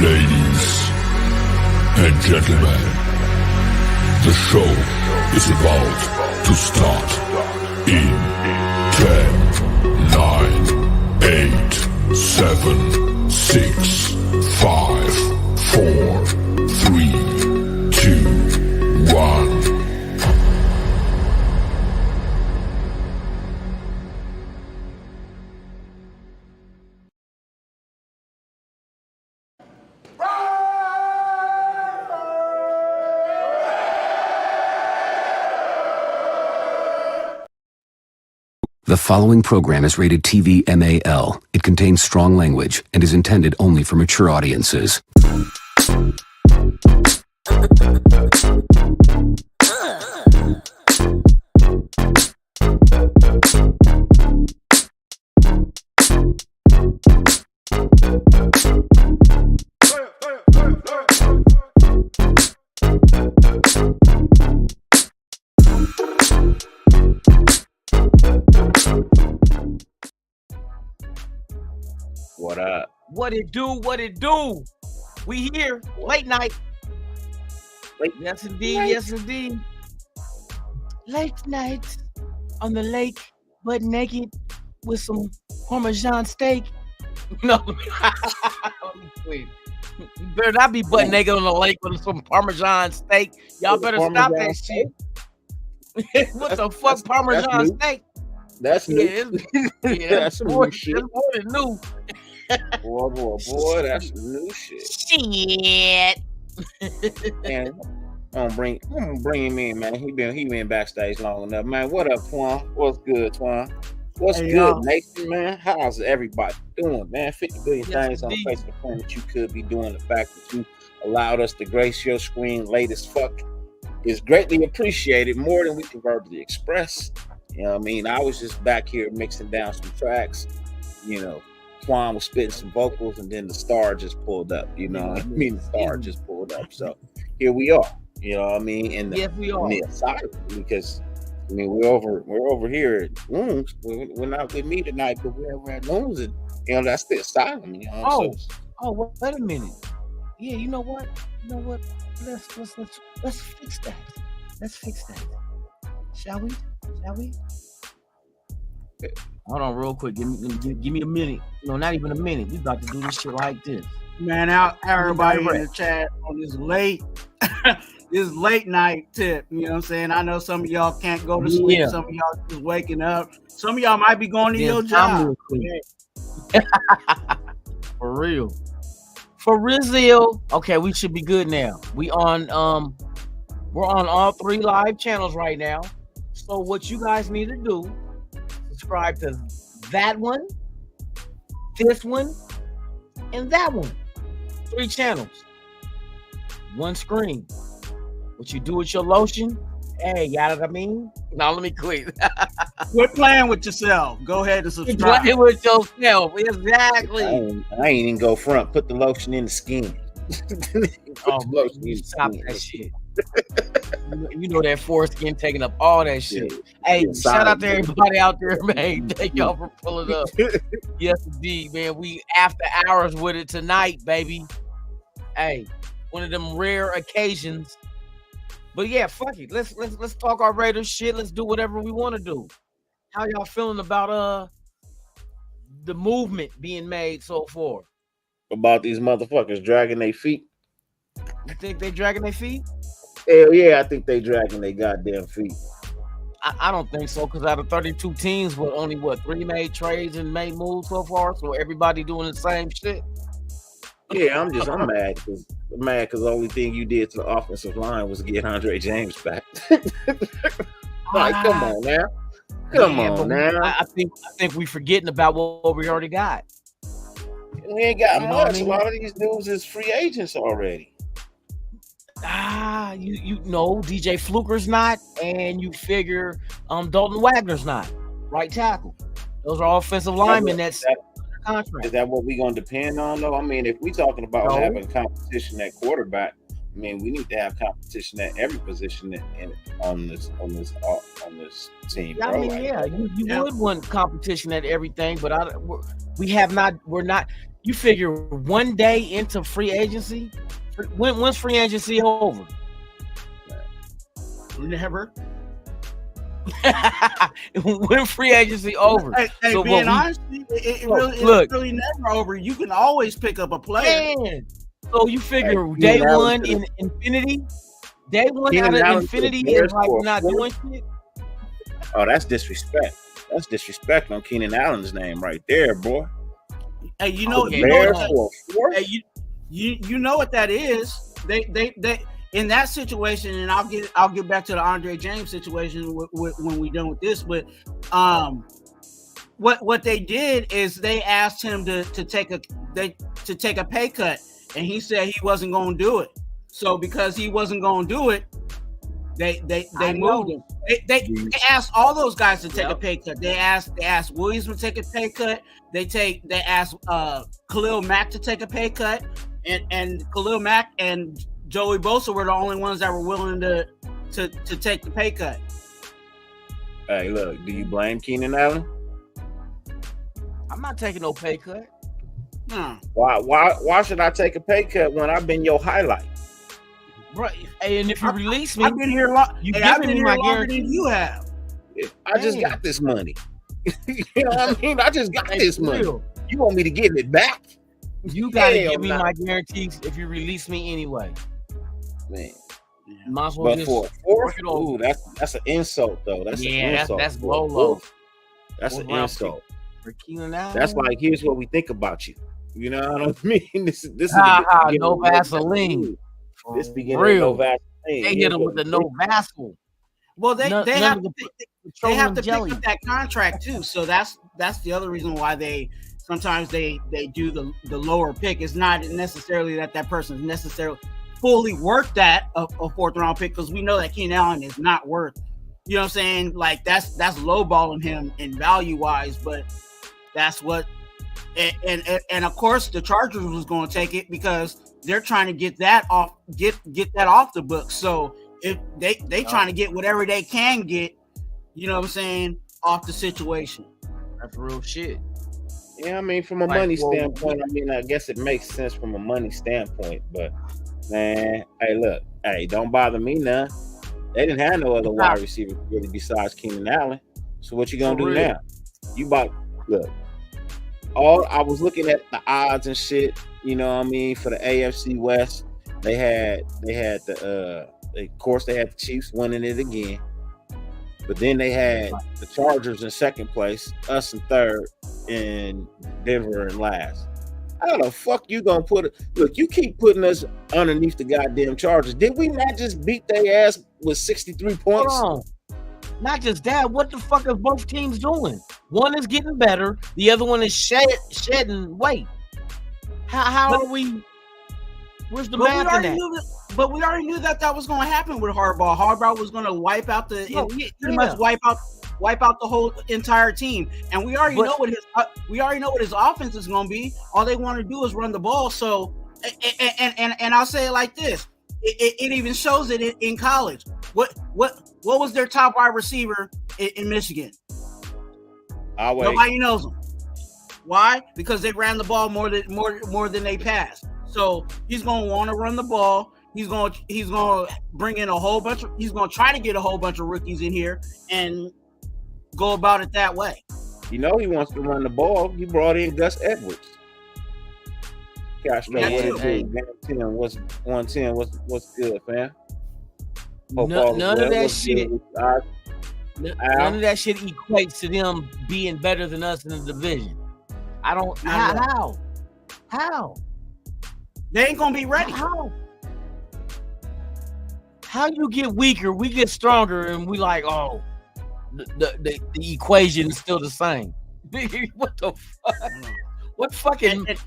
Ladies and gentlemen, the show is about to start in 10, 9, 8, 7, 6, 5, 4, 3, 2, 1. The following program is rated TV MAL. It contains strong language and is intended only for mature audiences. What up? What it do? What it do? We here late night. Yes indeed. night. Yes indeed. Late night on the lake, butt naked with some Parmesan steak. No, please. You better not be butt naked on the lake with some Parmesan steak. Y'all better stop that shit. What the fuck, Parmesan steak? That's new. Yeah, That's some new shit. That's more than new. Boy, that's some new shit. Shit. Man, I'm gonna bring him in, man. He been backstage long enough, man. What up, Twan? What's good, Twan? What's good, y'all. Nathan, man? How's everybody doing, man? 50 billion Yes, things on the indeed. face of the planet you could be doing. The fact that you allowed us to grace your screen late as fuck is greatly appreciated, more than we can verbally express. You know what I mean? I was just back here mixing down some tracks. You know, Twan was spitting some vocals, and then the star just pulled up. You know what I mean? The star just pulled up. So here we are. You know what I mean? In the, Yes, we are. in the asylum, because I mean we're over here at Loons. We're not with me tonight, but we're over at Loons, and you know that's the asylum. You know. Oh, wait a minute. Yeah, you know what? Let's fix that. Let's fix that. Shall we? Hold on, real quick. Give me a minute. No, not even a minute. We about to do this shit like this. Man, out everybody in the chat on this late night tip. You know what I'm saying? I know some of y'all can't go to sleep. Yeah. Some of y'all just waking up. Some of y'all might be going to your job. For real. For Rizzo. Okay, we should be good now. We're on all 3 live channels right now. So what you guys need to do, subscribe to that one, this one, and that one. 3 channels, 1 screen. What you do with your lotion? Hey, you know what I mean? Now let me quit. Quit playing with yourself. Go ahead and subscribe. Play with yourself. Exactly. I ain't even go front. Put the lotion in the skin. Oh, man, stop that shit. You know that foreskin taking up all that shit. Hey, shout out to everybody out there, man. Thank y'all for pulling up. Yes, indeed, man. We after hours with it tonight, baby. Hey, one of them rare occasions. But yeah, fuck it. Let's talk our Raiders shit. Let's do whatever we want to do. How y'all feeling about the movement being made so far? About these motherfuckers dragging their feet. You think they dragging their feet? Hell yeah, I think they dragging their goddamn feet. I don't think so, because out of 32 teams, but only 3 made trades and made moves so far. So everybody doing the same shit. Yeah, I'm mad because the only thing you did to the offensive line was get Andre James back. Like, come on now. Come on now. I think we forgetting about what we already got. We ain't got You know what much. I mean? A lot of these dudes is free agents already. You know, DJ Fluker's not, and you figure Dalton Wagner's not. Right tackle. Those are offensive linemen that's under contract. Is that what we gonna depend on though? I mean, if we talking about No. having competition at quarterback, I mean, we need to have competition at every position on this team. I bro. mean, Like, yeah, you would want competition at everything, but we're not. You figure 1 day into free agency, when's free agency over? Never. When free agency over? Hey, so being honest, it's really never over. You can always pick up a player. Man. So you figure day one in Infinity, day one out of Infinity is like not doing shit. Oh, that's disrespect. That's disrespect on Keenan Allen's name right there, boy. Hey, you know what that is. They in that situation, and I'll get back to the Andre James situation when we done with this. But what they did is they asked him to take a pay cut, and he said he wasn't going to do it. So because he wasn't going to do it, they moved him. They asked all those guys to take a pay cut. They asked Williams to take a pay cut. They asked Khalil Mack to take a pay cut, and Khalil Mack and Joey Bosa were the only ones that were willing to take the pay cut. Hey, look, do you blame Keenan Allen? I'm not taking no pay cut. Why should I take a pay cut when I've been your highlight? Right. Hey, and if you release me, I've been here long. I've been here longer than you have. I just got this money. You know what I mean? I just got this money. You want me to give it back? You gotta give me my guarantees if you release me anyway. Man. Might as well but for a fourth, ooh, that's an insult though. That's an insult. That's low. That's an insult. For Keenan Allen. That's like, here's what we think about you. You know what I mean? This is no Vaseline. This beginning of no Vaseline. They hit him with the no Vaseline. Well, they have to pick up that contract too. So that's the other reason why sometimes they do the lower pick. It's not necessarily that person is necessarily fully worth that a fourth round pick, because we know that Keenan Allen is not worth. You know what I'm saying? Like that's lowballing him in value wise, but that's what. And of course the Chargers was going to take it because they're trying to get that off the books. So if they trying to get whatever they can get, you know what I'm saying, off the situation. That's real shit. Yeah, I mean, from a money standpoint, I mean, I guess it makes sense from a money standpoint, but man, hey, don't bother me now. They didn't have no other wide receiver really besides Keenan Allen. So what you gonna do now? I was looking at the odds and shit, you know what I mean, for the AFC West. They had the Chiefs winning it again. But then they had the Chargers in second place, us in third, and Denver in last. How the fuck you gonna put it? Look, you keep putting us underneath the goddamn Chargers. Did we not just beat their ass with 63 points? Hold on. Not just that. What the fuck are both teams doing? One is getting better. The other one is shedding weight. How are we? Where's the math in that? But we already knew that was going to happen with Harbaugh. Harbaugh was going to wipe out wipe out the whole entire team, and we already know what his offense is going to be. All they want to do is run the ball. So, and I'll say it like this: it even shows it in college. What was their top wide receiver in Michigan? Nobody knows them. Why? Because they ran the ball more than they passed. So he's going to want to run the ball. He's going to bring in he's going to try to get a whole bunch of rookies in here and go about it that way. You know he wants to run the ball. He brought in Gus Edwards. Gosh, what's good, man? None of that shit. None of that shit equates to them being better than us in the division. I don't. How? They ain't gonna be ready. How you get weaker, we get stronger, and we like, oh, the equation is still the same. What the fuck?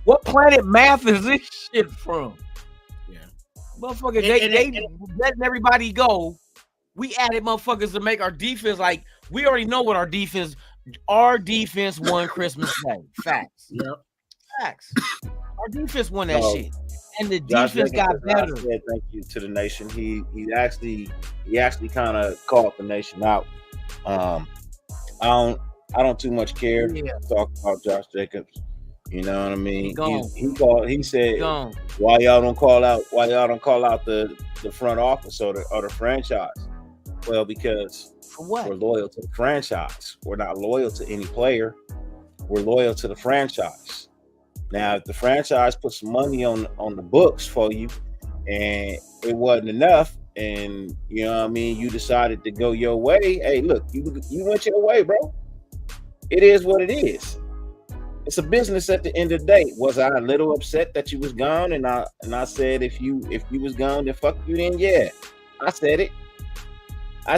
What planet math is this shit from? Yeah, motherfucker, they letting everybody go. We added motherfuckers to make our defense like we already know what our defense won Christmas Day. Facts. Yep. Facts. Our defense won that shit. And the defense got better. Said thank you to the nation. He actually kind of called the nation out. I don't too much care to talk about Josh Jacobs. You know what I mean? He said, Gone. why y'all don't call out the front office or the franchise? Well, because For what? we're loyal to the franchise. We're not loyal to any player. We're loyal to the franchise. Now, if the franchise put some money on the books for you and it wasn't enough, and you know what I mean, you decided to go your way, hey, look, you went your way, bro. It is what it is. It's a business at the end of the day. Was I a little upset that you was gone? And I said, if you was gone, then fuck you then. Yeah. I said it. I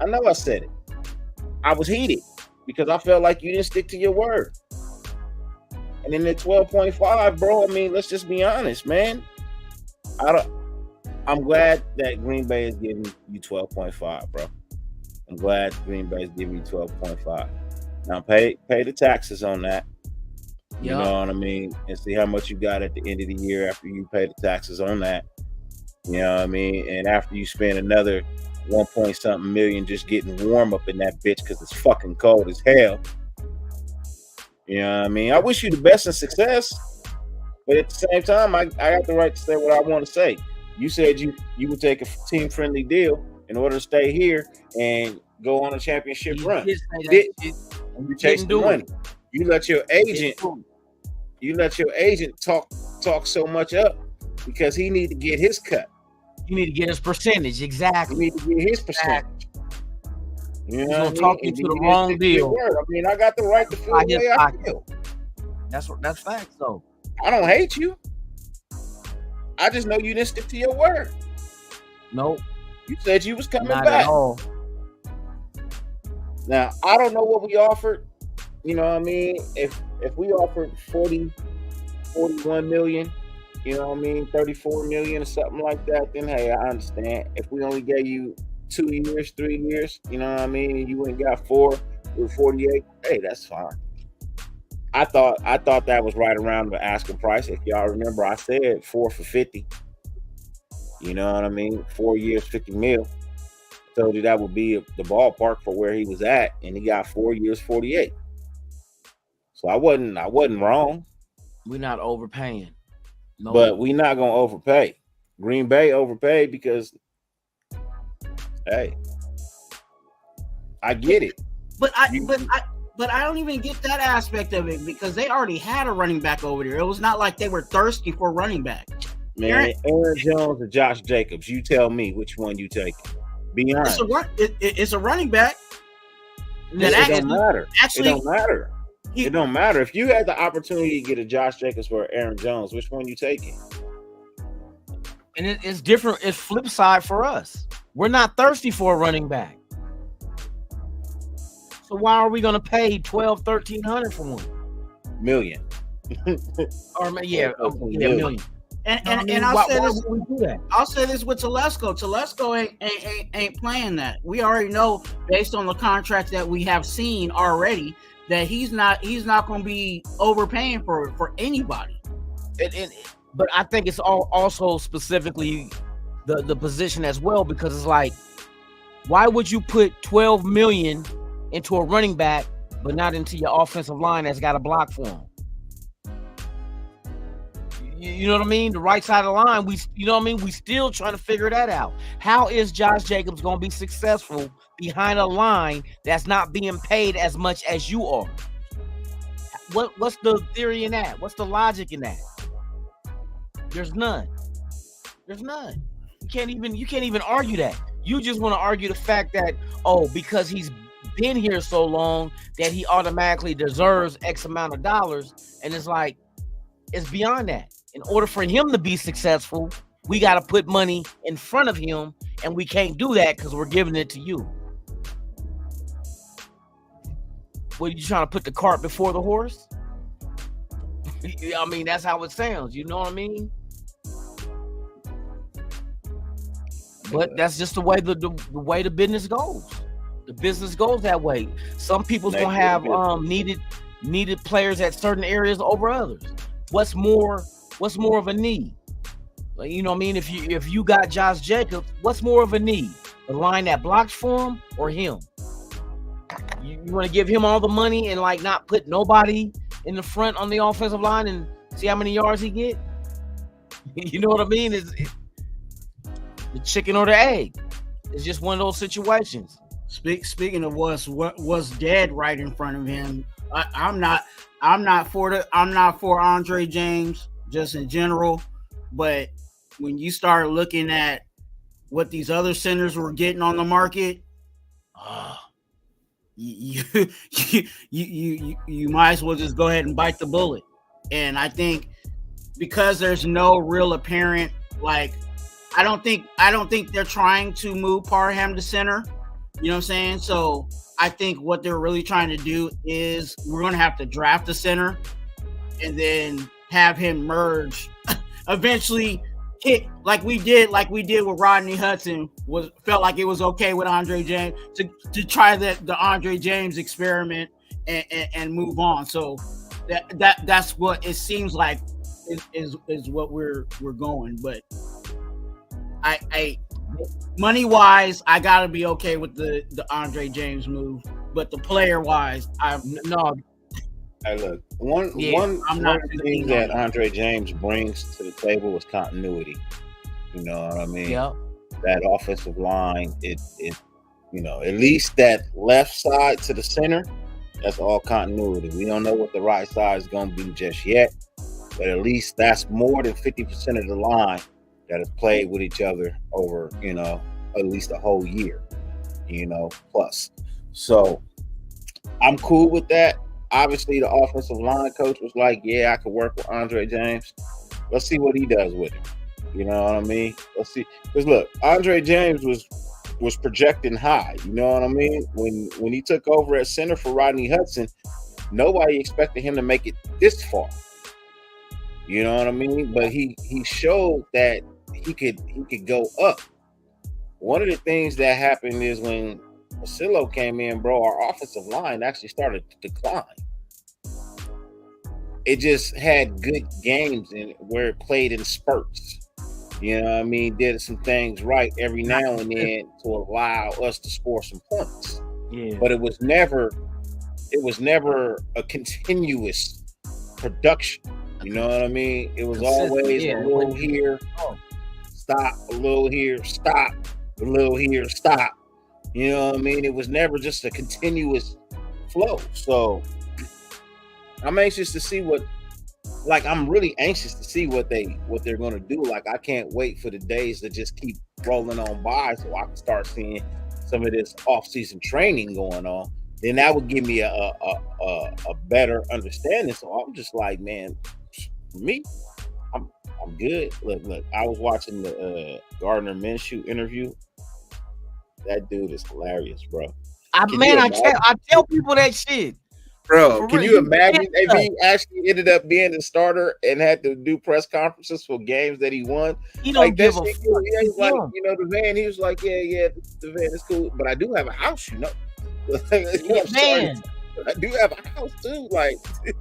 know I said it. I was heated because I felt like you didn't stick to your word. And then at 12.5, bro, I mean, let's just be honest, man. I'm glad that Green Bay is giving you 12.5, bro. I'm glad Green Bay is giving you 12.5. Now pay the taxes on that. You know what I mean? And see how much you got at the end of the year after you pay the taxes on that. You know what I mean? And after you spend another 1-point-something million just getting warm up in that bitch because it's fucking cold as hell. You know what I mean? I wish you the best and success. But at the same time, I got the right to say what I want to say. You said you would take a team-friendly deal in order to stay here and go on a championship run. You chase the money. You let your agent talk so much up because he need to get his cut. You need to get his percentage. Exactly. You need to get his percentage. You know, he's gonna talk you to the wrong deal. I mean, I got the right to feel the way I feel. That's facts, though. I don't hate you. I just know you didn't stick to your word. Nope. You said you was coming Not back. At all. Now, I don't know what we offered. You know what I mean? If we offered 41 million, you know what I mean, 34 million or something like that, then hey, I understand. If we only gave you 2 years, 3 years, you know what I mean, and you went and got 4 with 48, hey, that's fine. I thought that was right around the asking price. If y'all remember, I said 4 for 50. You know what I mean? 4 years, 50 mil. Told you that would be the ballpark for where he was at, and he got 4 years, 48. So I wasn't wrong. We're not overpaying. No. But we're not gonna overpay. Green Bay overpaid because, hey, I get it. But I don't even get that aspect of it because they already had a running back over there. It was not like they were thirsty for running back. Man, Aaron Jones or Josh Jacobs, you tell me which one you take. Be honest. It's a running back. It don't matter. It don't matter. It don't matter. If you had the opportunity to get a Josh Jacobs or Aaron Jones, which one you taking? And it's different. It's flip side for us. We're not thirsty for a running back. So why are we going to pay $1,200-$1,300 for one? Million. Million. And I'll say this with Telesco. Telesco ain't playing that. We already know based on the contracts that we have seen already that he's not going to be overpaying for anybody. But I think it's also specifically the position as well, because it's like, why would you put $12 million into a running back but not into your offensive line that's got a block for him? You know what I mean? The right side of the line, we still trying to figure that out. How is Josh Jacobs going to be successful behind a line that's not being paid as much as you are? What's the theory in that? What's the logic in that? There's none. You can't even argue that. You just want to argue the fact that, because he's been here so long that he automatically deserves X amount of dollars. And it's like, it's beyond that. In order for him to be successful, we got to put money in front of him, and we can't do that because we're giving it to you. What, are you trying to put the cart before the horse? I mean, that's how it sounds. You know what I mean? But that's just the way the way the business goes. The business goes that way. Some people's gonna have needed players at certain areas over others. What's more of a need? You know what I mean? If you got Josh Jacobs, what's more of a need? The line that blocks for him or him? You want to give him all the money and like not put nobody in the front on the offensive line and see how many yards he get? You know what I mean? It's the chicken or the egg. It's just one of those situations. Speaking of what's dead right in front of him, I'm not for Andre James just in general, but when you start looking at what these other centers were getting on the market, you might as well just go ahead and bite the bullet. And I think because there's no real apparent, like, I don't think they're trying to move Parham to center. You know what I'm saying? So I think what they're really trying to do is we're going to have to draft a center and then have him merge eventually. Hit like we did with Rodney Hudson, felt like it was okay with Andre James to try the Andre James experiment and move on. So that's what it seems like is what we're going. But I money wise, I gotta be okay with the Andre James move. But the player wise, no. Hey, look, one of the things that Andre James brings to the table is continuity. You know what I mean? Yep. That offensive line, it at least that left side to the center, that's all continuity. We don't know what the right side is going to be just yet, but at least that's more than 50% of the line that has played with each other over, at least a whole year, plus. So I'm cool with that. Obviously, the offensive line coach was like, yeah, I could work with Andre James. Let's see what he does with him. You know what I mean? Let's see. Because, look, Andre James was projecting high. You know what I mean? When he took over at center for Rodney Hudson, nobody expected him to make it this far. You know what I mean? But he showed that he could go up. One of the things that happened is when Asylum came in, bro, our offensive line actually started to decline. It just had good games where it played in spurts. You know what I mean? Did some things right every now and then to allow us to score some points. Yeah. But it was never a continuous production. You know what I mean? It was always a little here, stop, a little here, stop, a little here, stop. You know what I mean? It was never just a continuous flow. So I'm anxious to see I'm really anxious to see what they're going to do. Like, I can't wait for the days to just keep rolling on by so I can start seeing some of this off-season training going on. Then that would give me a better understanding. So I'm just like, man, for me, I'm good. Look, I was watching the Gardner Minshew interview. That dude is hilarious, bro. I tell people that shit. Bro, can you imagine if he actually ended up being the starter and had to do press conferences for games that he won? He don't give a fuck. He's like, the van. He was like, yeah, the van is cool, but I do have a house, Man, I do have a house too. Like,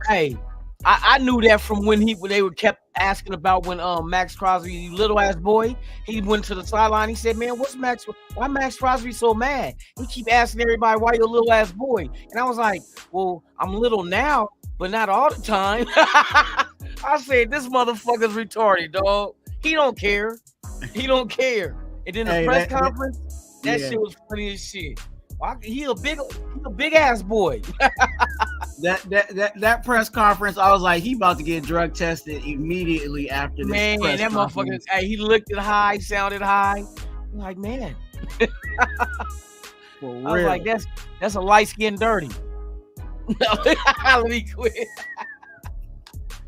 hey, I knew that from when they were kept asking about when Max Crosby, little ass boy, he went to the sideline. He said, "Man, why Max Crosby so mad? He keep asking everybody why you a little ass boy." And I was like, "Well, I'm little now, but not all the time." I said, "This motherfucker's retarded, dog. He don't care. He don't care." And then the press conference, that shit was funny as shit. He a big ass boy. that press conference, I was like, he about to get drug tested immediately after this. Man, that motherfucker, hey, he looked high, sounded high. I'm like, man. I was like, that's a light skin dirty. Let me quit.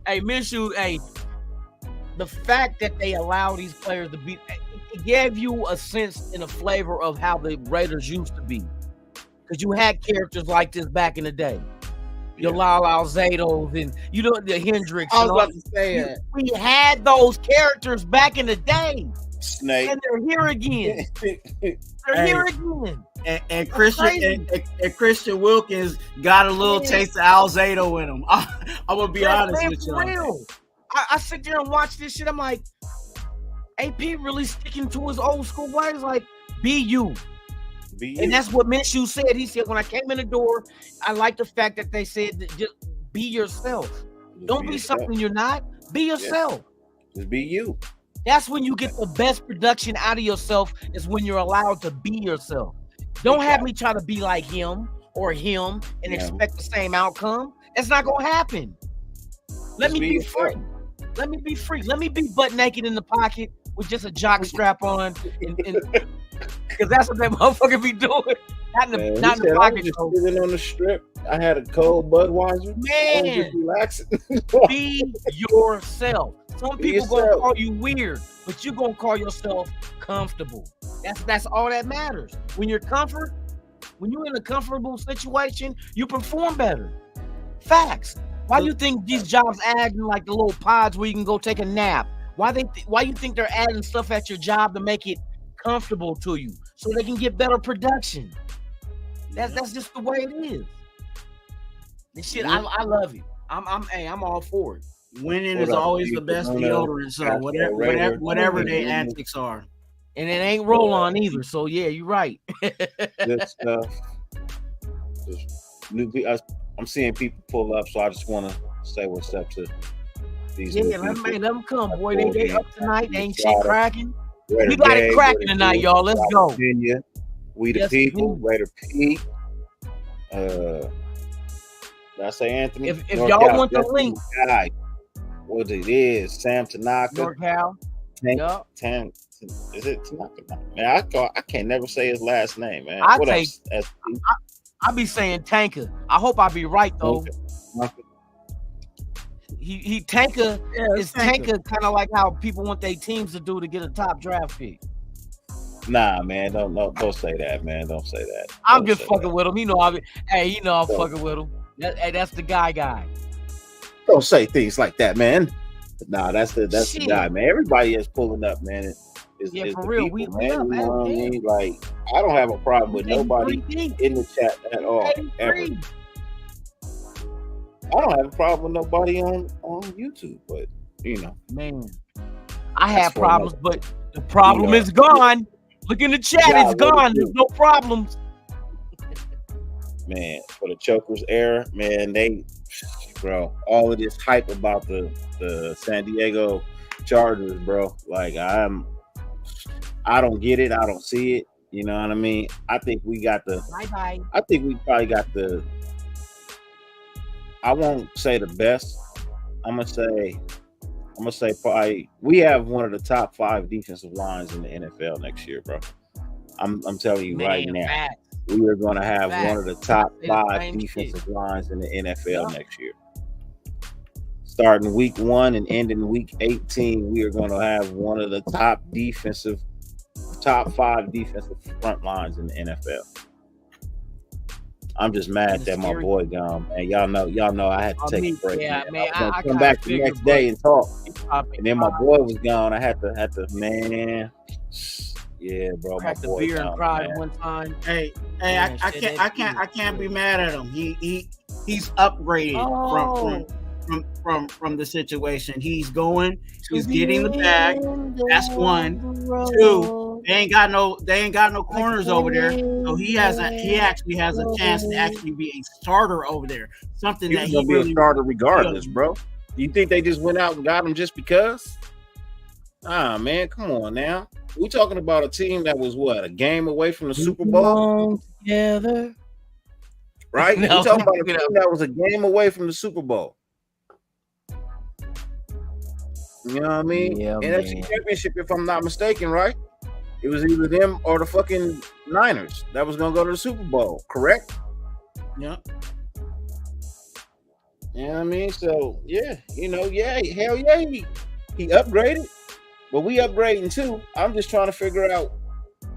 Hey, Minshew, hey, the fact that they allow these players to be, it gave you a sense and a flavor of how the Raiders used to be. Because you had characters like this back in the day. Your Lyle Alzados and the Hendricks. I was about to say it. We had those characters back in the day. Snake. And they're here again. Here again. And Christian Wilkins got a little taste of Alzado in him. I'm gonna be honest with you. Real. I sit there and watch this shit. I'm like, AP really sticking to his old school ways. Like, be you. And that's what Minshew said. He said, when I came in the door, I like the fact that they said, just be yourself. Just Don't be yourself. something you're not. Be yourself. Just be you. That's when you get the best production out of yourself, is when you're allowed to be yourself. Don't have me try to be like him or him and expect the same outcome. It's not going to happen. Let me be free. Let me be free. Let me be butt naked in the pocket with just a jock strap on. Because that's what that motherfucker be doing. Not in the pocket. Just sitting on the strip. I had a cold Budweiser. Man, just relaxing. Be yourself. Some people gonna call you weird, but you're gonna call yourself comfortable. That's all that matters. When you're in a comfortable situation, you perform better. Facts. Why do you think these jobs adding like the little pods where you can go take a nap? Why you think they're adding stuff at your job to make it comfortable to you so they can get better production? That's just the way it is. This shit, I love it. I'm all for it. Winning is always the best deodorant. So whatever their antics are, and it ain't roll on either. So yeah, you're right. Good stuff. I'm seeing people pull up, so I just want to say what's up to these. Yeah, let them come, boy. They up tonight. They ain't shit cracking. We got it cracking tonight, y'all. Let's go. Virginia, we the people. Raider P. Did I say Anthony? If y'all want the link, guy, what it is, Sam Tanaka. NorCal. Is it Tanaka? Man, I can't never say his last name, man. I be saying Tanker. I hope I be right though. He Tanker is Tanker, kind of like how people want their teams to do to get a top draft pick. Nah, man, don't say that, man. Don't say that. I'm just fucking with him. I'm fucking with him. That's the guy. Don't say things like that, man. Nah, that's the guy, man. Everybody is pulling up, man. Is for real. People, man. You know what I mean? Like, I don't have a problem with nobody in the chat at all, ever. I don't have a problem with nobody on YouTube, but man, I have problems, but the problem is gone. Look in the chat, it's gone. There's no problems. Man, for the Chokers era, man, all of this hype about the San Diego Chargers, bro. Like, I don't get it. I don't see it. You know what I mean? I think we got bye-bye. I think we probably got I won't say the best. I'm gonna say probably we have one of the top 5 defensive lines in the NFL next year, bro. I'm telling you right now. We are going to have one of the top 5 defensive lines in the NFL next year. Starting week 1 and ending week 18, we are going to have one of the top 5 defensive front lines in the NFL. I'm just mad that my boy gone, man. Y'all know I had to take a break. Yeah, man. I come back the next day and talk. And then my boy was gone. I had to, man. Yeah, bro. Cracked the beer and cried one time. Hey, man, I can't be mad at him. He's upgraded from the situation. He's getting the bag. That's 1. 2, they ain't got no corners over there. So he actually has a chance to actually be a starter over there. Something that he's gonna be a starter regardless, bro. You think they just went out and got him just because? Man, come on now. We talking about a team that was a game away from the Super Bowl? Together. Right? We talking about a team that was a game away from the Super Bowl. You know what I mean? Yeah, NFC Championship, if I'm not mistaken, right? It was either them or the fucking Niners that was gonna go to the Super Bowl, correct? Yeah. You know what I mean? So hell yeah, he upgraded. But we upgrading too. I'm just trying to figure out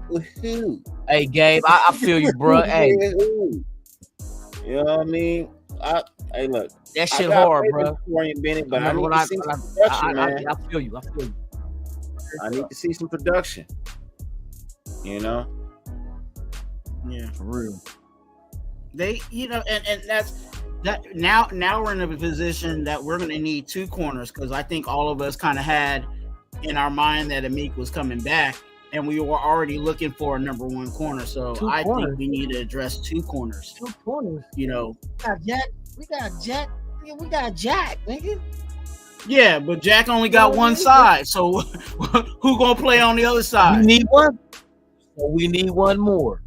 with who. Hey, Gabe, I feel you, bro. Hey, you know what I mean? Hey, look, that shit hard, bro. Bennett, but I need to see some production, man. I feel you. I need to see some production. You know? Yeah, for real. They, and that's that. Now we're in a position that we're going to need 2 corners, because I think all of us kind of had in our mind that Amik was coming back, and we were already looking for a number 1 corner. So I think we need to address 2 corners. 2 corners. We got Jet. we got Jack, nigga. Yeah, but Jack only got one side, so who gonna play on the other side? We need one. So we need one more.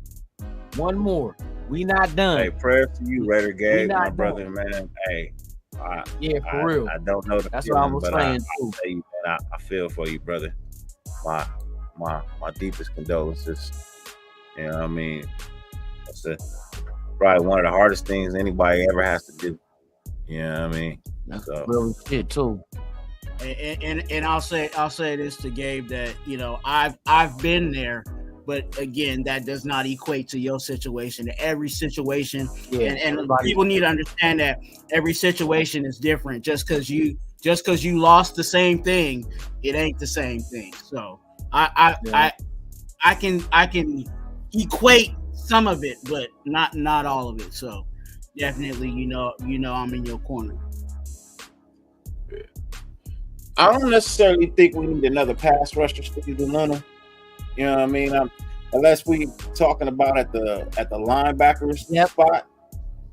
One more. We not done. Hey, prayers to you, Raider Gabe, my brother, man. Hey, for real. I don't know that's feeling, what I was saying too. I tell you, man, I feel for you, brother. My deepest condolences. You know what I mean? That's probably one of the hardest things anybody ever has to do. You know what I mean? That's real shit too. And I'll say this to Gabe that, you know, I've been there, but again, that does not equate to your situation. Every situation, and people need to understand that every situation is different. Just because you lost the same thing, it ain't the same thing. So I can equate some of it, but not all of it. So definitely, you know, I'm in your corner. I don't necessarily think we need another pass rusher, Steve Luna. You know what I mean? Unless we talking about at the linebacker spot.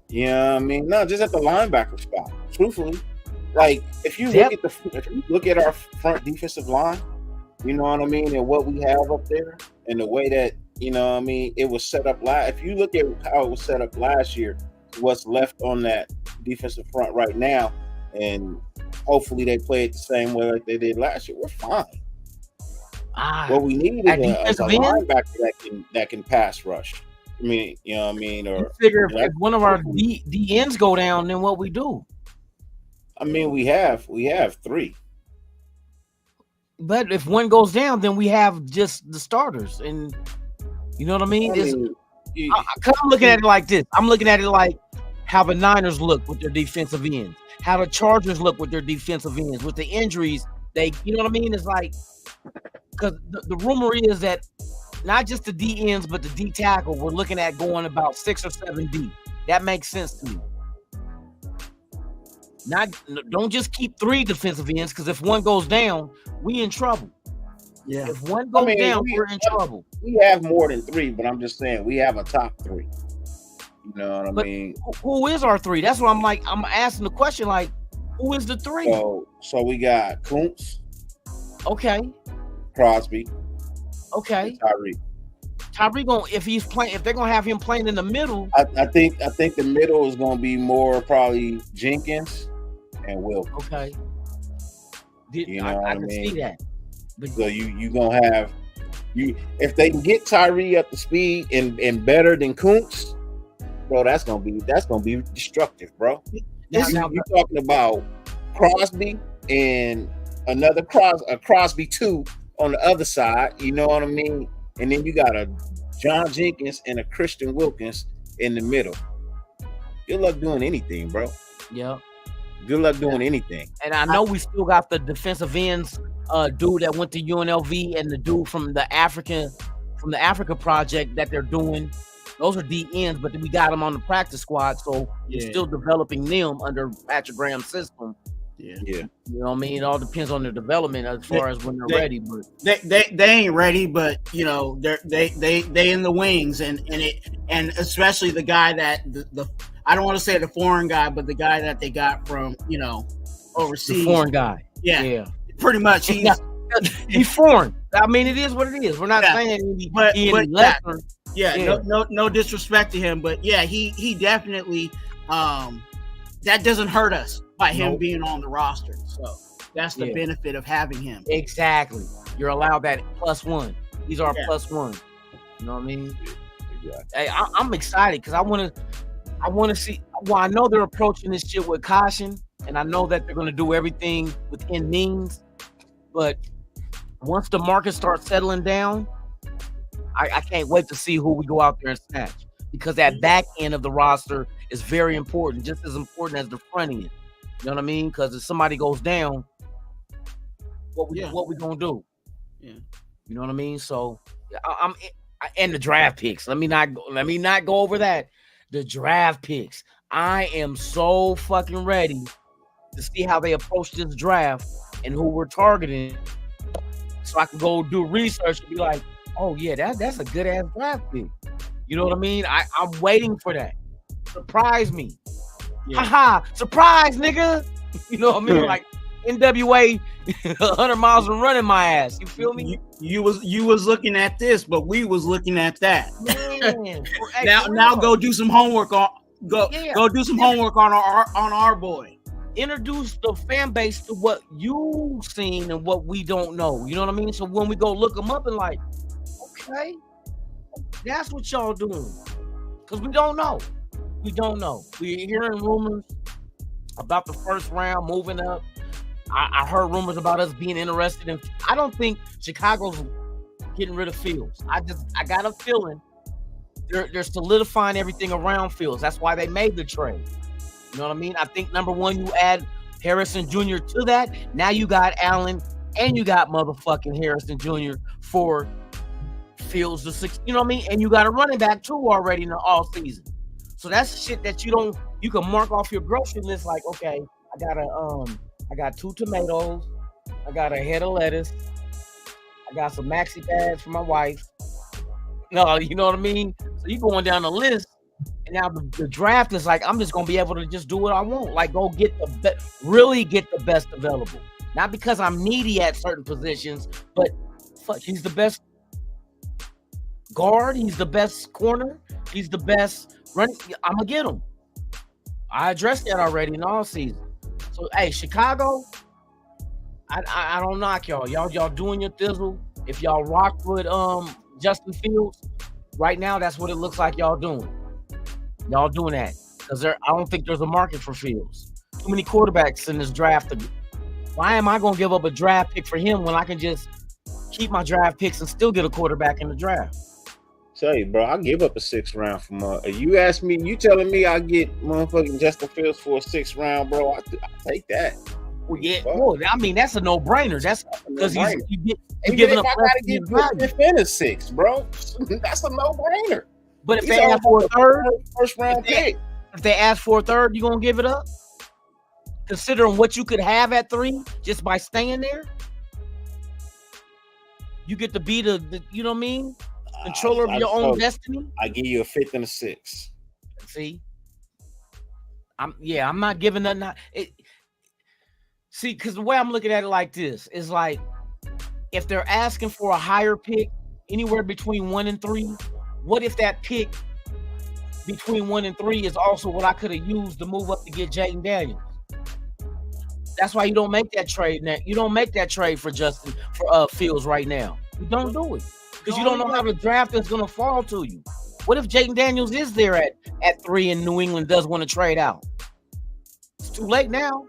You know what I mean? No, just at the linebacker spot. Truthfully, like if you look at our front defensive line, you know what I mean, and what we have up there, and the way that, you know what I mean, it was set up if you look at how it was set up last year, what's left on that defensive front right now, and hopefully they play it the same way like they did last year, we're fine. What we need is a linebacker that can pass rush. I mean, you know what I mean? Or figure if one of our D ends go down, then what we do? I mean, we have 3. But if one goes down, then we have just the starters, and you know what I mean? I'm looking at it like this. I'm looking at it like how the Niners look with their defensive ends, how the Chargers look with their defensive ends. With the injuries, you know what I mean? It's like, because the rumor is that not just the D ends, but the D tackle, we're looking at going about 6 or 7 deep. That makes sense to me. Don't just keep 3 defensive ends, because if one goes down, we in trouble. Yeah. If one goes down, we're in trouble. We have more than 3, but I'm just saying we have a top 3. You know what I mean? Who is our 3? That's what I'm asking the question, like, who is the 3? So we got Kuntz. Okay. Crosby. Okay. Tyree if they're gonna have him playing in the middle. I think the middle is gonna be more probably Jenkins and Wilkins. Okay. I can see that. But so you gonna have if they can get Tyree up to speed and better than Kuntz, bro, that's gonna be destructive, bro. You're talking about Crosby and another Crosby 2 on the other side, you know what I mean? And then you got a John Jenkins and a Christian Wilkins in the middle. Good luck doing anything, bro. Yeah. Good luck doing anything. And I know we still got the defensive ends, dude that went to UNLV and the dude from the Africa project that they're doing. Those are D ends, but we got them on the practice squad, so we're still developing them under Patrick Graham's system. Yeah. You know what I mean? It all depends on their development as far as when they're ready. But they ain't ready, but you know, they in the wings, and especially the guy that the I don't want to say the foreign guy, but the guy that they got from, you know, overseas. The foreign guy. Yeah. Pretty much he's foreign. I mean, it is what it is. We're not saying any lesser. No disrespect to him, but he definitely that doesn't hurt us by him being on the roster. So that's the benefit of having him. Exactly. You're allowed that +1. He's our +1. You know what I mean? Exactly. Hey, I'm excited because I want to see. Well, I know they're approaching this shit with caution, and I know that they're going to do everything within means. But once the market starts settling down, I can't wait to see who we go out there and snatch, because that back end of the roster is very important, just as important as the front end. You know what I mean? Because if somebody goes down, what we gonna do? Yeah, you know what I mean. So and the draft picks. Let me not go over that. The draft picks. I am so fucking ready to see how they approach this draft and who we're targeting, so I can go do research and be like, oh yeah, that's a good ass draft pick. You know what I mean? I'm waiting for that. Surprise me. Haha, surprise, nigga. You know what I mean? Like NWA, 100 miles and running my ass. You feel me? You was looking at this, but we was looking at that. Man, now go do some homework on go do some homework on our boy. Introduce the fan base to what you seen and what we don't know. You know what I mean? So when we go look them up and like, okay, that's what y'all doing. Because we don't know. We don't know. We're hearing rumors about the first round moving up. I heard rumors about us being interested in. I don't think Chicago's getting rid of Fields. I got a feeling they're solidifying everything around Fields. That's why they made the trade. You know what I mean? I think number one, you add Harrison Jr. to that. Now you got Allen and you got motherfucking Harrison Jr. for Fields the six. You know what I mean? And you got a running back too already in the all season. So that's shit that you can mark off your grocery list. Like, okay, I got 2 tomatoes. I got a head of lettuce. I got some maxi pads for my wife. No, you know what I mean? So you going down the list, and now the draft is like, I'm just gonna be able to just do what I want. Like, go get really get the best available. Not because I'm needy at certain positions, but fuck, he's the best guard. He's the best corner. He's the best running. I'm gonna get him. I addressed that already in all season. So, hey, Chicago, I don't knock y'all. Y'all doing your thizzle. If y'all rock with Justin Fields, right now, that's what it looks like y'all doing. Y'all doing that. Because I don't think there's a market for Fields. Too many quarterbacks in this draft. Why am I going to give up a draft pick for him when I can just keep my draft picks and still get a quarterback in the draft? Tell you, bro, I give up a 6th round from you ask me, you telling me I get motherfucking Justin Fields for a 6th round, bro. I take that. Well, yeah, well, I mean that's a no-brainer. That's because you giving up. I gotta get within a 6, bro. That's a no-brainer. But if they ask for a third, first round pick, if they ask for a third, you gonna give it up? Considering what you could have at 3 just by staying there, you get to be the you know what I mean? Controller of your own destiny. I give you a 5th and a 6th. See, I'm not giving nothing. See, because the way I'm looking at it like this is like, if they're asking for a higher pick, anywhere between 1 and 3, what if that pick between 1 and 3 is also what I could have used to move up to get Jaden Daniels? That's why you don't make that trade now. You don't make that trade for Fields right now. You don't do it. Because you don't know how the draft is going to fall to you. What if Jaden Daniels is there at 3 and New England does want to trade out? It's too late now.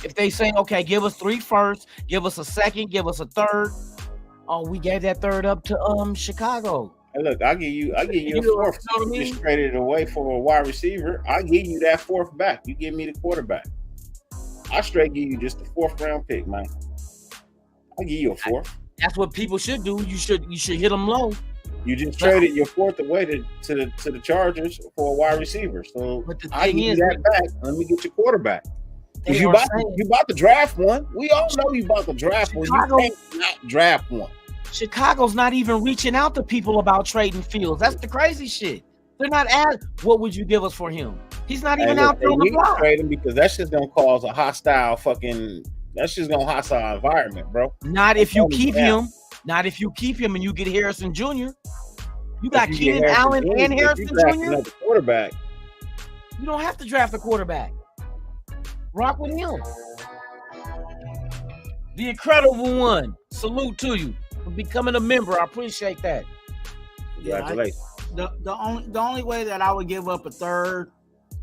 If they say, okay, give us 3 first, give us a 2nd, give us a 3rd. Oh, we gave that 3rd up to Chicago. Hey, look, I give you a 4th. You just traded it away for a wide receiver. I give you that 4th back. You give me the quarterback. I straight give you just the 4th round pick, man. I give you a 4th. That's what people should do. You should hit them low. You just traded your 4th away to the Chargers for a wide receiver. So I give you that back. Let me get your quarterback. Because you about to draft one. We all know you about to draft one. You can't not draft one. Chicago's not even reaching out to people about trading Fields. That's the crazy shit. They're not what would you give us for him? He's not even out there on the block. Trade him because that's just gonna cause a hostile environment, bro. Not if you keep him. Not if you keep him and you get Harrison Jr. You got Keenan Allen and Harrison Jr. Quarterback. You don't have to draft a quarterback. Rock with him. The Incredible One. Salute to you for becoming a member. I appreciate that. Congratulations. The only way that I would give up a 3rd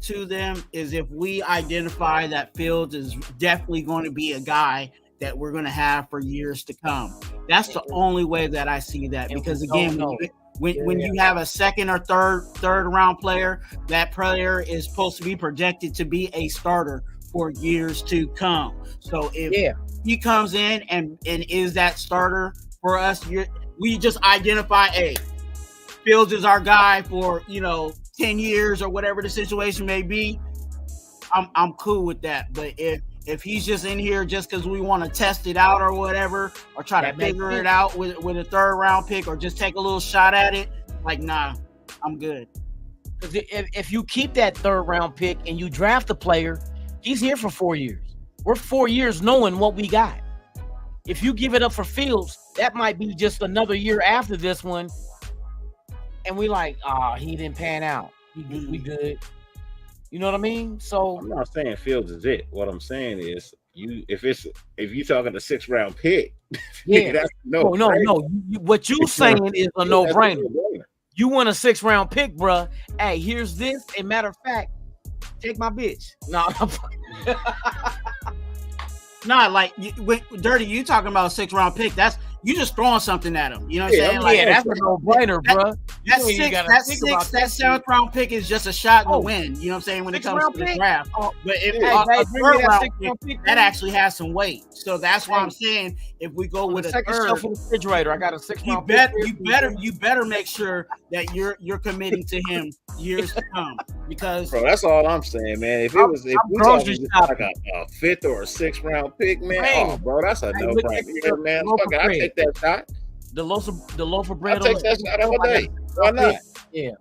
to them is if we identify that Fields is definitely going to be a guy that we're going to have for years to come. That's the only way that I see that, because again, when you have a 2nd or third round player, that player is supposed to be projected to be a starter for years to come. So if he comes in and is that starter for us, we just identify, hey, Fields is our guy for 10 years or whatever the situation may be. I'm cool with that. But if he's just in here just because we want to test it out or whatever, or try to figure it out with a 3rd round pick, or just take a little shot at it, like, nah, I'm good. If you keep that 3rd round pick and you draft a player, he's here for 4 years. We're 4 years knowing what we got. If you give it up for Fields, that might be just another year after this one. And we like, he didn't pan out. We good. You know what I mean? So I'm not saying Fields is it. What I'm saying is if you talking a 6th round pick, yeah, that's no. What you saying is a no-brainer. You want a 6th round pick, bruh. Hey, here's this. And matter of fact, take my bitch. No, nah, like Dirty, you talking about a 6th round pick? That's you just throwing something at him. You know what I'm saying? Like, that's a no-brainer, bro. That 7th round pick is just a shot in the wind. You know what I'm saying? When it comes to the draft, but if a 3rd round pick, that actually has some weight. So that's why I'm saying if we go with a 3rd, shelf in the refrigerator, I got a 6th round pick. You better make sure that you're committing to him years to come, because bro, that's all I'm saying, man. If we talking like a 5th or a 6th round pick, man, bro, that's a no-brainer, man. Fuck it, I take that shot. The loaf of bread. I'll take that shot all day. Why not? Yeah.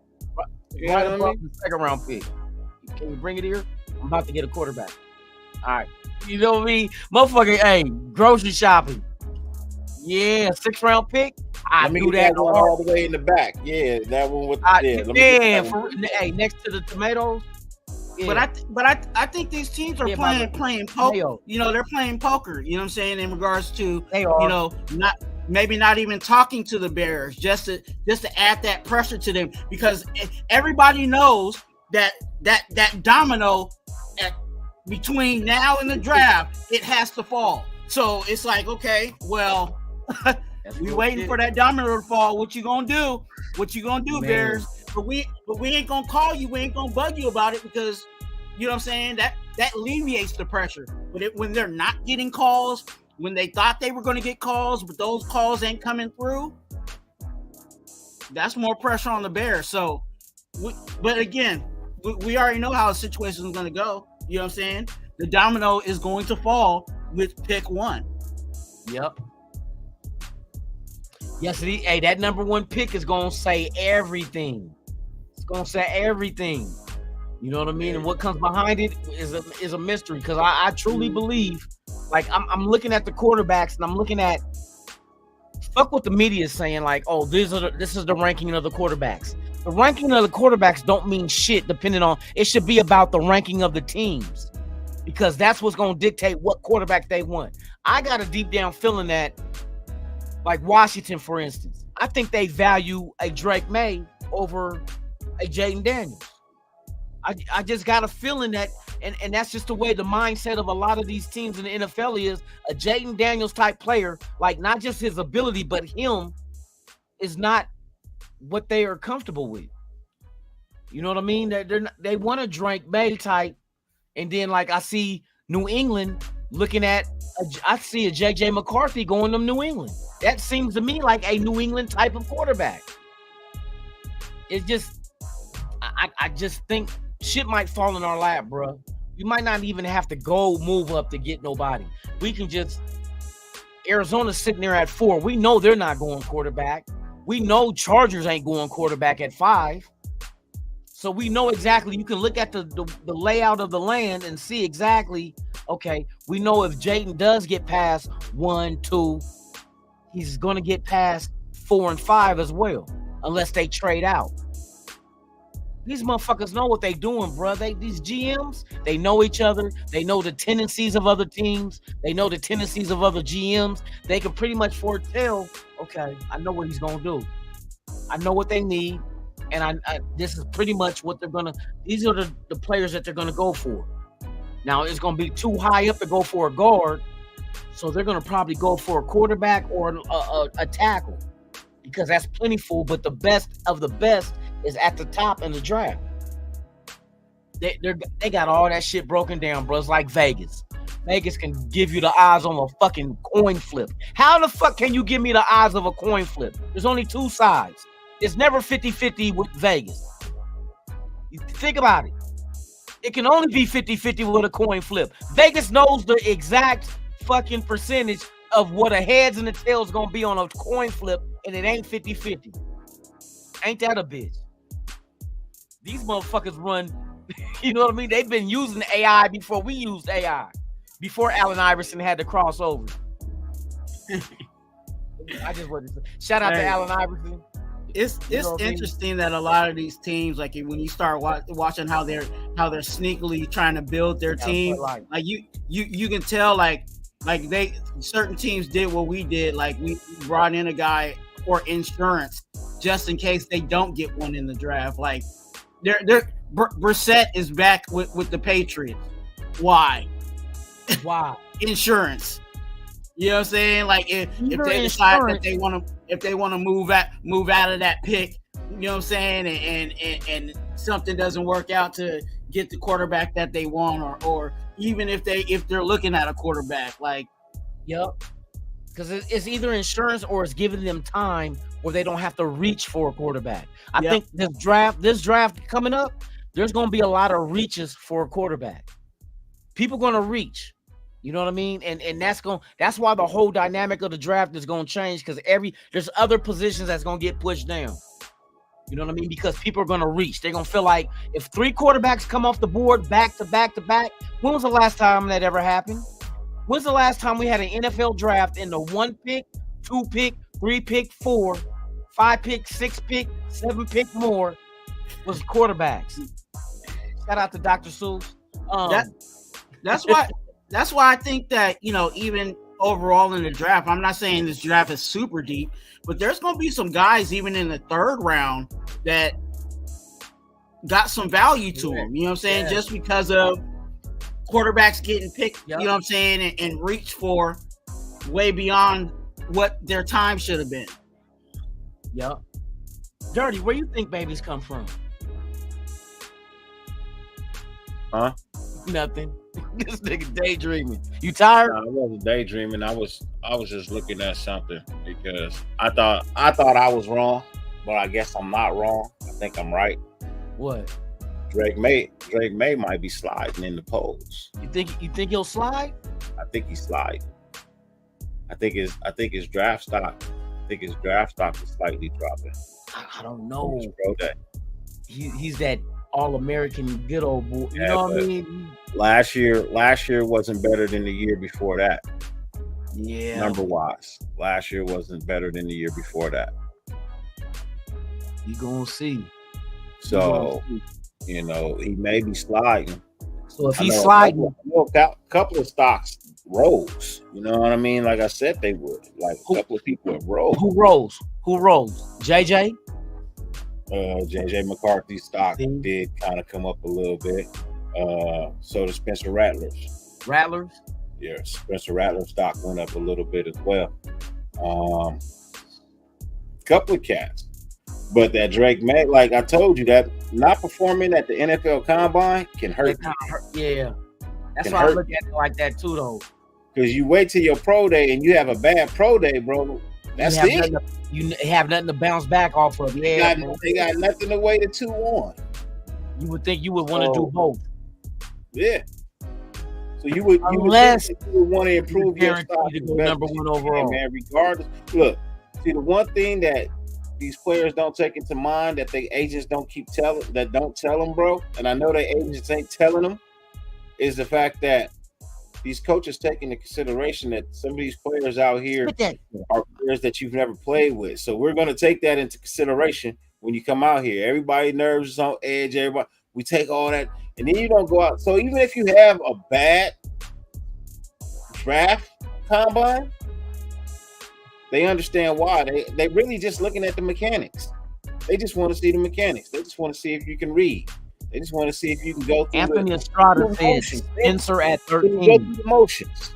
Right above the 2nd round pick. Can we bring it here? I'm about to get a quarterback. All right. You know what I mean? Motherfucker, hey, grocery shopping. Yeah, 6th round pick. I do that one all the way in the back. Yeah, that one with hey, next to the tomatoes. Yeah. But I think these teams are playing poker. You know, they're playing poker. You know what I'm saying, in regards to not even talking to the Bears, just to add that pressure to them, because everybody knows that domino between now and the draft, it has to fall. So it's like, okay, well, we waiting for that domino to fall. What you gonna do? Man. Bears? But we ain't gonna call you. We ain't gonna bug you about it, because you know what I'm saying. That alleviates the pressure. But when they're not getting calls, when they thought they were going to get calls, but those calls ain't coming through, that's more pressure on the Bears. So, but again, we already know how the situation is going to go. You know what I'm saying? The domino is going to fall with pick 1. Yep. Yes, hey, that number 1 pick is going to say everything. It's going to say everything. You know what I mean? And what comes behind it is a mystery, because I truly believe, like, I'm looking at the quarterbacks, and I'm looking at, fuck what the media is saying, like, oh, this is the ranking of the quarterbacks. The ranking of the quarterbacks don't mean shit, depending on, it should be about the ranking of the teams, because that's what's going to dictate what quarterback they want. I got a deep down feeling that, like Washington, for instance, I think they value a Drake May over a Jaden Daniels. I just got a feeling that, and that's just the way the mindset of a lot of these teams in the NFL is. A Jaden Daniels type player, like, not just his ability, but him, is not what they are comfortable with. You know what I mean? They want a Drake May type, and then, like, I see New England looking at, I see a JJ McCarthy going to New England. That seems to me like a New England type of quarterback. It's just, I just think shit might fall in our lap, bro. You might not even have to go move up to get nobody. We can just, Arizona's sitting there at 4. We know they're not going quarterback. We know Chargers ain't going quarterback at 5. So we know exactly, you can look at the layout of the land and see exactly, okay, we know if Jaden does get past 1, 2, he's going to get past 4 and 5 as well, unless they trade out. These motherfuckers know what they doing, bro. These GMs, they know each other. They know the tendencies of other teams. They know the tendencies of other GMs. They can pretty much foretell, okay, I know what he's going to do. I know what they need. And I this is pretty much what they're going to, these are the players that they're going to go for. Now, it's going to be too high up to go for a guard. So they're going to probably go for a quarterback or a tackle, because that's plentiful. But the best of the best is at the top in the draft. They got all that shit broken down, bro. It's like Vegas. Vegas can give you the odds on a fucking coin flip. How the fuck can you give me the odds of a coin flip? There's only 2 sides. It's never 50-50 with Vegas. You think about it. It can only be 50-50 with a coin flip. Vegas knows the exact fucking percentage of what a heads and the tails going to be on a coin flip, and it ain't 50-50. Ain't that a bitch? These motherfuckers run, you know what I mean? They've been using AI before we used AI. Before Allen Iverson had to cross over. I just wanted to shout out to Allen Iverson. It's interesting that a lot of these teams, like when you start watching how they're sneakily trying to build their team, like you can tell like certain teams did what we did, like we brought in a guy for insurance just in case they don't get one in the draft. Like Brissett is back with the Patriots. Why? Insurance. You know what I'm saying? Like if they decide that they want to move out of that pick, you know what I'm saying, and something doesn't work out to get the quarterback that they want, or even if they're looking at a quarterback, like, yep, because it's either insurance or it's giving them time where they don't have to reach for a quarterback. I think this draft coming up, there's going to be a lot of reaches for a quarterback. People going to reach. You know what I mean? And that's why the whole dynamic of the draft is gonna change, because there's other positions that's gonna get pushed down. You know what I mean? Because people are gonna reach. They're gonna feel like if 3 quarterbacks come off the board back to back to back, when was the last time that ever happened? When's the last time we had an NFL draft in the 1 pick, 2 pick, 3 pick, 4, 5 pick, 6 pick, 7 pick more was quarterbacks? Shout out to Dr. Seuss. That's why I think that, you know, even overall in the draft, I'm not saying this draft is super deep, but there's going to be some guys even in the 3rd round that got some value to them. You know what I'm saying? Just because of quarterbacks getting picked, you know what I'm saying, and reach for way beyond what their time should have been. Yep. Dirty, where you think babies come from? Huh? Nothing. This nigga daydreaming. You tired? No, I wasn't daydreaming. I was just looking at something because I thought I was wrong, but I guess I'm not wrong. I think I'm right. What? Drake May might be sliding in the polls. You think he'll slide? I think he's sliding. I think his draft stock is slightly dropping. I don't know. He's that all-American good old boy. You know what I mean? Last year wasn't better than the year before that. Yeah. Number-wise. Last year wasn't better than the year before that. You gonna see. So, you know, he may be sliding. So if he's sliding, a couple of stocks rose. You know what I mean? Like I said, they would. Like a couple of people have rose. Who rose? JJ? JJ McCarthy's stock did kind of come up a little bit. So did Spencer Rattler's. Yeah, Spencer Rattler's stock went up a little bit as well. Couple of cats. But that Drake May, like I told you, that not performing at the NFL Combine can hurt. Yeah. That's why I look at it like that too, though. Because you wait till your pro day and you have a bad pro day, bro. That's it. You have nothing to bounce back off of. Yeah, they got nothing to wait a 2 on. You would think you would want to do both. Yeah. So you would want to improve your stock to go number 1 overall. Man, regardless. Look, see, the one thing that these players don't take into mind that they agents don't tell them, bro, and I know their agents ain't telling them, is the fact that these coaches take into consideration that some of these players out here are players that you've never played with. So we're going to take that into consideration when you come out here. Everybody nerves is on edge. We take all that, and then you don't go out. So even if you have a bad draft combine, they understand why. They really just looking at the mechanics. They just want to see the mechanics. They just want to see if you can read. They just want to see if you can go through. Anthony Estrada said Spencer at 13. Go through the motions.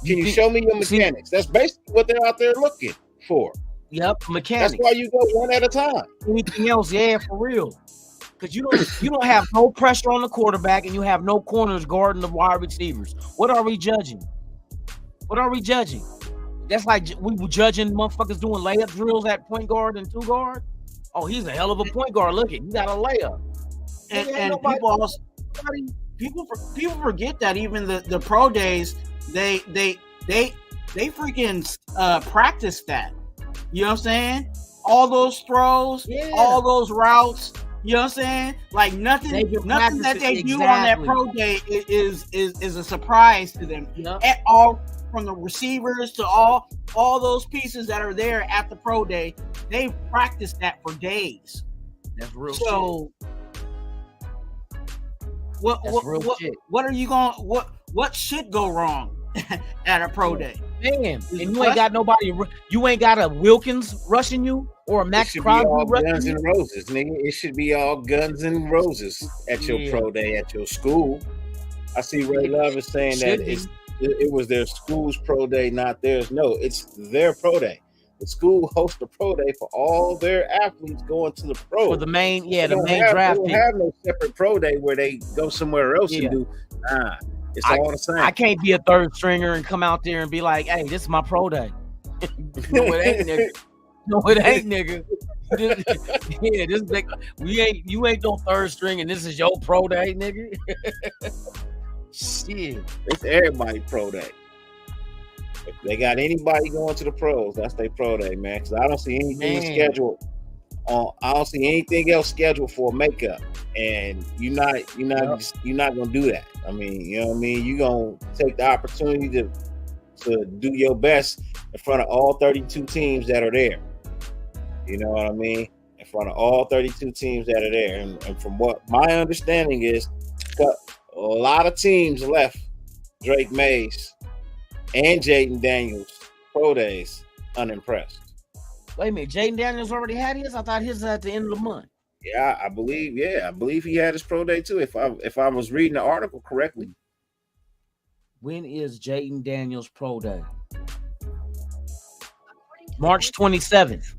Can you show me your mechanics? That's basically what they're out there looking for. Yep, mechanics. That's why you go one at a time. Anything else, yeah, for real. Because you don't have no pressure on the quarterback and you have no corners guarding the wide receivers. What are we judging? That's like we were judging motherfuckers doing layup drills at point guard and 2 guard. Oh, he's a hell of a point guard. Look at, he got a layup. And people forget that even the pro days they freaking practice that. You know what I'm saying? All those throws, all those routes, You know what I'm saying? Like nothing that they do on that pro day is a surprise to them at all. From the receivers to all those pieces that are there at the pro day, they practice that for days. That's real. So, what are you going? What should go wrong at a pro day? Man, and you ain't got nobody. You ain't got a Wilkins rushing you or a Max Crosby rushing Guns and roses, nigga. It should be all guns and roses at your pro day at your school. I see Ray Love is saying that it was their school's pro day, not theirs. No, it's their pro day. The school hosts a pro day for all their athletes going to the pro. For the main, the main draft. They don't have no separate pro day where they go somewhere else and do. Nah, it's all the same. I can't be a third stringer and come out there and be like, "Hey, this is my pro day." No, it ain't, nigga. No, it ain't, nigga. This like you ain't no third string, and this is your pro day, nigga. Shit, it's everybody pro day. If they got anybody going to the pros, that's their pro day, man. Because I don't see anything scheduled. I don't see anything else scheduled for makeup, and you're not gonna do that. I mean, you know what I mean. You're gonna take the opportunity to do your best in front of all 32 teams that are there. You know what I mean? In front of all 32 teams that are there, and from what my understanding is, a lot of teams left Drake Mays and Jaden Daniels pro days unimpressed. Wait a minute, Jaden Daniels already had his? I thought his was at the end of the month. Yeah, I believe he had his pro day too. If I was reading the article correctly. When is Jaden Daniels pro day? March 27th.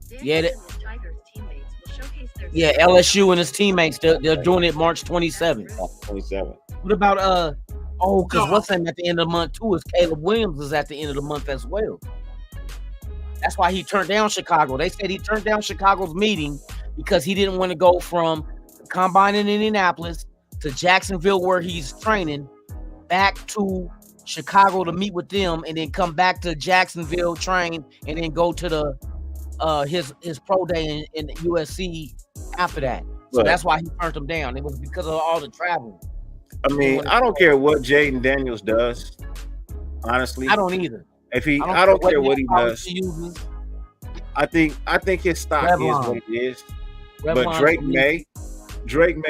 Yeah, LSU and his teammates, they're doing it March 27th. 27th. What about because what's at the end of the month too is Caleb Williams is at the end of the month as well. That's why he turned down Chicago. They said he turned down Chicago's meeting because he didn't want to go from the combine in Indianapolis to Jacksonville where he's training back to Chicago to meet with them and then come back to Jacksonville, train, and then go to the his pro day in USC after that. So that's why he turned them down. It was because of all the travel. I mean, I don't care what Jaden Daniels does. Honestly, I don't either. I don't care what he does. I think his stock is what it is. But Drake May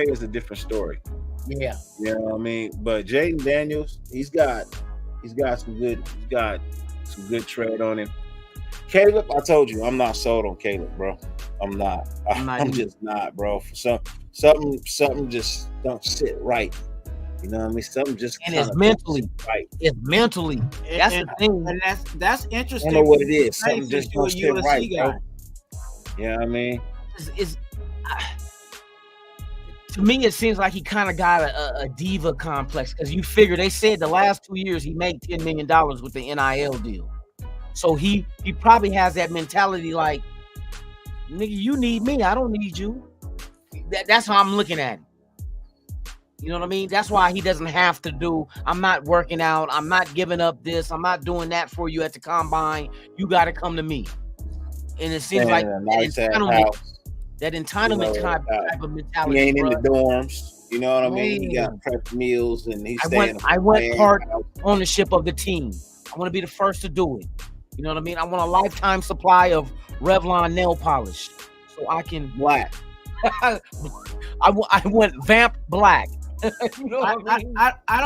is a different story. Yeah. You know what I mean? But Jaden Daniels, he's got some good tread on him. Caleb, I told you, I'm not sold on Caleb, bro. I'm not. I'm just not, bro. For something just don't sit right. You know what I mean? Something just it's mentally right. It's mentally. That's the thing. And that's interesting. I don't know what it is. Something just don't sit right, bro. You know what I mean? To me, it seems like he kind of got a diva complex because you figure they said the last 2 years he made $10 million with the NIL deal. So he probably has that mentality like, nigga, you need me. I don't need you. That's how I'm looking at it. You know what I mean? That's why he doesn't have to do, I'm not working out. I'm not giving up this. I'm not doing that for you at the combine. You got to come to me. And it seems like that entitlement type of mentality. He ain't in the dorms. You know what I mean? He got prep meals and he's staying. I want part ownership of the team. I want to be the first to do it. You know what I mean? I want a lifetime supply of Revlon nail polish so I can black. I want Vamp black. You know what I mean? I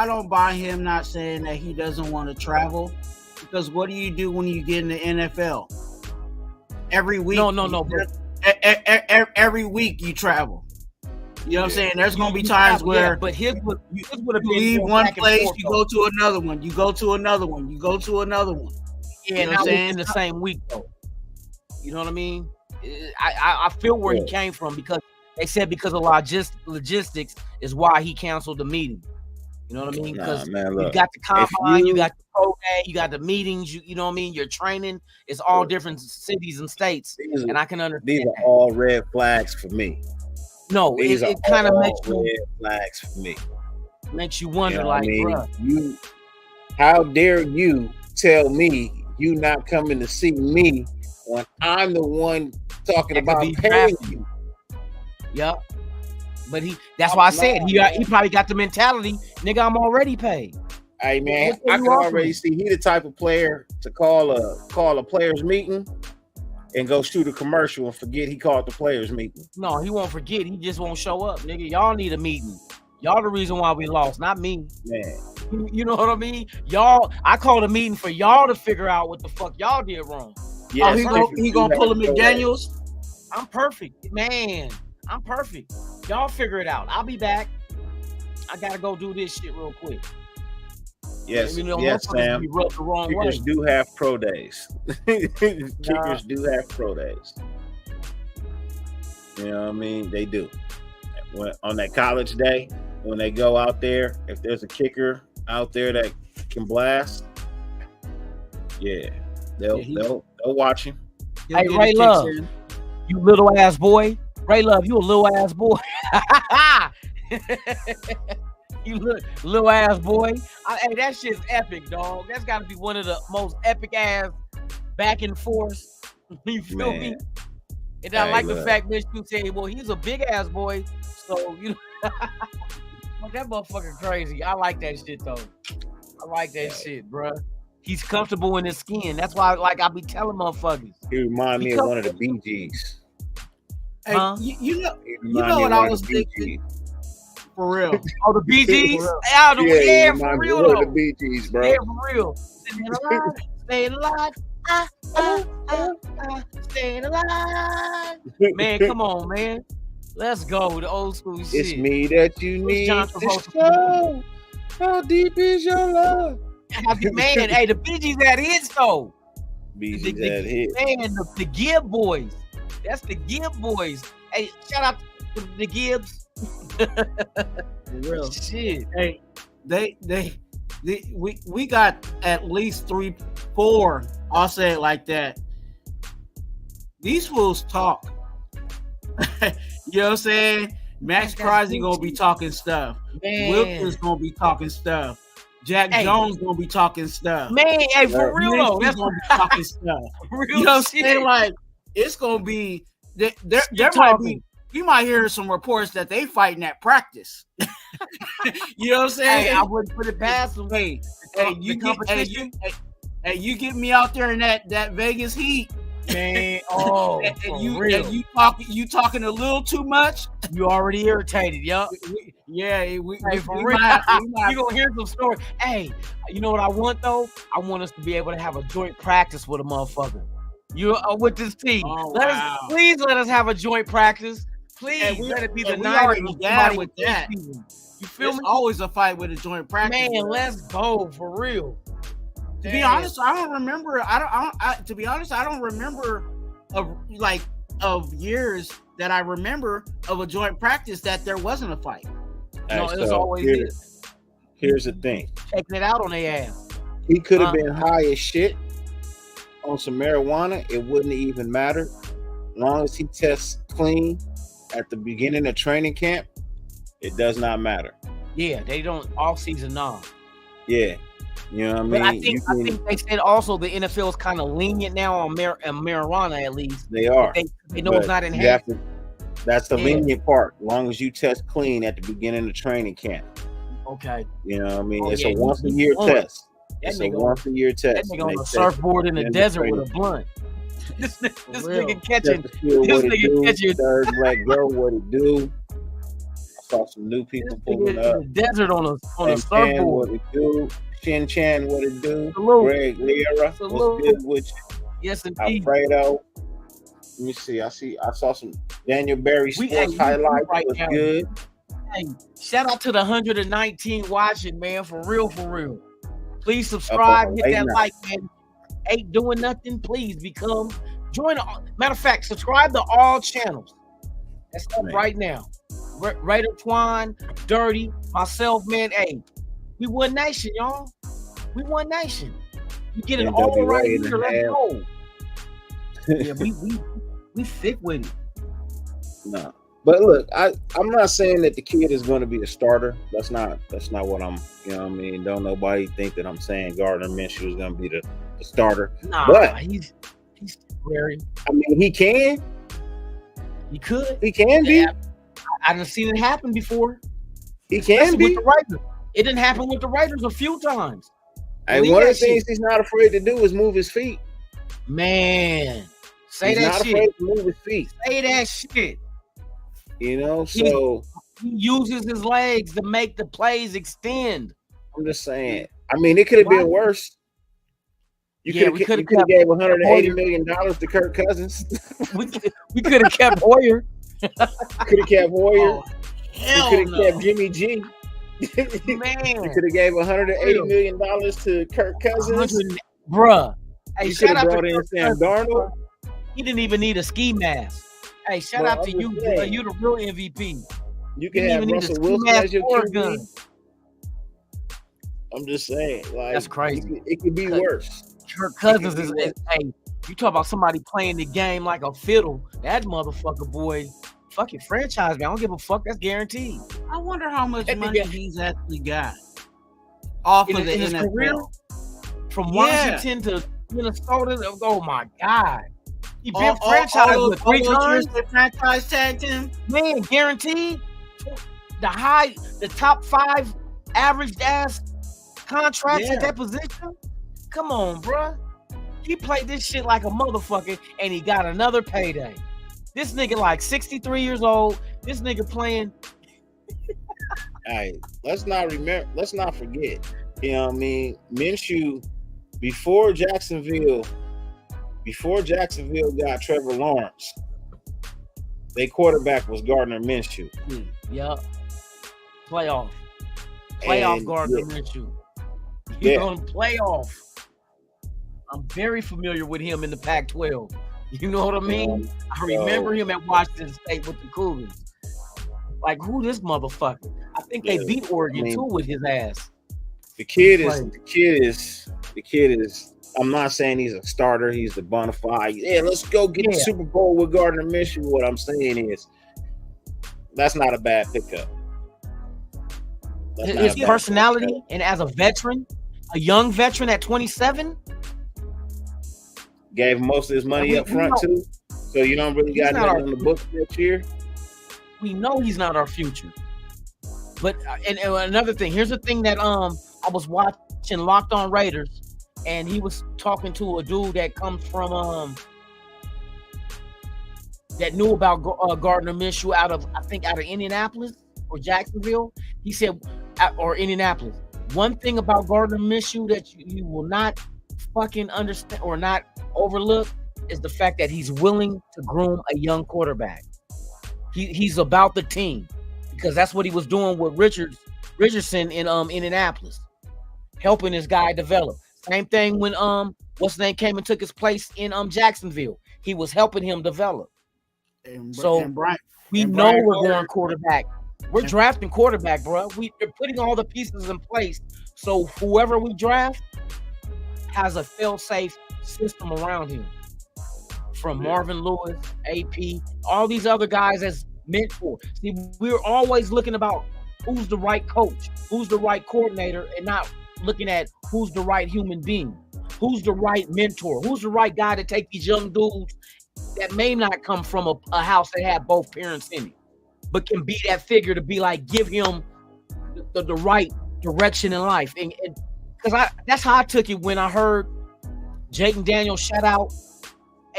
don't buy him not saying that he doesn't want to travel, because what do you do when you get in the NFL? Every week, no. Every week you travel. You know what I'm saying? There's gonna be times where, but his would have been leave one place, you go to another one, you go to another one, you go to another one. Yeah, you know what I'm saying? In the same week though. You know what I mean? I feel where he came from, because they said because of logistics is why he canceled the meeting. You know what I mean? Because you got the combine, you got the pro day, you got the meetings, you know what I mean? Your training is all different cities and states, and I can understand. These are all red flags for me. No, it kind of makes you red flags for me. Makes you wonder, you know like, bruh, how dare you tell me you not coming to see me when I'm the one talking about paying you? Yep. But that's why I said he probably got the mentality, nigga, I'm already paid. Hey man, I can already see he the type of player to call a players meeting and go shoot a commercial and forget he called the players meeting. No, he won't forget. He just won't show up, nigga. Y'all need a meeting. Y'all the reason why we lost, not me. Man. You know what I mean? Y'all, I called a meeting for y'all to figure out what the fuck y'all did wrong. Yeah, he gonna pull a McDaniels. I'm perfect, man. I'm perfect. Y'all figure it out. I'll be back. I gotta go do this shit real quick. Yes, yes, Sam. Kickers do have pro days. Kickers do have pro days. You know what I mean? They do. On that college day, when they go out there, if there's a kicker out there that can blast, yeah, they'll watch him. Hey, Ray Love, you little ass boy. Ray Love, you a little ass boy. You little ass boy. Hey, that shit's epic, dog. That's got to be one of the most epic ass back and forth. You feel me? And I like the fact that you say, well, he's a big ass boy. So, you know, that motherfucker crazy. I like that shit, though. I like that shit, bro. He's comfortable in his skin. That's why, I be telling motherfuckers. He remind me of one of the Bee Gees. Hey, you know what I was thinking? For real. Oh, the Bee Gees? Yeah, for real, though. The Bee Gees, bro. Yeah, for real. Staying alive. Staying alive. Man, come on, man. Let's go. The old school shit. It's me that you need to show. How deep is your love? Man, hey, the Bee Gees had hits, though. Bee Gees had hits. Man, the Gibb boys. That's the Gibb boys. Hey, shout out to the Gibbs. For real shit. Hey, we got at least 3-4. I'll say it like that. These fools talk. You know what I'm saying? Max Crosby gonna be talking stuff. Wilkins gonna be talking stuff. Jack Jones gonna be talking stuff. Man, hey, for real though, that's gonna be talking stuff. You know what I'm saying? Like, it's gonna be there might be. You might hear some reports that they fighting at practice. You know what I'm saying? Hey, I wouldn't put it past them. Hey, you get me out there in that Vegas heat, man. and you talking a little too much. You already irritated, yup. We for real. You gonna hear some stories. Hey, you know what I want though? I want us to be able to have a joint practice with a motherfucker. You with this team. Please let us have a joint practice. Please let it be the night. With that. You feel me? Always a fight with a joint practice. Man, let's go for real. To be honest, I don't remember. To be honest, I don't remember of years that I remember of a joint practice that there wasn't a fight. No, it was always here's the thing. Taking it out on their ass. He could have been high as shit on some marijuana. It wouldn't even matter. As long as he tests clean at the beginning of training camp, it does not matter. Yeah, they don't off season now. Yeah, you know what I mean. But I think they said also the NFL is kind of lenient now on marijuana. At least they are. They know it's not enhanced. That's the lenient part. As long as you test clean at the beginning of training camp. Okay. You know what I mean. It's a once a year test. It's a once a year test. That nigga on a surfboard in the desert with a blunt. This nigga catching. Third leg go, what it do? I saw some new people pulling up. The desert on a surfboard. What it do? Shin Chan, what it do? Greg Lira, what's good with you? Yes, indeed. Alfredo. Let me see. I saw some Daniel Berry sports highlights. Was good. Hey, shout out to the 119 watching, man. For real, for real. Please subscribe, hit that like, man. Ain't doing nothing, please join. Matter of fact, subscribe to all channels. That's up right now. Raider Twine, Dirty, myself, man. Hey, we one nation, y'all. We one nation. You get it all right here. Let's go. Yeah, we thick with it. No, but look, I'm not saying that the kid is going to be a starter. That's not what I'm. You know what I mean? Don't nobody think that I'm saying Gardner Minshew is going to be the starter. Nah, but he's very. I mean, he can. He could. He can be. done seen it happen before. He can be. With the Raiders. It didn't happen with the Raiders a few times. Hey, one of the things he's not afraid to do is move his feet. Man, he's not afraid to move his feet. Say that shit. You know, so he uses his legs to make the plays extend. I'm just saying. I mean, it could have been worse. You could have gave $180 million to Kirk Cousins. we could have kept Hoyer. Could have kept Hoyer. Hell you could have kept Jimmy G. Man, you could have gave $180 million to Kirk Cousins, bruh. Hey, you shout out brought in Sam Darnold. He didn't even need a ski mask. Hey, shout out to you, bro. You the real MVP. You can have Russell Wilson as your QB. I'm just saying, like, that's crazy. It could be worse. Kirk Cousins is hey, you talk about somebody playing the game like a fiddle. That motherfucker, boy, fucking franchise, man. I don't give a fuck. That's guaranteed. I wonder how much money he's actually got off of the NFL. Career, from Washington to Minnesota. Oh my God. He been franchised with 3 times. Franchise tagged him. Man, guaranteed. The top 5 average ass contracts at that position. Come on, bruh. He played this shit like a motherfucker, and he got another payday. This nigga like 63 years old. This nigga playing. Hey, let's not forget. You know what I mean? Minshew, before Jacksonville got Trevor Lawrence, their quarterback was Gardner Minshew. Yup. Playoff Gardner Minshew. He's on playoff. I'm very familiar with him in the Pac-12. You know what I mean? I remember him at Washington State with the Cougars. Like, who this motherfucker? I think they beat Oregon too with his ass. The kid is. I'm not saying he's a starter. He's the bona fide. Yeah, let's go get the Super Bowl with Gardner Minshew. What I'm saying is, that's not a bad pickup. His personality and as a veteran, a young veteran at 27, gave most of his money up front too. So you don't really got nothing on the books next year. We know he's not our future. But and another thing, here's the thing that I was watching Locked On Raiders, and he was talking to a dude that comes from that knew about Gardner Minshew out of Indianapolis or Jacksonville. He said, or Indianapolis. One thing about Gardner Minshew that you will not fucking understand or not overlook is the fact that he's willing to groom a young quarterback. He's about the team, because that's what he was doing with Richardson in Indianapolis, helping his guy develop. Same thing when what's his name came and took his place in Jacksonville. He was helping him develop. We know we're going quarterback. We're drafting quarterback, bro. We're putting all the pieces in place, so whoever we draft has a fail-safe system around him. From Marvin Lewis, AP, all these other guys as mentor. See, we're always looking about who's the right coach, who's the right coordinator, and not looking at who's the right human being, who's the right mentor, who's the right guy to take these young dudes that may not come from a house that had both parents in it, but can be that figure to be like, give him the right direction in life. And because that's how I took it when I heard Jayden Daniels shout out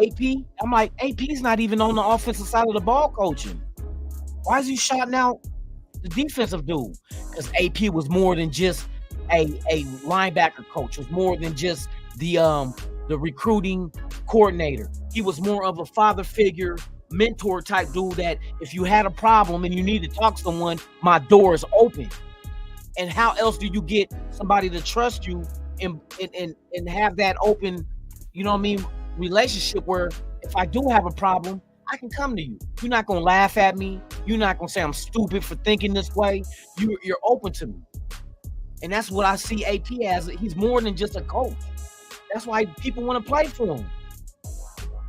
AP. I'm like, AP's not even on the offensive side of the ball coaching. Why is he shouting out the defensive dude? Because AP was more than just a linebacker coach. Was more than just the recruiting coordinator. He was more of a father figure, mentor type dude that if you had a problem and you need to talk to someone, my door is open. And how else do you get somebody to trust you and have that open, you know what I mean, relationship where if I do have a problem, I can come to you. You're not gonna laugh at me. You're not gonna say I'm stupid for thinking this way. You're open to me. And that's what I see AP as. He's more than just a coach. That's why people want to play for him.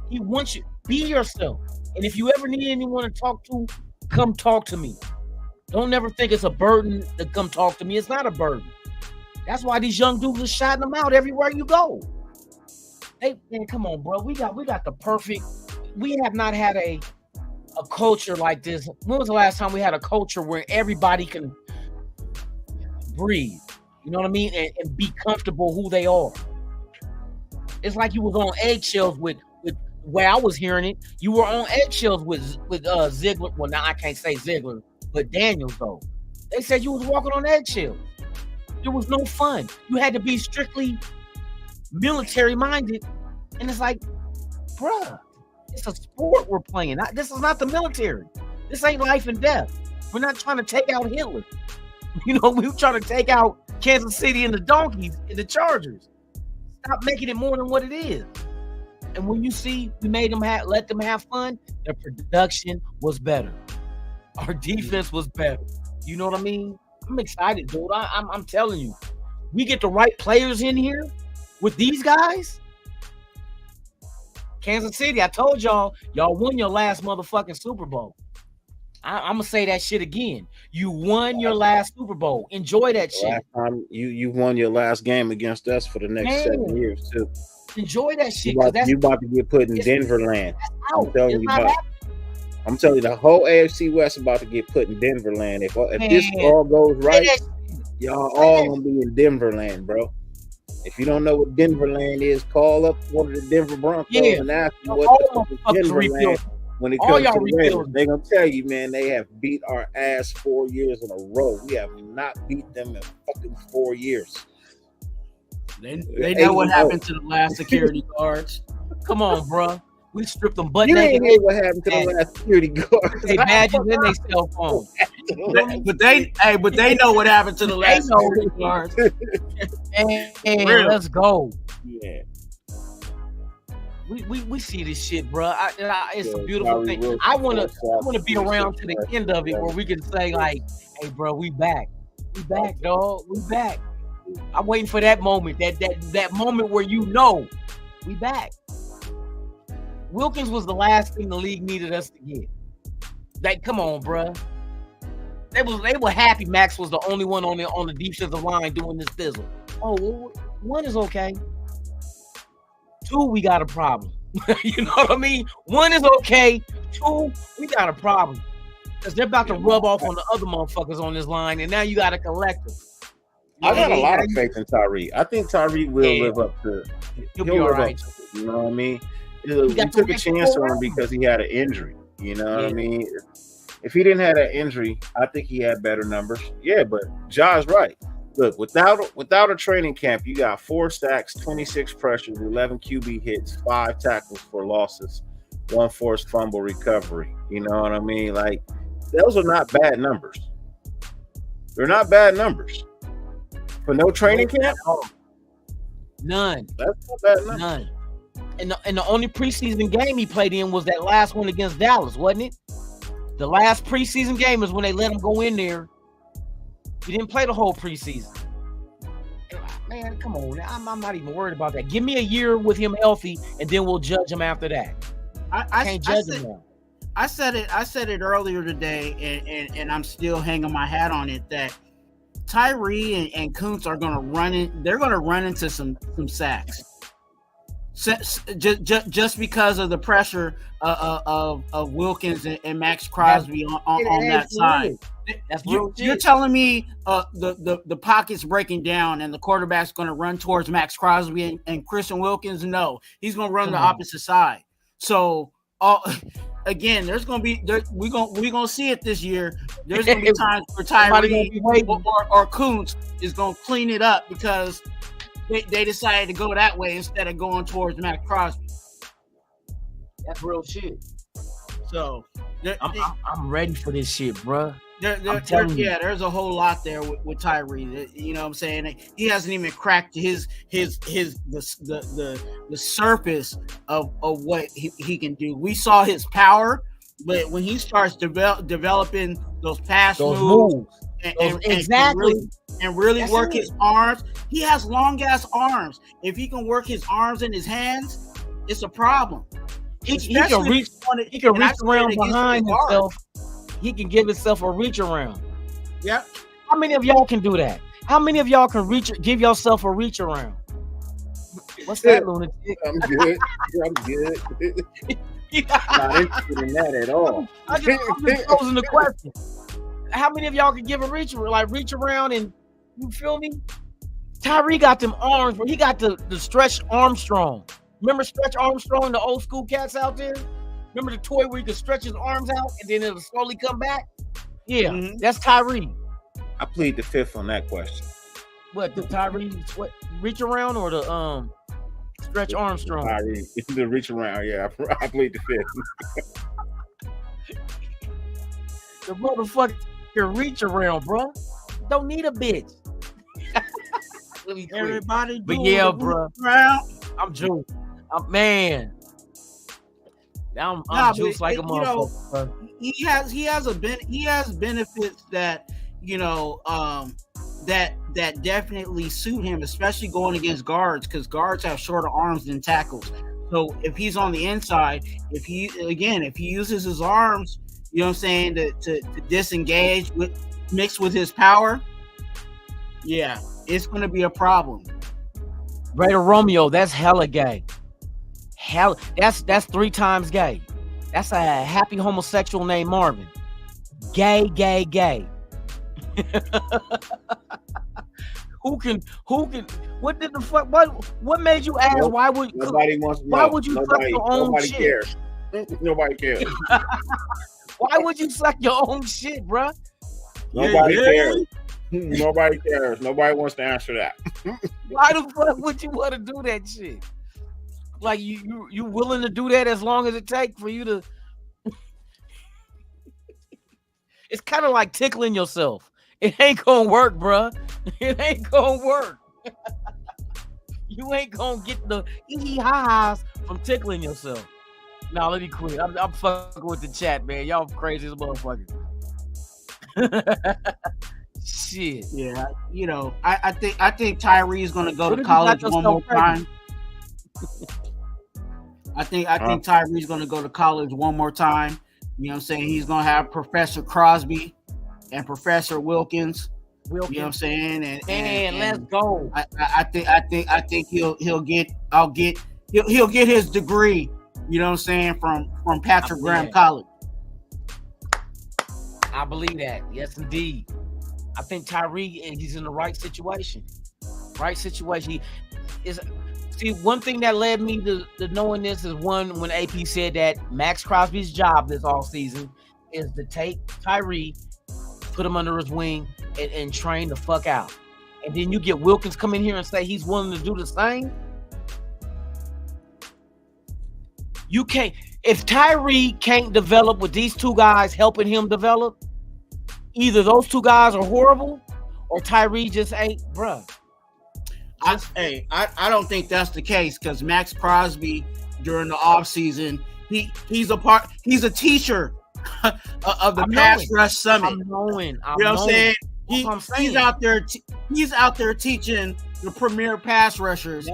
He wants you. Be yourself. And if you ever need anyone to talk to, come talk to me. Don't never think it's a burden to come talk to me. It's not a burden. That's why these young dudes are shouting them out everywhere you go. Hey, man, come on, bro. We got the perfect. We have not had a a culture like this. When was the last time we had a culture where everybody can breathe? You know what I mean? And be comfortable who they are. It's like you was on eggshells with where I was hearing it. You were on eggshells with Ziggler. Well, now I can't say Ziggler, but Daniels though. They said you was walking on eggshells. There was no fun. You had to be strictly military minded, and it's like, bruh, it's a sport we're playing. This is not the military. This ain't life and death. We're not trying to take out Hitler. You know, we're trying to take out Kansas City and the Donkeys and the Chargers. Stop making it more than what it is. And when you see we made them let them have fun, their production was better. Our defense was better. You know what I mean? I'm excited, dude. I'm telling you, we get the right players in here with these guys. Kansas City, I told y'all won your last motherfucking Super Bowl. I'm gonna say that shit again. You won your last Super Bowl. Enjoy that shit. Last time you won your last game against us for the next 7 years too. Enjoy that shit. You about to get put in Denver land. I'm telling you, the whole AFC West about to get put in Denver land. If this all goes right, y'all all gonna be in Denver land, bro. If you don't know what Denver land is, call up one of the Denver Broncos and ask them what Denver land. When it comes to Raiders, they're gonna tell you, man, they have beat our ass 4 years in a row. We have not beat them in fucking 4 years. They know what happened to the last security guards. Come on, bro. We stripped them butt naked. You ain't know what happened to the last security guards. They badges in their cell phone. but they know what happened to the last security guards. Hey, let's go. Yeah. We see this shit, bro. It's a beautiful thing. I wanna be around to the end of it where we can say like, "Hey, bro, we back, dog, we back." I'm waiting for that moment, that moment where you know we back. Wilkins was the last thing the league needed us to get. Like, come on, bro. They were happy Max was the only one on the defensive line doing this thizzle. Oh, well, one is okay. Two, we got a problem. You know what I mean? One is okay. Two, we got a problem. Because they're about to rub off on the other motherfuckers on this line, and now you got a collective. I got a lot of faith in Tyree. I think Tyree will live up to it. He'll be all right. You know what I mean? We took a chance on him because he had an injury. You know what I mean? If he didn't have that injury, I think he had better numbers. Yeah, but Ja's right. Look, without a training camp, you got 4 sacks, 26 pressures, 11 QB hits, 5 tackles for losses, 1 forced fumble recovery. You know what I mean? Like, those are not bad numbers. They're not bad numbers. For no training camp? None. That's not bad numbers. None. And the only preseason game he played in was that last one against Dallas, wasn't it? The last preseason game is when they let him go in there. He didn't play the whole preseason. Man, come on. I'm not even worried about that. Give me a year with him healthy, and then we'll judge him after that. I can't judge him now. I said it earlier today, and I'm still hanging my hat on it that Tyree and Kuntz are going to run in. They're going to run into some sacks. Just because of the pressure of Wilkins and Max Crosby on that side. You're telling me the pocket's breaking down and the quarterback's going to run towards Max Crosby and Christian Wilkins? No, he's going to run the opposite side. So again, there's going to be we're going to see it this year. There's going to be times where Tyree or Kuntz is going to clean it up because they decided to go that way instead of going towards Max Crosby. That's real shit. So I'm ready for this shit, bro. There's a whole lot there with Tyree. You know what I'm saying? He hasn't even cracked the surface of what he can do. We saw his power, but when he starts developing those pass moves and really work his arms, he has long ass arms. If he can work his arms and his hands, it's a problem. He can reach around behind himself. He can give himself a reach around. Yeah. How many of y'all can do that? How many of y'all can give yourself a reach around? What's that, lunatic? I'm good. Not interested in that at all. I'm just posing the question. How many of y'all can give a reach around and you feel me? Tyree got them arms, but he got the Stretch Armstrong. Remember Stretch Armstrong, the old school cats out there? Remember the toy where you could stretch his arms out and then it'll slowly come back? Yeah, that's Tyree. I plead the fifth on that question. What, the Tyree reach around or the Stretch Armstrong? Tyree, the reach around, yeah. I plead the fifth. The motherfucker reach around, bro. Don't need a bitch. Everybody, but yeah, bro. I'm juiced. Man. I'm juiced like a motherfucker. He has benefits that that definitely suit him, especially going against guards, because guards have shorter arms than tackles. So if he's on the inside, if he uses his arms, you know what I'm saying, to disengage mixed with his power, yeah, it's gonna be a problem. Raider Romeo, that's hella gay. That's 3 times gay. That's a happy homosexual named Marvin. Gay. Who can what did the fuck what made you ask why would you suck your own shit? Cares. Nobody cares. Why would you suck your own shit, bro? Nobody cares. Nobody cares. Nobody wants to answer that. Why the fuck would you want to do that shit? Like you willing to do that as long as it takes for you to? It's kind of like tickling yourself. It ain't gonna work, bro. It ain't gonna work. You ain't gonna get the hee-haws from tickling yourself. Nah, let me quit. I'm fucking with the chat, man. Y'all crazy as a motherfucker. Shit. Yeah, I think Tyree is gonna go to college one more time. I think Tyree's gonna go to college one more time. You know what I'm saying? He's gonna have Professor Crosby and Professor Wilkins. You know what I'm saying? And let's go. I think he'll get his degree. You know what I'm saying, from Patrick Graham College. I believe that. Yes, indeed. I think Tyree, and he's in the right situation. See, one thing that led me to knowing this is when AP said that Max Crosby's job this offseason is to take Tyree, put him under his wing, and train the fuck out. And then you get Wilkins come in here and say he's willing to do the same. You can't. If Tyree can't develop with these 2 guys helping him develop, either those 2 guys are horrible or Tyree just ain't, bruh. I don't think that's the case, because Max Crosby during the offseason, he's a teacher of the Pass Rush Summit. I'm knowing. You know what I'm saying? He's out there teaching the premier pass rushers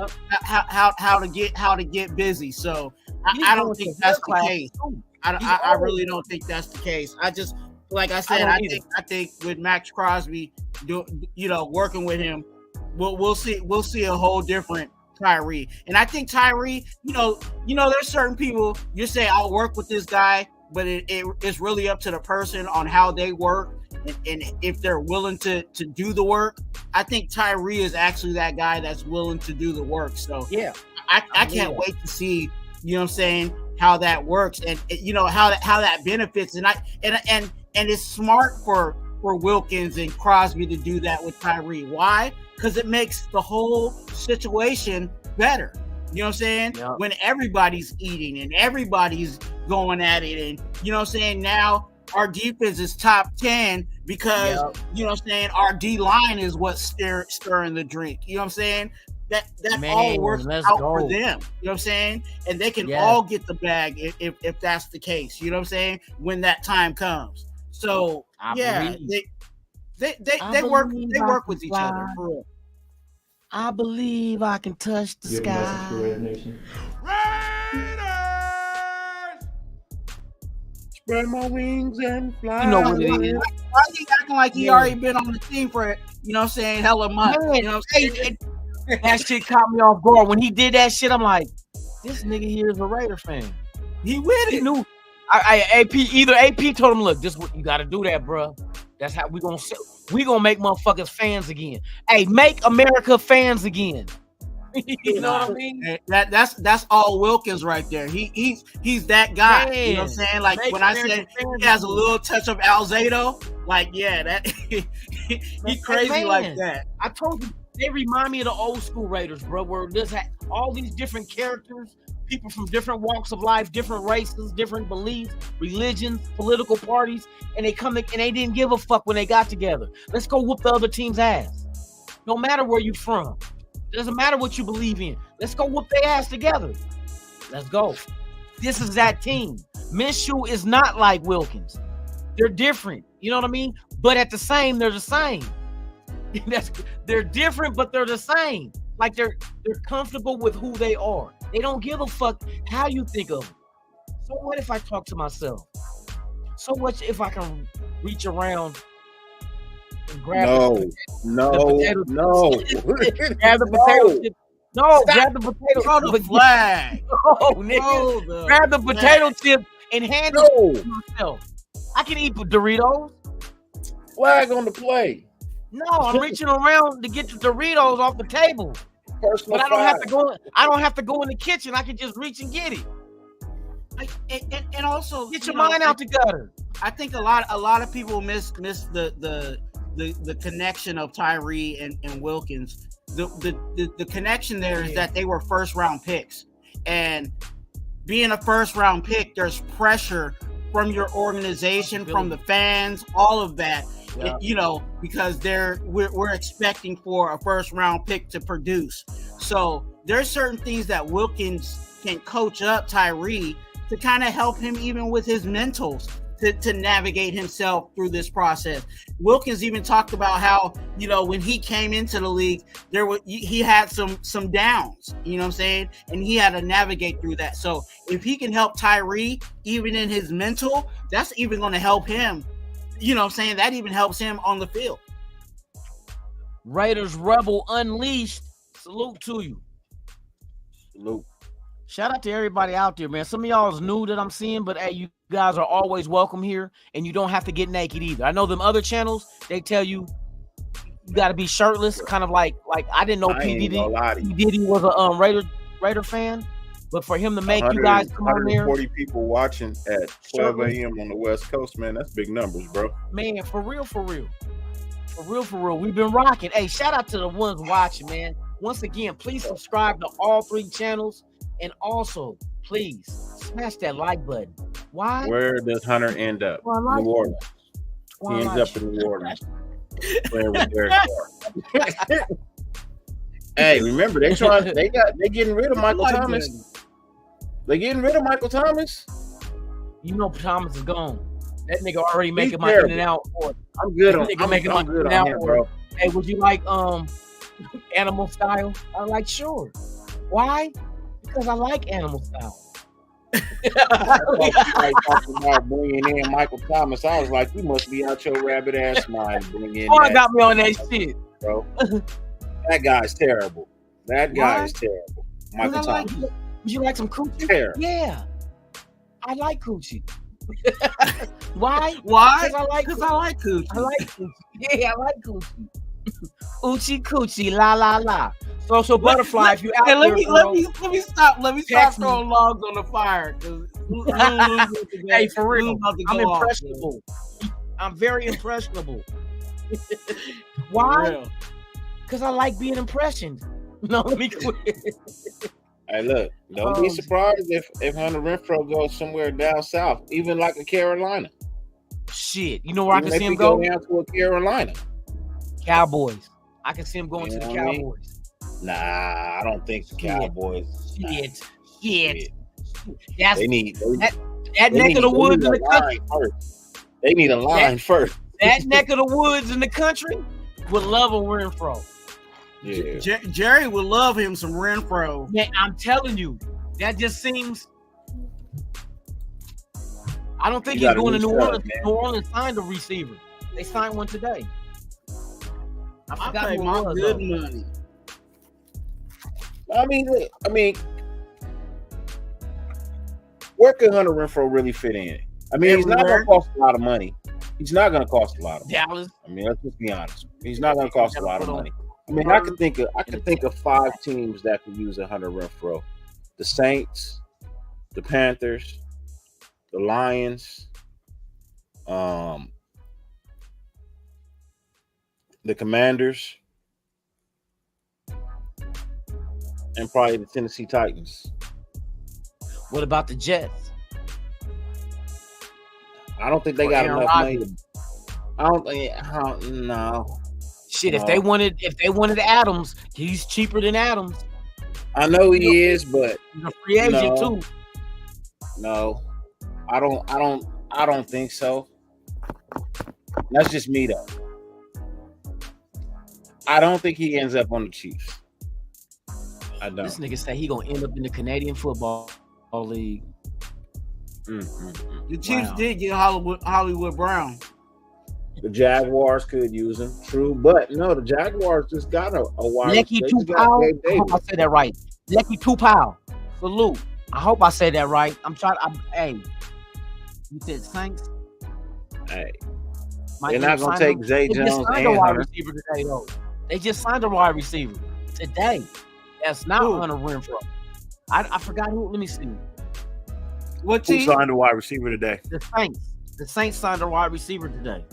how to get busy. So I don't think that's the case. I really don't think that's the case. I just, like I said, I think with Max Crosby, working with him, we'll see a whole different Tyree. And I think Tyree, there's certain people you say I'll work with this guy, but it's really up to the person on how they work and if they're willing to do the work. I think Tyree is actually that guy that's willing to do the work. So yeah, I can't wait to see, you know what I'm saying, how that works and how that benefits. And it's smart for Wilkins and Crosby to do that with Tyree. Why? Because it makes the whole situation better. You know what I'm saying? Yep. When everybody's eating and everybody's going at it, and you know what I'm saying, now our defense is top 10 because you know what I'm saying, our D line is what's stirring the drink. You know what I'm saying? That all works out for them. You know what I'm saying? And they can all get the bag if that's the case. You know what I'm saying? When that time comes. So they work with each other for real. I believe I can touch the sky. Raiders! Spread my wings and fly. You know what it is. Why he acting like he already been on the team for, you know what I'm saying, hella months? You know what I'm saying? That shit caught me off guard. When he did that shit, I'm like, this nigga here is a Raider fan. He with it. He knew. AP told him, look, this what you got to do that, bro. That's how we gonna make motherfuckers fans again. Hey, make America fans again. You know what I mean? That's all Wilkins right there. He's that guy. Man, you know what I'm saying? Like when I said he has a little touch of Alzado, like that he crazy like that. I told you they remind me of the old school Raiders, bro. Where there's all these different characters, people from different walks of life, different races, different beliefs, religions, political parties, and they come and they didn't give a fuck when they got together. Let's go whoop the other team's ass. No matter where you from. Doesn't matter what you believe in. Let's go whoop their ass together. Let's go. This is that team. Minshew is not like Wilkins. They're different. You know what I mean? But at the same, they're the same. They're different, but they're the same. Like they're comfortable with who they are. They don't give a fuck how you think of them. So what if I talk to myself? So what if I can reach around and grab no. grab the potato chip. No, grab the potato. Throw the flag. No, nigga. Grab the potato chip and hand it to myself. I can eat Doritos. Flag on the play. No, I'm reaching around to get the Doritos off the table. Personal but I don't have to go. I don't have to go in the kitchen. I can just reach and get it. And also get your mind out the gutter. I think a lot of people miss the connection of Tyree and Wilkins. The connection there is that they were first round picks, and being a first round pick, there's pressure from your organization, from the fans, all of that. Yeah. Because we're expecting for a first round pick to produce. So there's certain things that Wilkins can coach up Tyree to kind of help him even with his mentals to navigate himself through this process. Wilkins even talked about how, when he came into the league, he had some downs, you know what I'm saying? And he had to navigate through that. So if he can help Tyree, even in his mental, that's even going to help him. You know what I'm saying? That even helps him on the field. Raiders Rebel Unleashed. Salute to you. Salute. Shout out to everybody out there, man. Some of y'all is new that I'm seeing, but hey, you guys are always welcome here, and you don't have to get naked either. I know them other channels, they tell you got to be shirtless, kind of like I didn't know P. Diddy was a Raider fan, but for him to make you guys come on there. 140 people watching at 12 a.m. on the West Coast, man. That's big numbers, bro. Man, for real. We've been rocking. Hey, shout out to the ones watching, man. Once again, please subscribe to all 3 channels. And also, please smash that like button. Why? Where does Hunter end up? New Orleans. He ends up in New Orleans. Playing with Derek Carr. Hey, remember they getting rid of Michael Thomas. They getting rid of Michael Thomas. You know Thomas is gone. That nigga already making my in and out. I'm good on. I'm making my in and out, bro. Hey, would you like animal style? I'm like, sure. Why? Because I like animal style. I talking about bringing in Michael Thomas. I was like, you must be out your rabbit ass mind bringing in. I got me on that shit, bro. That guy's terrible. Michael Thomas. Would you like some coochie? Terrible. Yeah, I like coochie. Why? Why? Because I like coochie. I like coochie. Yeah, I like coochie. Oochie coochie, la la la. So butterfly, if you out let me stop throwing logs on the fire. Hey, for real, I'm impressionable. I'm very impressionable. Why? Because I like being impressioned. No, let me quit. Hey, look, don't be surprised if Hunter Renfrow goes somewhere down south, even like a Carolina. Shit, you know where I can see him go? Down to a Carolina. Cowboys. I can see him going to the Cowboys. Nah, I don't think the Cowboys. Shit. They need that neck of the woods in the country. They need a line first. That neck of the woods in the country would love a Renfrow. Yeah. Jerry would love him some Renfrow. Yeah, I'm telling you, that just seems. I don't think he's going to New Orleans. New Orleans signed a receiver. They signed one today. I pay my good money. I mean, Where could Hunter Renfrow really fit in? I mean, he's not going to cost a lot of money. He's not going to cost a lot of money. Dallas. I mean, let's just be honest. He's not going to cost a lot of money. I mean, I could think of 5 teams that could use a Hunter Renfrow: the Saints, the Panthers, the Lions, the Commanders, and probably the Tennessee Titans. What about the Jets? I don't think they got enough money. I don't think. No. Shit, if they wanted Adams, he's cheaper than Adams. I know he is, but he's a free agent too. No, I don't think so. That's just me though. I don't think he ends up on the Chiefs. I don't. This nigga say he gonna end up in the Canadian Football League. The Chiefs did get Hollywood Brown. The Jaguars could use him, true, but no, the Jaguars just got a wide. Lecky Tupou. I hope I said that right. Lecky Tupou. Salute. I hope I said that right. Hey, you said Saints. Hey, they're not gonna take Zay Jones and wide receiver today, though. They just signed a wide receiver today. That's not Hunter Renfrow. I forgot who. Let me see. What team? Who signed a wide receiver today? The Saints. The Saints signed a wide receiver today.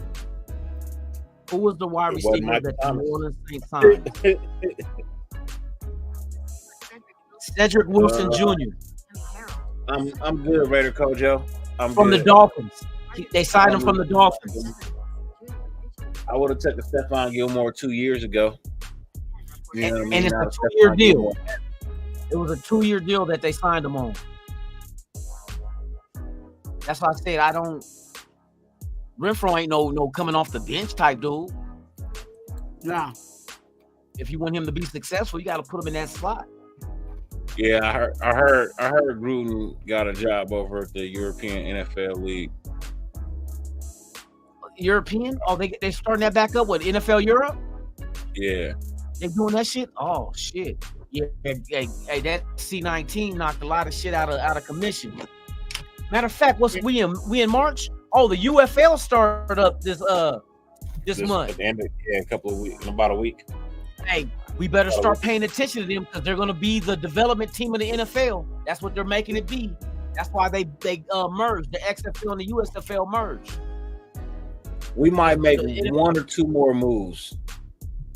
Who was the wide receiver that the New Orleans Saints signed? Cedric Wilson Jr. I'm good, Raider Kojo. From the Dolphins. They signed him from the Dolphins. I would have taken Stephon Gilmore 2 years ago. You know what I mean? And it's a 2-year deal. It was a 2-year deal that they signed him on. That's why I said I don't. Renfrow ain't no coming off the bench type dude. Nah. If you want him to be successful, you got to put him in that slot. Yeah, I heard Gruden got a job over at the European NFL League. European? Oh, they starting that back up with NFL Europe? Yeah. They doing that shit? Oh shit. Yeah, hey, that C-19 knocked a lot of shit out of commission. Matter of fact, we in March? Oh, the UFL started up this month. At the end of, a couple of weeks, in about a week. Hey, we better start paying attention to them because they're going to be the development team of the NFL. That's what they're making it be. That's why they merged. The XFL and the USFL merged. We might make 1 or 2 more moves,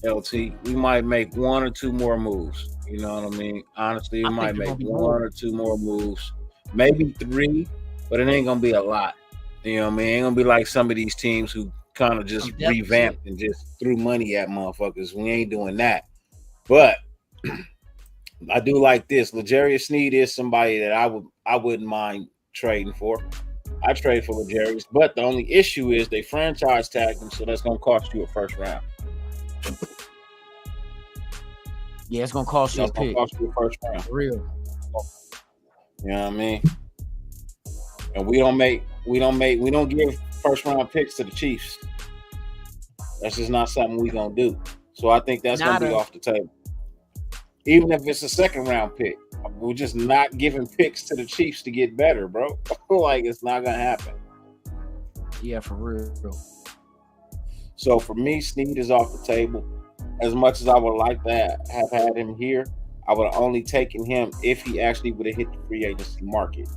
LT. We might make 1 or 2 more moves. You know what I mean? Honestly, we might make 1 or 2 more moves. Maybe 3, but it ain't going to be a lot. You know what I mean? It ain't going to be like some of these teams who kind of just revamped and just threw money at motherfuckers. We ain't doing that. But I do like this. L'Jarius Sneed is somebody that I wouldn't mind trading for. I trade for L'Jarius, but the only issue is they franchise tagged him, so that's going to cost you a first round. Yeah, it's going to cost you a pick. Cost you a first round. For real. You know what I mean? And we don't give first round picks to the Chiefs. That's just not something we're gonna do. So I think that's gonna be off the table. Even if it's a second round pick, we're just not giving picks to the Chiefs to get better, bro. Like it's not gonna happen. Yeah, for real. So for me, Snead is off the table. As much as I would like to have had him here, I would have only taken him if he actually would have hit the free agency market.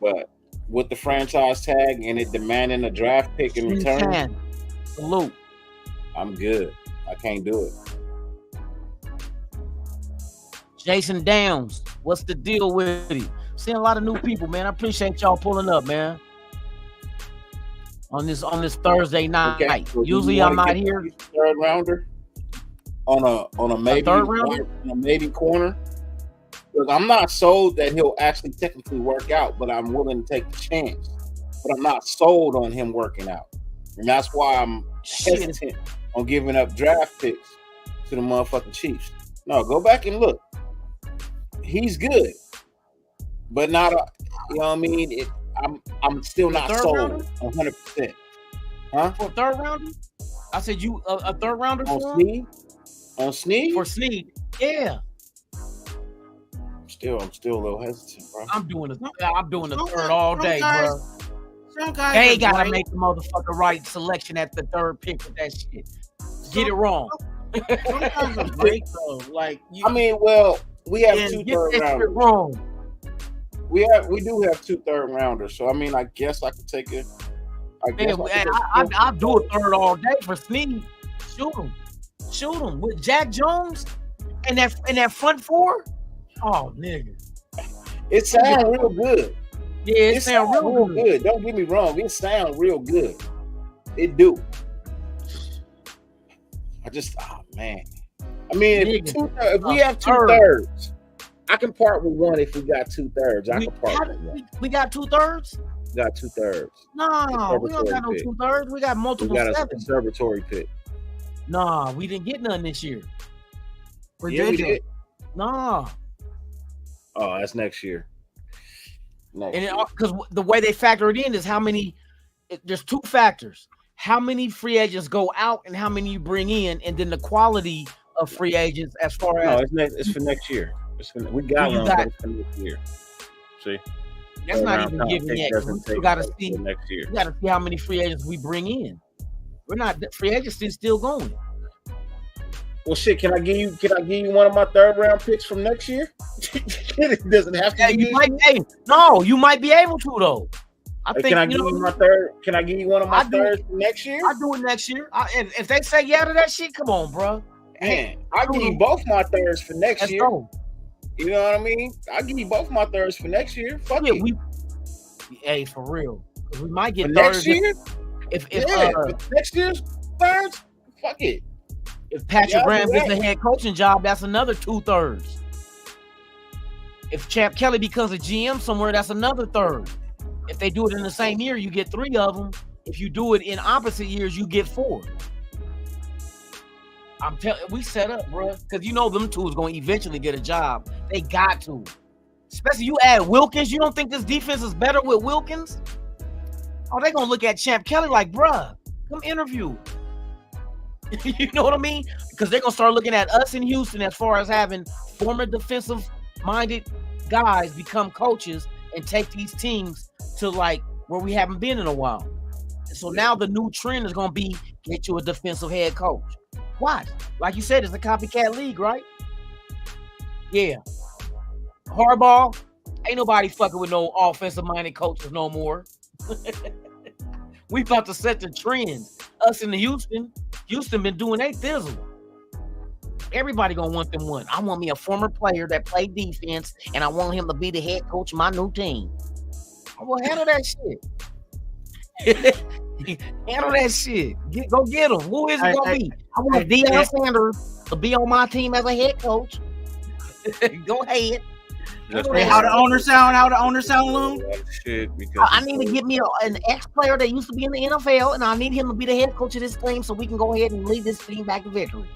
But with the franchise tag and it demanding a draft pick in return, salute. I'm good. I can't do it. Jason Downs, what's the deal with him? Seeing a lot of new people, man. I appreciate y'all pulling up, man. On this Thursday night. Okay, so usually I'm not here. Third rounder on a maybe third rounder? On a maybe corner. Look, I'm not sold that he'll actually technically work out, but I'm willing to take the chance. But I'm not sold on him working out. And that's why I'm hesitant on giving up draft picks to the motherfucking Chiefs. No, go back and look. He's good. But not you know what I mean? I'm still not sold 100%. Huh? For a third rounder? I said you a third rounder on Snead? On Snead? For Snead. Yeah. I'm still a little hesitant, bro. I'm doing the third all day, bro. Some guys they gotta make the motherfucker right selection at the third pick with that shit. Get it wrong. Some guys are great though. Like we have 2 third rounders. Wrong. We do have 2 third rounders. So I mean, I guess I could take it. I'll do a third all day for Snead. Shoot him with Jack Jones and that front four. Oh, nigga, it sounds real good. Yeah, it sounds real good. Don't get me wrong, it sounds real good. It do. Man. I mean, if we have 2 thirds, I can part with one. If we got 2 thirds, I can part with one. We got 2 thirds. Got 2 thirds. No, we don't got no 2 thirds. We got multiple. We got sevens. a conservatory pick. Nah, we didn't get none this year. We did. Nah. Oh, that's next year. Because the way they factor it in is how many. There's 2 factors: how many free agents go out and how many you bring in, and then the quality of free agents as far as. It's for next year. We got one, but it's for next year. See. That's not even given yet. We got to see next year. We got to see how many free agents we bring in. We're not free agency still going. Well, shit. Can I give you one of my third round picks from next year? It doesn't have to. You might be able to though. Can I give you my third? Can I give you one of my thirds next year? I'll do it next year. And if they say yeah to that shit, come on, bro. Man, I'll give you both my thirds for next year. Go. You know what I mean? I'll give you both my thirds for next year. Fuck it. For real. We might get thirds next year. If next year's thirds, fuck it. If Patrick Graham gets the head coaching job, that's another 2 thirds. If Champ Kelly becomes a GM somewhere, that's another third. If they do it in the same year, you get 3 of them. If you do it in opposite years, you get 4. I'm telling we set up, bro, because them 2 is going to eventually get a job. They got to. Especially you add Wilkins. You don't think this defense is better with Wilkins? Oh, they're going to look at Champ Kelly like, bruh, come interview. You know what I mean? Because they're going to start looking at us in Houston as far as having former defensive-minded guys become coaches and take these teams to, like, where we haven't been in a while. And so now the new trend is going to be get you a defensive head coach. Watch. Like you said, it's a copycat league, right? Yeah. Harbaugh, ain't nobody fucking with no offensive-minded coaches no more. We about to set the trends. Us in the Houston been doing their thizzle. Everybody gonna want them one. I want me a former player that played defense, and I want him to be the head coach of my new team. I will handle that shit. Handle that shit. Go get him. Who is it gonna be? I want Deion Sanders to be on my team as a head coach. Go ahead. How the owner sound, Loon? I need to get me an ex-player that used to be in the NFL, and I need him to be the head coach of this team so we can go ahead and lead this team back to victory.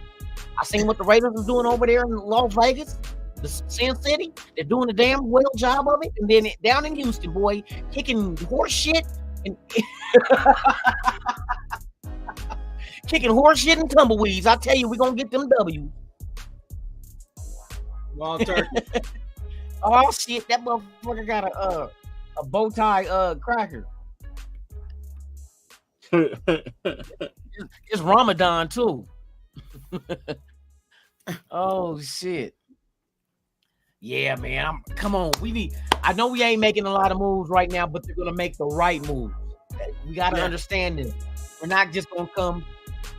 I seen what the Raiders are doing over there in Las Vegas, the Sin City. They're doing a damn well job of it. And then down in Houston, boy, kicking horse shit and kicking horse shit and tumbleweeds. I tell you, we're gonna get them W's. Wild turkey. Oh shit, that motherfucker got a bow tie cracker. It's Ramadan too. Oh shit. Yeah, man. Come on. I know we ain't making a lot of moves right now, but they're gonna make the right moves. We gotta understand this. We're not just gonna come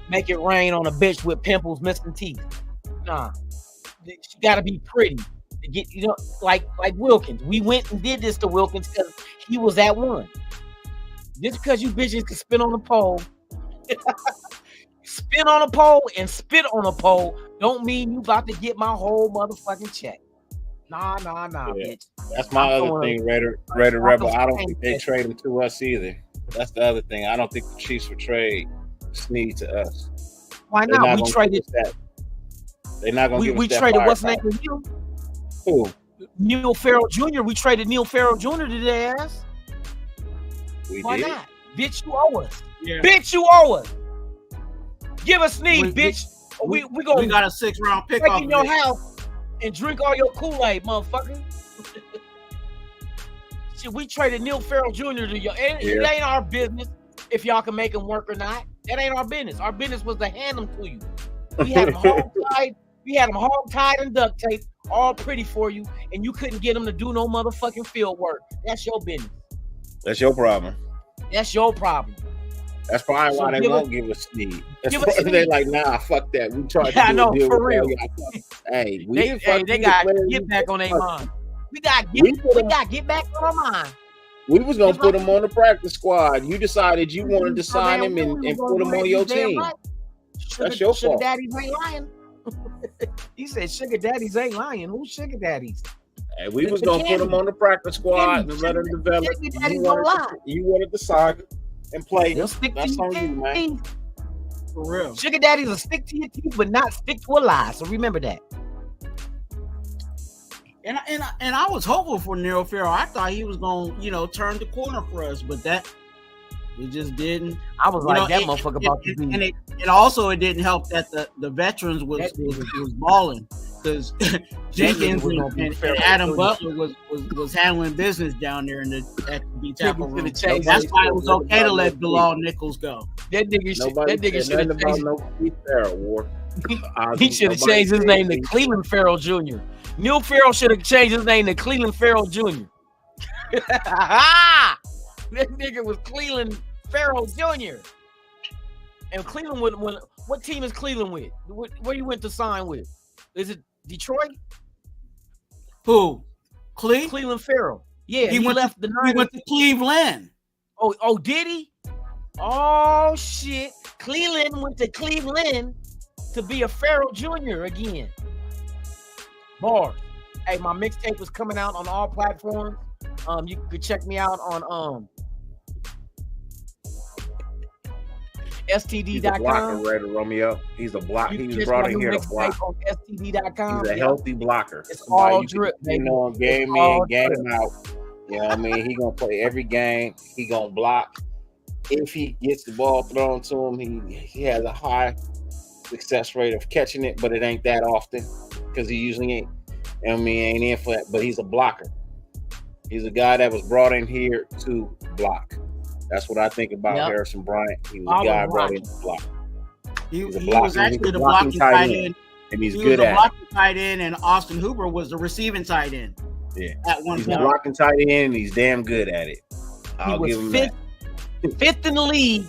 make it rain on a bitch with pimples, missing teeth. Nah. She gotta be pretty. To get, like Wilkins. We went and did this to Wilkins because he was that one. Just because you bitches can spin on a pole, spin on a pole and spit on a pole, don't mean you about to get my whole motherfucking check. Nah, bitch. That's my other thing, Raider Rebel. I don't think they trade him to us either. That's the other thing. I don't think the Chiefs would trade Snead to us. Why not? We traded that. They're not going to give us that. We traded what's name with you? Who? Neil Farrell Jr. We traded Neil Farrell Jr. to their ass. Why not? Bitch, you owe us. Yeah. Bitch, you owe us. Give us Snead, bitch. We got a 6-round pick off in your house and drink all your Kool-Aid, motherfucker. Shit, we traded Neil Farrell Jr. to y'all. It ain't our business if y'all can make him work or not. That ain't our business. Our business was to hand them to you. We had him hog-tied. We had him hog-tied and duct taped, all pretty for you, and you couldn't get him to do no motherfucking field work. That's your business. That's your problem. That's your problem. That's probably why they won't give us Snead. They're like, nah, fuck that. We tried to do I know, a deal for real. Hey, they got to get back on their mind. We got to get back on our mind. We was gonna put him on the practice squad. You decided you wanted to sign him and put him on your team. Right. That's your sugar fault. Daddies ain't lying. He said sugar daddies ain't lying. Who's sugar daddies? Hey, we was gonna put him on the practice squad and let him develop. You wanted to sign him and play. They'll stick That's to on your you, man. teeth. For real. Sugar daddies will stick to your teeth, but not stick to a lie. So remember that. And I was hopeful for Neil Farrell. I thought he was gonna, turn the corner for us, but that it just didn't. I was like, that motherfucker about to be. And it didn't help that the veterans was balling, because Jenkins and Adam Butler was handling business down there at the B tackle room. That's why it was okay to let Bilal Nichols go. That nigga should have changed. No Keith Farrell war. He should have changed his name to Cleveland Farrell Jr. Neil Farrell should have changed his name to Cleveland Farrell Jr. That nigga was Cleveland Farrell Jr. And Cleveland what team is Cleveland with? Where you went to sign with? Is it Detroit? Who? Cleveland Farrell. Yeah, he left the Niners. He went to Cleveland. Oh, did he? Oh shit! Cleveland went to Cleveland to be a Farrell Jr. again. Bars. Hey, my mixtape was coming out on all platforms. You could check me out on STD.com. He's a blocker, Red Romeo. He's a block. He was brought in here to block. On STD.com. He's a healthy blocker. It's all drip, baby. Game in, game out. You know what I mean? He gonna play every game. He gonna block. If he gets the ball thrown to him, he has a high success rate of catching it, but it ain't that often because he usually ain't. Ain't in for that. But he's a blocker. He's a guy that was brought in here to block. That's what I think about Harrison Bryant. He was a guy brought in to block. He was actually the blocking tight end, and he's good at it. Blocking tight end, and Austin Hooper was the receiving tight end. Yeah, at one he's point. a blocking tight end, and he's damn good at it. I'll give him that. Fifth in the league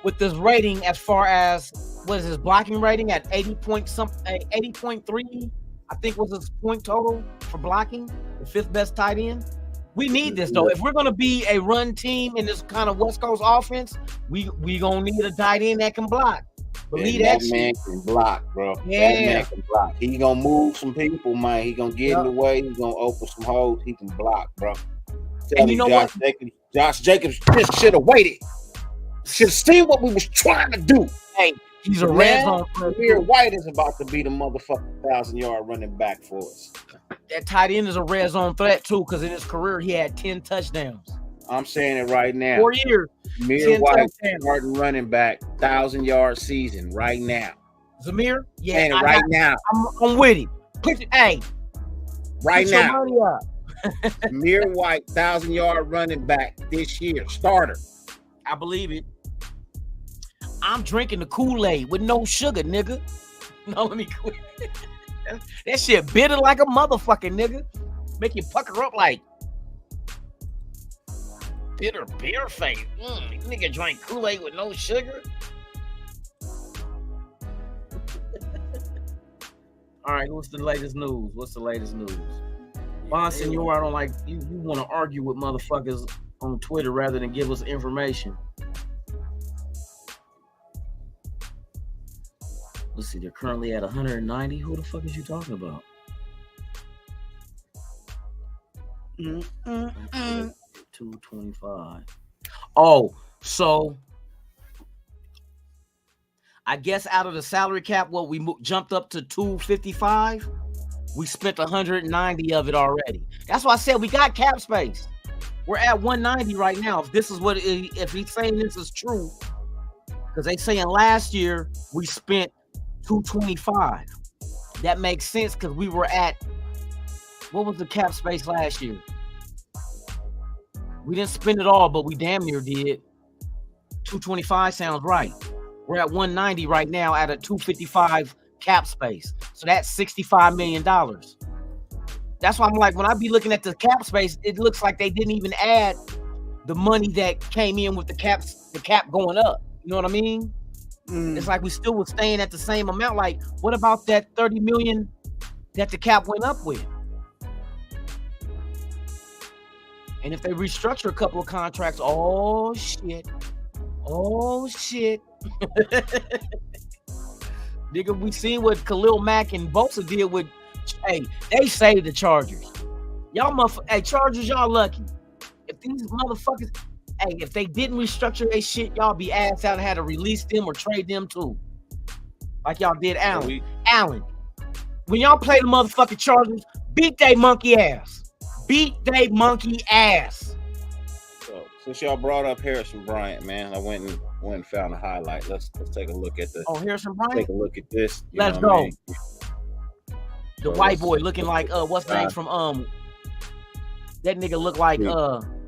with this rating, as far as what is his blocking rating at 80.3. I think was his point total for blocking. The fifth best tight end. We need this though. If we're gonna be a run team in this kind of West Coast offense, we gonna need a tight end that can block. Believe that man can block, bro. Yeah. That man can block. He gonna move some people, man. He gonna get in the way. He gonna open some holes. He can block, bro. And you know what? Josh Jacobs just should have waited. Should have seen what we was trying to do. Hey, he's a red zone. Amir White is about to be the motherfucking 1,000-yard running back for us. That tight end is a red zone threat too, because in his career he had 10 touchdowns. I'm saying it right now. 4 years. Amir White starting running back, 1,000-yard season right now. Zamir, now. I'm with him. Hey, right put now. Your money up. Amir White, 1,000-yard running back this year, starter. I believe it. I'm drinking the Kool-Aid with no sugar, nigga. No, let me quit. That shit bitter like a motherfucking nigga. Make you pucker up like bitter beer face. Nigga drank Kool-Aid with no sugar. All right, what's the latest news? Bonsenor, I don't like you want to argue with motherfuckers on Twitter rather than give us information. Let's see, they're currently at 190. Who the fuck is you talking about? 225. Oh, so I guess out of the salary cap, we jumped up to 255. We spent 190 of it already. That's why I said we got cap space. We're at 190 right now. If this is if he's saying this is true, because they saying last year we spent 225. That makes sense because we were at, what was the cap space last year? We didn't spend it all, but we damn near did. 225 sounds right. We're at 190 right now at a 255 cap space. So that's $65 million. That's why I'm like, when I be looking at the cap space, it looks like they didn't even add the money that came in with the cap going up. You know what I mean? It's like we still were staying at the same amount. Like, what about that 30 million that the cap went up with? And if they restructure a couple of contracts, oh shit. Nigga, we seen what Khalil Mack and Bosa did with, hey, they saved the Chargers. Y'all hey, Chargers, y'all lucky. If these motherfuckers, hey, if they didn't restructure their shit, y'all be ass out and had to release them or trade them too. Like y'all did Allen. Allen, when y'all play the motherfucking Chargers, beat they monkey ass. So since y'all brought up Harrison Bryant, man, I went and found a highlight. Let's take a look at the. Oh, Harrison Bryant. Take a look at this. Let's go. The white boy looking like what's the name from that nigga look like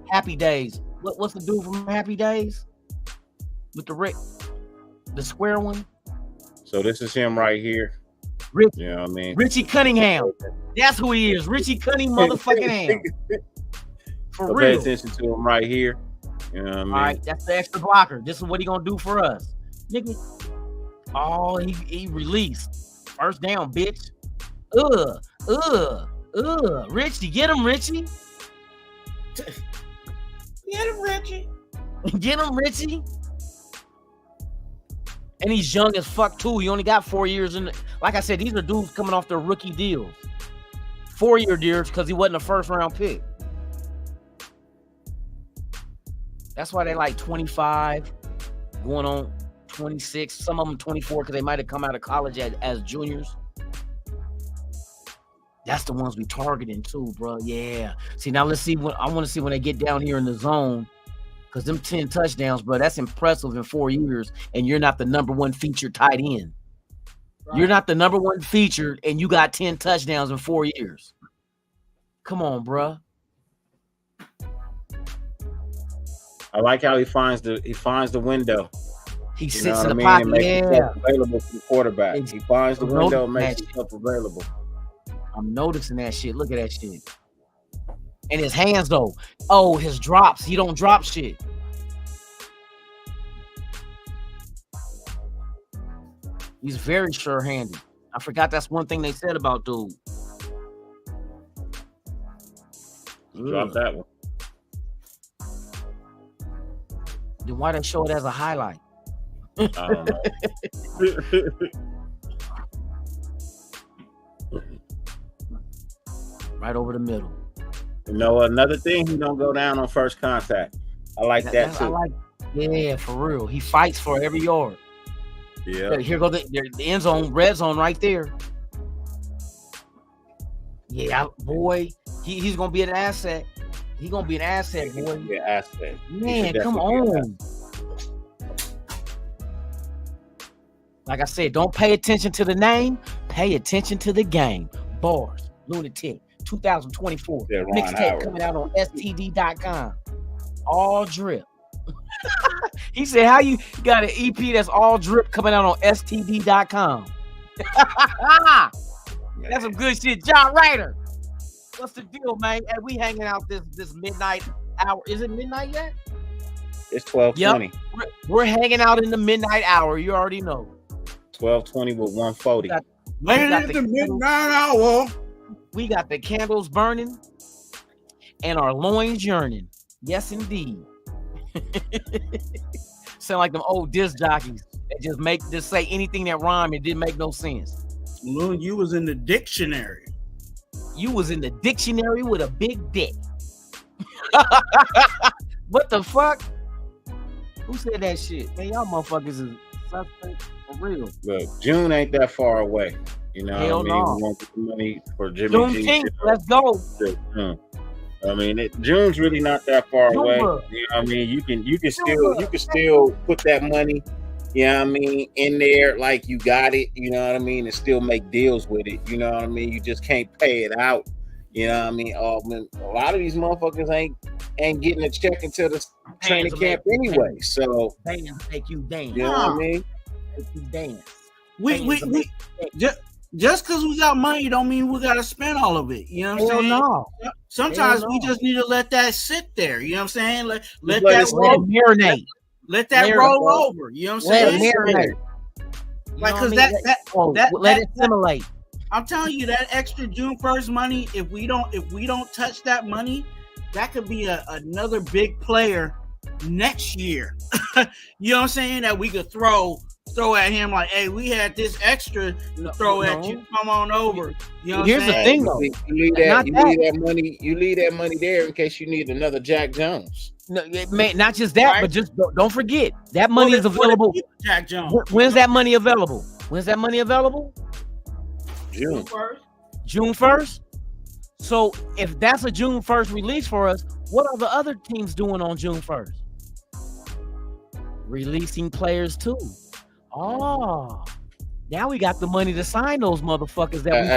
Happy Days. What's the dude from Happy Days? With the square one. So this is him right here. You know what I mean? Richie Cunningham. That's who he is. Richie Cunningham motherfucking ham. For real. Pay attention to him right here. You know what I mean? All right, that's the extra blocker. This is what he gonna do for us. Nigga. Oh, he released. First down, bitch. Richie, get him, Richie. Get him, Richie. Get him, Richie. And he's young as fuck too. He only got 4 years in. Like I said, these are dudes coming off their rookie deals, 4-year deals, because he wasn't a first-round pick. That's why they like 25, going on 26. Some of them 24 because they might have come out of college as juniors. That's the ones we targeting too, bro. Yeah. See, now let's see I want to see when they get down here in the zone. Because them 10 touchdowns, bro, that's impressive in 4 years, and you're not the number one featured tight end. Right. You're not the number one featured, and you got 10 touchdowns in 4 years. Come on, bro. I like how he finds the window. He sits in the pocket, makes himself available for the quarterback. He finds the window, and makes himself available. I'm noticing that shit. Look at that shit. And his hands, though. Oh, his drops. He don't drop shit. He's very sure-handed. I forgot that's one thing they said about dude. Drop that one. Then why they show it as a highlight? I don't know. Right over the middle. You know, another thing, he don't go down on first contact. I like that too. Yeah, for real. He fights for every yard. Yeah. Here go the end zone, red zone right there. Yeah, boy. He's gonna be an asset. He's gonna be an asset, boy. Be an asset. Man, come on. Like I said, don't pay attention to the name. Pay attention to the game. Bars, Lunatic. 2024 mixtape coming out on std.com. All drip. He said, how you got an EP that's all drip coming out on std.com? That's some good shit. John Ryder, what's the deal, man? Hey, we hanging out this midnight hour. Is it midnight yet? It's 12:20. Yep. We're hanging out in the midnight hour. You already know. 12:20 with 140. Late at the midnight hour. We got the candles burning and our loins yearning. Yes, indeed. Sound like them old disc jockeys that just say anything that rhyme and didn't make no sense. Loon, you was in the dictionary. You was in the dictionary with a big dick. What the fuck? Who said that shit? Man, y'all motherfuckers is suspect for real. Look, June ain't that far away. You know Hell what I mean? No. We want the money for Jimmy G. Let's go. I mean, June's really not that far away. You know what I mean? You can still put that money, you know what I mean, in there like you got it, you know what I mean, and still make deals with it. You know what I mean? You just can't pay it out. You know what I mean? A lot of these motherfuckers ain't getting a check until the training camp anyway. So bands make you dance. You know what I mean? Make you dance. We just because we got money don't mean we got to spend all of it. You know what I'm saying? No. Sometimes we just need to let that sit there. You know what I'm saying? Let that marinate. Let that roll over. You know what I'm saying? Let it marinate. Like, because let it simulate. I'm telling you, that extra June 1st money, if we don't touch that money, that could be another big player next year. You know what I'm saying? That we could throw at him like, hey, we had this extra to throw at you. Come on over. You know what Here's I'm saying? the thing, though. You leave that money there in case you need another Jack Jones. No, not just that, but just don't forget that money is available. Jack Jones. When's that money available? June 1st. June 1st. So if that's a June 1st release for us, what are the other teams doing on June 1st? Releasing players too. Oh, now we got the money to sign those motherfuckers that we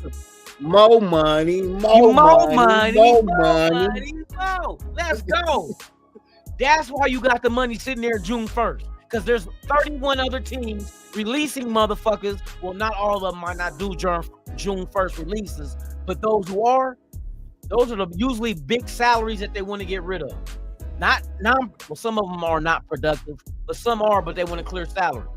feel. More money. Let's go. That's why you got the money sitting there June 1st. Because there's 31 other teams releasing motherfuckers. Well, not all of them might not do June 1st releases, but those who are, those are the usually big salaries that they want to get rid of. Well, some of them are not productive, but some are, but they want to clear salary.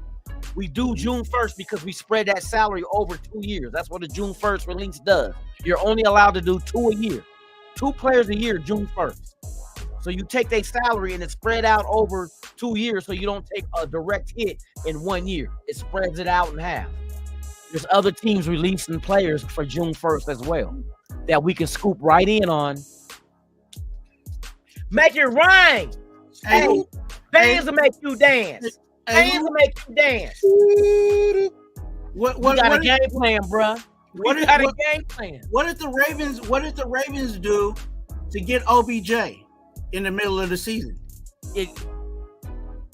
We do June 1st because we spread that salary over 2 years. That's what a June 1st release does. You're only allowed to do 2 a year. 2 players a year, June 1st. So you take their salary and it's spread out over 2 years so you don't take a direct hit in 1 year. It spreads it out in half. There's other teams releasing players for June 1st as well that we can scoop right in on. Make it rhyme. Hey, bands will make you dance. Bands will make you dance. What got a game plan, bruh? What got a game plan? What did the Ravens do to get OBJ in the middle of the season?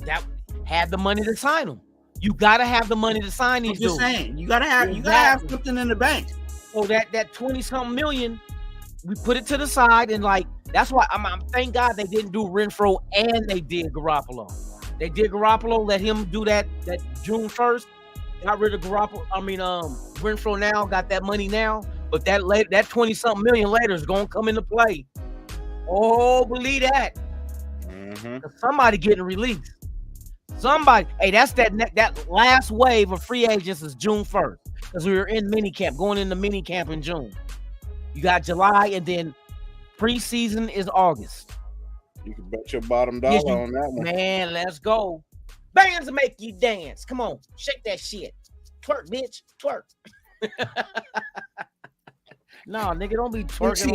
That had the money to sign him. You gotta have the money to sign these dudes. I'm just saying, you gotta have something in the bank. So that 20-something million, we put it to the side, and like that's why I'm thank God they didn't do Renfro and they did Garoppolo. They did Garoppolo, let him do that June 1st. Got rid of Garoppolo. Renfro now got that money now, but that 20-something million later is gonna come into play. Oh, believe that. Mm-hmm. Somebody getting released. Somebody. Hey, that's that last wave of free agents is June 1st because we were in minicamp, going into minicamp in June. You got July, and then preseason is August. You can bet your bottom dollar on that one. Man, let's go. Bands will make you dance. Come on, shake that shit. Twerk, bitch. Twerk. No, nigga, don't be twerking.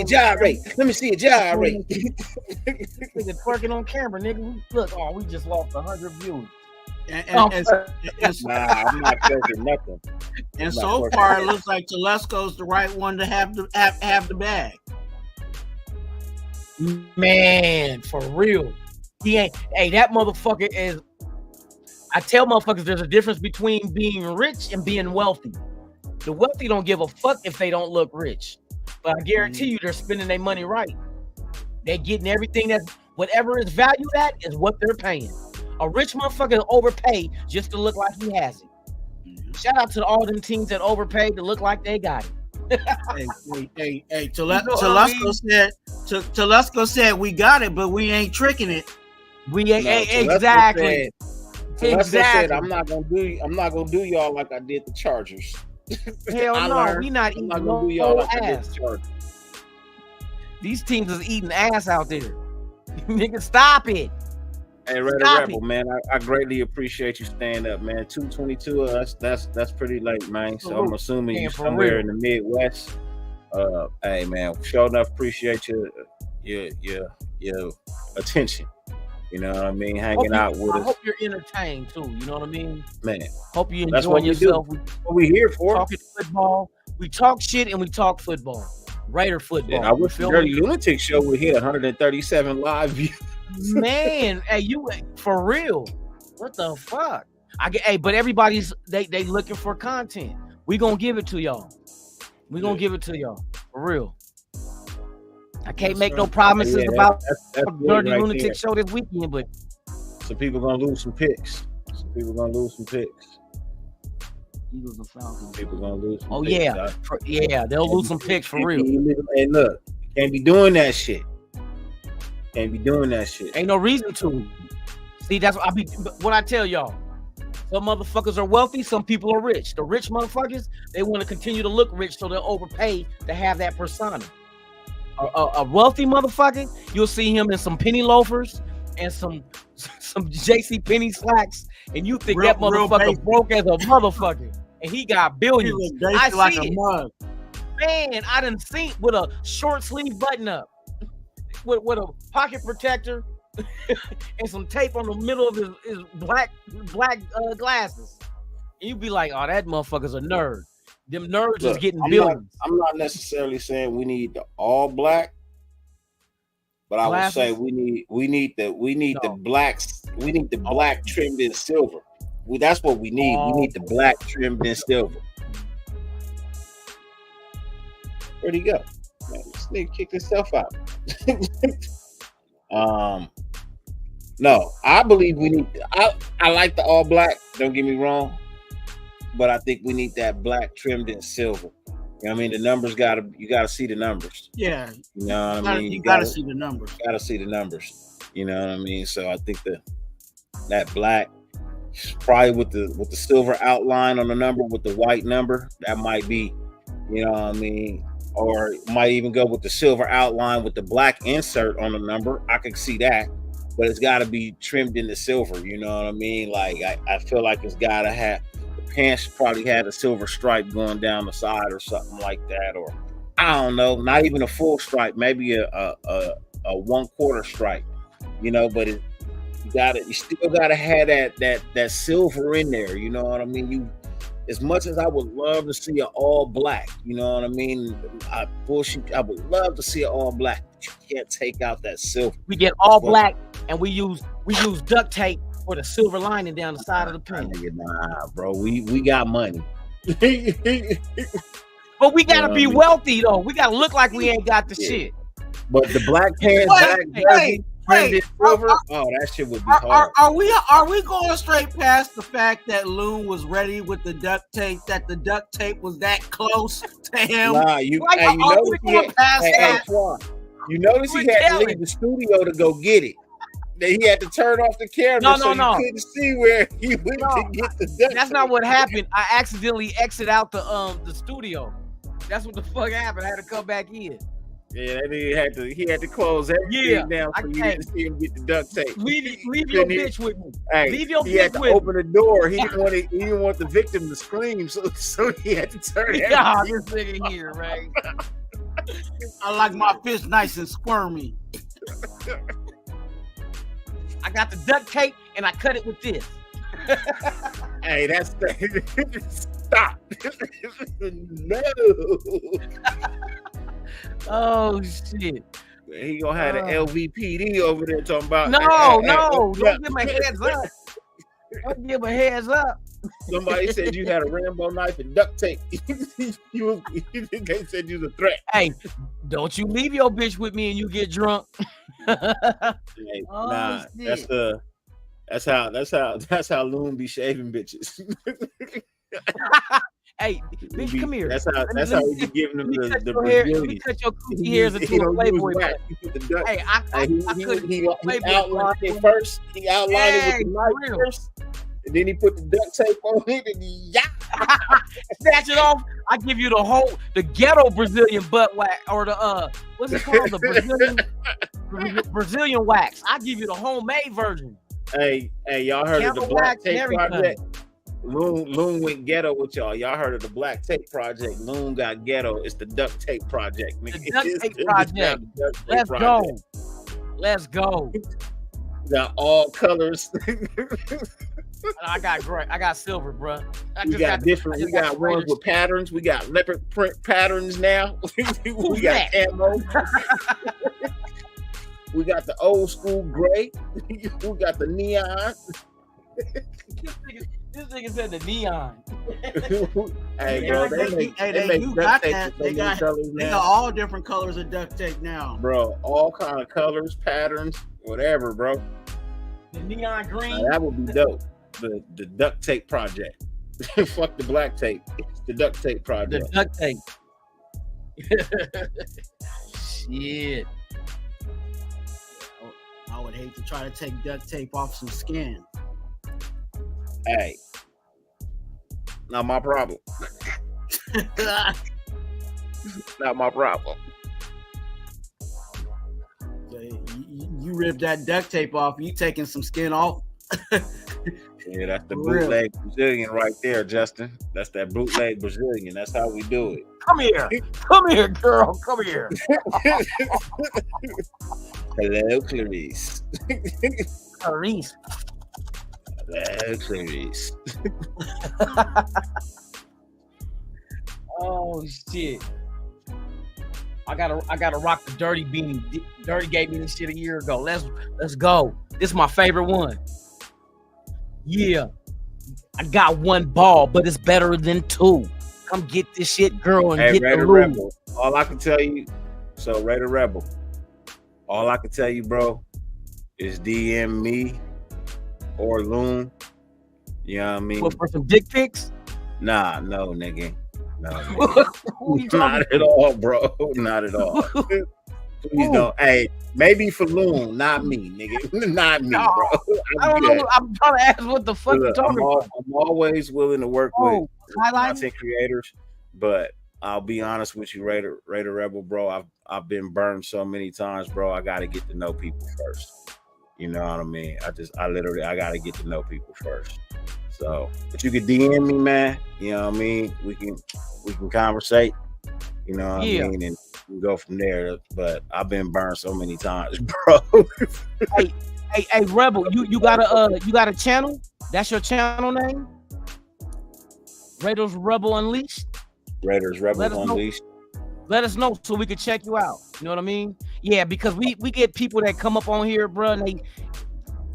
Let me see a gyrate. Nigga twerking on camera, nigga. Look, we just lost 100 views. Nah, I'm not twerking nothing. And so far, it looks like Telesco's the right one to have the bag. Man, for real. He ain't. Hey, that motherfucker is. I tell motherfuckers there's a difference between being rich and being wealthy. The wealthy don't give a fuck if they don't look rich. But I guarantee you they're spending their money right. They're getting everything that's whatever is valued at is what they're paying. A rich motherfucker overpay just to look like he has it. Shout out to all them teams that overpaid to look like they got it. hey, Telesco said we got it, but we ain't tricking it. We ain't exactly. Said, I'm not gonna do y'all like I did the Chargers. Hell no, we not eating gonna do y'all like ass. I did the Chargers. These teams is eating ass out there. Nigga, stop it. Hey, Rebel, man, I greatly appreciate you staying up, man. 222 of us, that's pretty late, man. So I'm assuming you're somewhere in the Midwest. Hey, man, sure enough appreciate your attention. You know what I mean? Hanging out with us. I hope you're entertained too. You know what I mean? Man, hope you enjoy yourself. What we here for? Talking football. We talk shit and we talk football. Raider football. Yeah, I wish the Dirty Lunatic Show would hit 137 live views. Man, hey, you for real? What the fuck? But everybody's they looking for content. We gonna give it to y'all. We gonna give it to y'all for real. I can't make no promises about that's Dirty right Lunatic there. show this weekend, but some people gonna lose some picks. Eagles and Falcons. People gonna lose some picks. Yeah, they'll lose some picks for real. Hey, look, can't be doing that shit. Ain't no reason to. See, that's what I tell y'all. Some motherfuckers are wealthy, some people are rich. The rich motherfuckers, they want to continue to look rich, so they'll overpay to have that persona. A wealthy motherfucker, you'll see him in some penny loafers and some JC Penney slacks, and you think that motherfucker broke as a motherfucker, and he got billions. I see like a mug. Man, I done seen with a short sleeve button up, with a pocket protector, and some tape on the middle of his black glasses. And you be like, oh, that motherfucker's a nerd. Them nerds is getting billions. I'm not necessarily saying we need the all black, but I would say we need the blacks. We need the black trimmed in silver. That's what we need. We need the black trimmed in silver. Where'd he go? Man, this nigga kicked himself out. No, I believe we need. I like the all black. Don't get me wrong, but I think we need that black trimmed in silver. You know what I mean? The numbers you gotta see the numbers. Yeah. You know what I mean? You gotta see the numbers. Gotta see the numbers. You know what I mean? So I think that black, probably with the silver outline on the number with the white number, that might be, you know what I mean? Or might even go with the silver outline with the black insert on the number. I can see that. But it's got to be trimmed in the silver, you know what I mean? Like, I feel like it's got to have, the pants probably had a silver stripe going down the side or something like that. Or, I don't know, not even a full stripe, maybe a 1/4 stripe, you know, but you still got to have that silver in there, you know what I mean? As much as I would love to see an all black, you know what I mean? I would love to see an all black, but you can't take out that silver. We get all black and we use duct tape for the silver lining down the side of the pen. Nah, bro, we got money. But we gotta be wealthy though. We gotta look like we ain't got the shit. But the black pants, silver, that shit would be hard. Are we going straight past the fact that Loon was ready with the duct tape? That the duct tape was that close to him? Nah, you notice he had to leave the studio to go get it. He had to turn off the camera so you couldn't see where he went to get the duct. That's not what happened. I accidentally exited out the studio. That's what the fuck happened. I had to come back in. Yeah, he had to close everything down so you didn't see him get the duct tape. Leave your bitch with me. Hey, leave your he bitch had to with open the door. He didn't want the victim to scream, so he had to turn it. Yeah, this nigga here, right? I like my fish nice and squirmy. I got the duct tape and I cut it with this. Hey, that's stop. No. Oh shit. He gonna have the LVPD over there talking about don't give him a heads up. Don't give him a heads up. Somebody said you had a Rambo knife and duct tape. They said you was a threat. Hey, don't you leave your bitch with me and you get drunk. Hey, nah, shit. That's how Loon be shaving bitches. Hey, bitch, come here. That's how we be giving them the Brazilian. Let me cut your coochie hairs into a Playboy. Hey, he outlined it first. He outlined it with the knife first. And then he put the duct tape on it and snatch it off. I give you the ghetto Brazilian butt wax, or the what's it called? The Brazilian wax. I give you the homemade version. Hey, y'all heard of the Black Tape Project? Loon went ghetto with y'all. Y'all heard of the Black Tape Project? Loon got ghetto. It's the Duct Tape Project. The Duct Tape Project. Let's go. Got all colors. I got gray. I got silver, bro. We got ones with patterns. We got leopard print patterns now. We got camo. We got the old school gray. We got the neon. This nigga said the neon. Hey, bro, they make duct tape. They got all different colors of duct tape now, bro. All kind of colors, patterns, whatever, bro. The neon green. Now, that would be dope. The duct tape project. Fuck the black tape. It's the duct tape project. The duct tape. Shit. I would hate to try to take duct tape off some skin. Hey, not my problem. Not my problem. You rip that duct tape off, you taking some skin off. Yeah, that's the bootleg Brazilian right there, Justin. That's that bootleg Brazilian. That's how we do it. Come here, girl. Come here. Hello, Clarice. Clarice. Hello, Clarice. Oh shit! I gotta rock the dirty beanie. Dirty gave me this shit a year ago. Let's go. This is my favorite one. Yeah, I got one ball, but it's better than two. Come get this shit, girl, and get Raider the loot. Rebel. All I can tell you, so Raider Rebel. All I can tell you, bro, is DM me or Loon. You know what I mean? What, for some dick pics? Nah, no, nigga. No, nigga. Not at all, bro. Not at all. Please don't. Hey, maybe for Loon, not me, nigga. Not me, bro. I don't know. I'm trying to ask what the fuck you're talking about. I'm always willing to work with content creators, but I'll be honest with you, Raider Rebel, bro. I've been burned so many times, bro. I gotta get to know people first. You know what I mean? I gotta get to know people first. So, but you can DM me, man. You know what I mean? We can conversate. You know what I mean? And we go from there. But I've been burned so many times, bro. hey, Rebel, you got a channel? That's your channel name? Raiders Rebel Unleashed? Raiders Rebel Unleashed. Let us know so we can check you out. You know what I mean? Yeah, because we get people that come up on here, bro, and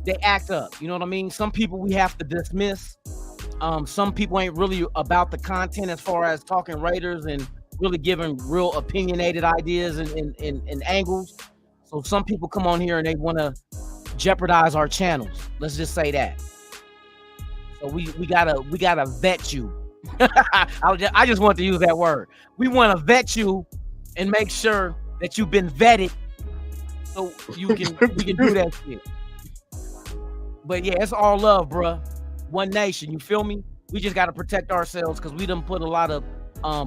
they act up. You know what I mean? Some people we have to dismiss. Some people ain't really about the content as far as talking Raiders and really giving real opinionated ideas and angles. So some people come on here and they want to jeopardize our channels. Let's just say that. So we gotta vet you. I just want to use that word. We want to vet you and make sure that you've been vetted, so we can do that shit. But yeah, it's all love, bruh. One nation, you feel me? We just got to protect ourselves because we done put a lot of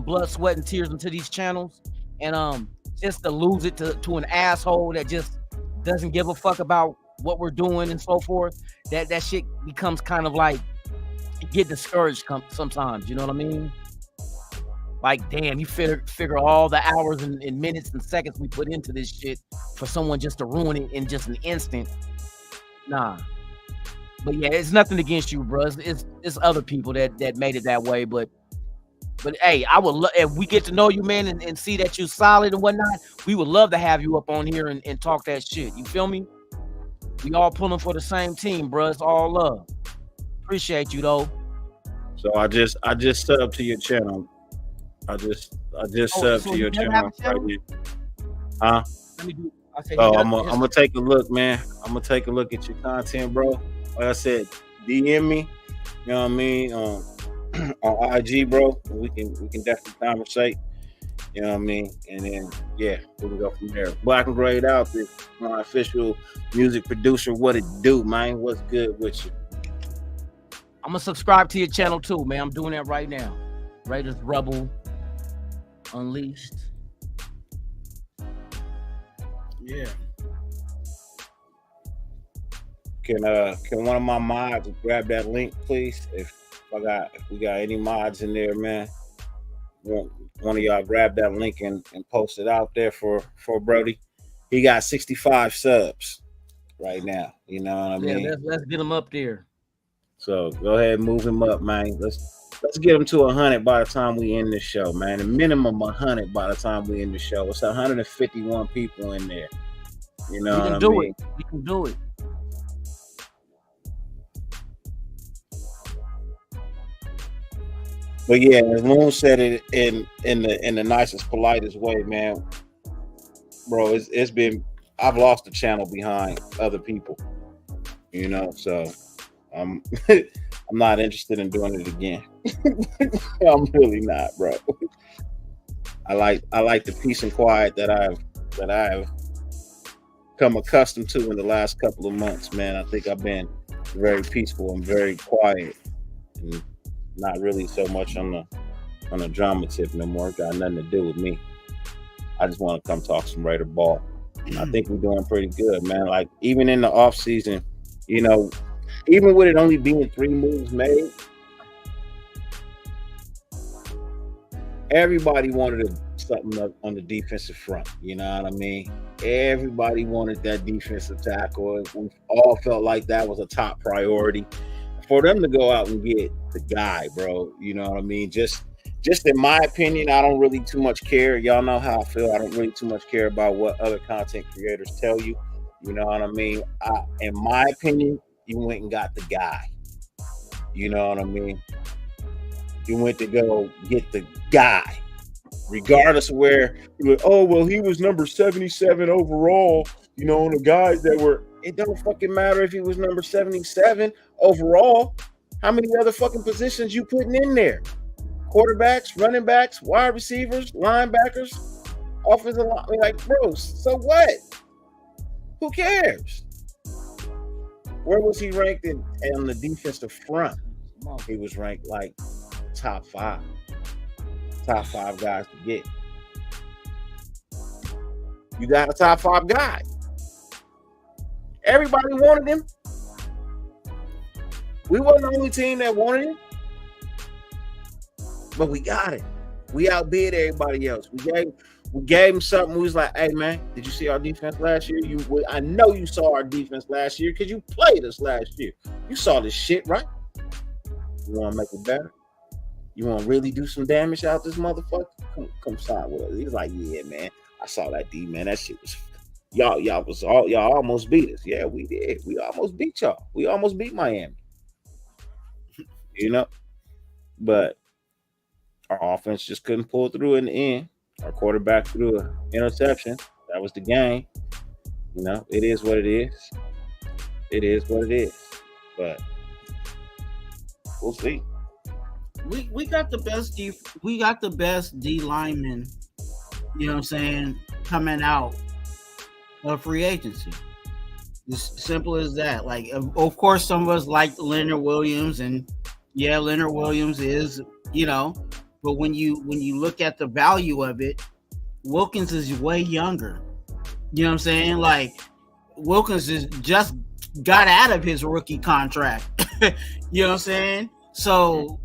blood, sweat, and tears into these channels, and just to lose it to an asshole that just doesn't give a fuck about what we're doing and so forth, that shit becomes kind of like, you get discouraged sometimes, you know what I mean? Like, damn, you figure all the hours and minutes and seconds we put into this shit for someone just to ruin it in just an instant. Nah. But yeah, it's nothing against you, bro. It's other people that made it that way. But hey, I would love if we get to know you, man, and see that you're solid and whatnot. We would love to have you up on here and talk that shit. You feel me? We all pulling for the same team, bro. It's all love. Appreciate you though. So I just subbed to your channel. I just subbed to your channel right here. Huh? Let me do. I'm gonna take a look, man. I'm gonna take a look at your content, bro. Like I said, DM me. You know what I mean? On IG, bro. We can definitely conversate. You know what I mean? And then yeah, we can go from there. Black and Grayed Out, my official music producer. What it do, man? What's good with you? I'm gonna subscribe to your channel too, man. I'm doing that right now. Raiders Rebel Unleashed. Yeah. Can one of my mods grab that link, please? If we got any mods in there, man. One of y'all grab that link and post it out there for Brody. He got 65 subs right now. You know what I mean? Yeah, let's get him up there. So go ahead and move him up, man. Let's get him to 100 by the time we end the show, man. A minimum 100 by the time we end the show. It's 151 people in there. You know what I mean? We can do it. But yeah, as Loon said it in the nicest, politest way, man. Bro, it's been, I've lost the channel behind other people, you know. So I'm I'm not interested in doing it again. I'm really not, bro. I like the peace and quiet that I've come accustomed to in the last couple of months, man. I think I've been very peaceful and very quiet, and not really so much on the drama tip no more. It got nothing to do with me. I just want to come talk some Raider ball. I think we're doing pretty good, man. Like, even in the off season, you know, even with it only being 3 moves made, everybody wanted something up on the defensive front. You know what I mean? Everybody wanted that defensive tackle. We all felt like that was a top priority for them to go out and get the guy, bro. You know what I mean? Just in my opinion, I don't really too much care. Y'all know how I feel. I don't really too much care about what other content creators tell you. You know what I mean? In my opinion, you went and got the guy. You know what I mean? You went to go get the guy, regardless of where you were. Oh, well, he was number 77 overall. You know, the guys that were. It don't fucking matter if he was number 77 overall. How many other fucking positions you putting in there? Quarterbacks, running backs, wide receivers, linebackers, offensive line. I mean, like, bro, so what? Who cares? Where was he ranked in the defensive front? He was ranked like top 5 guys to get. You got a top 5 guy. Everybody wanted him. We wasn't the only team that wanted him, but we got it. We outbid everybody else. We gave him something. We was like, hey man, did you see our defense last year? I know you saw our defense last year because you played us last year. You saw this shit, right? You want to make it better? You want to really do some damage out this motherfucker? Come sign with us. He's like, yeah, man. I saw that D, man. That shit was y'all almost beat us. Yeah, we did. We almost beat y'all. We almost beat Miami. You know, but our offense just couldn't pull through in the end. Our quarterback threw an interception. That was the game. You know, it is what it is. It is what it is. But we'll see. We got the best D lineman, you know what I'm saying, coming out of free agency. It's simple as that. Like, of course, some of us like Leonard Williams, and yeah, Leonard Williams is, you know, but when you look at the value of it, Wilkins is way younger. You know what I'm saying? Like, Wilkins is just got out of his rookie contract. You know what I'm saying? So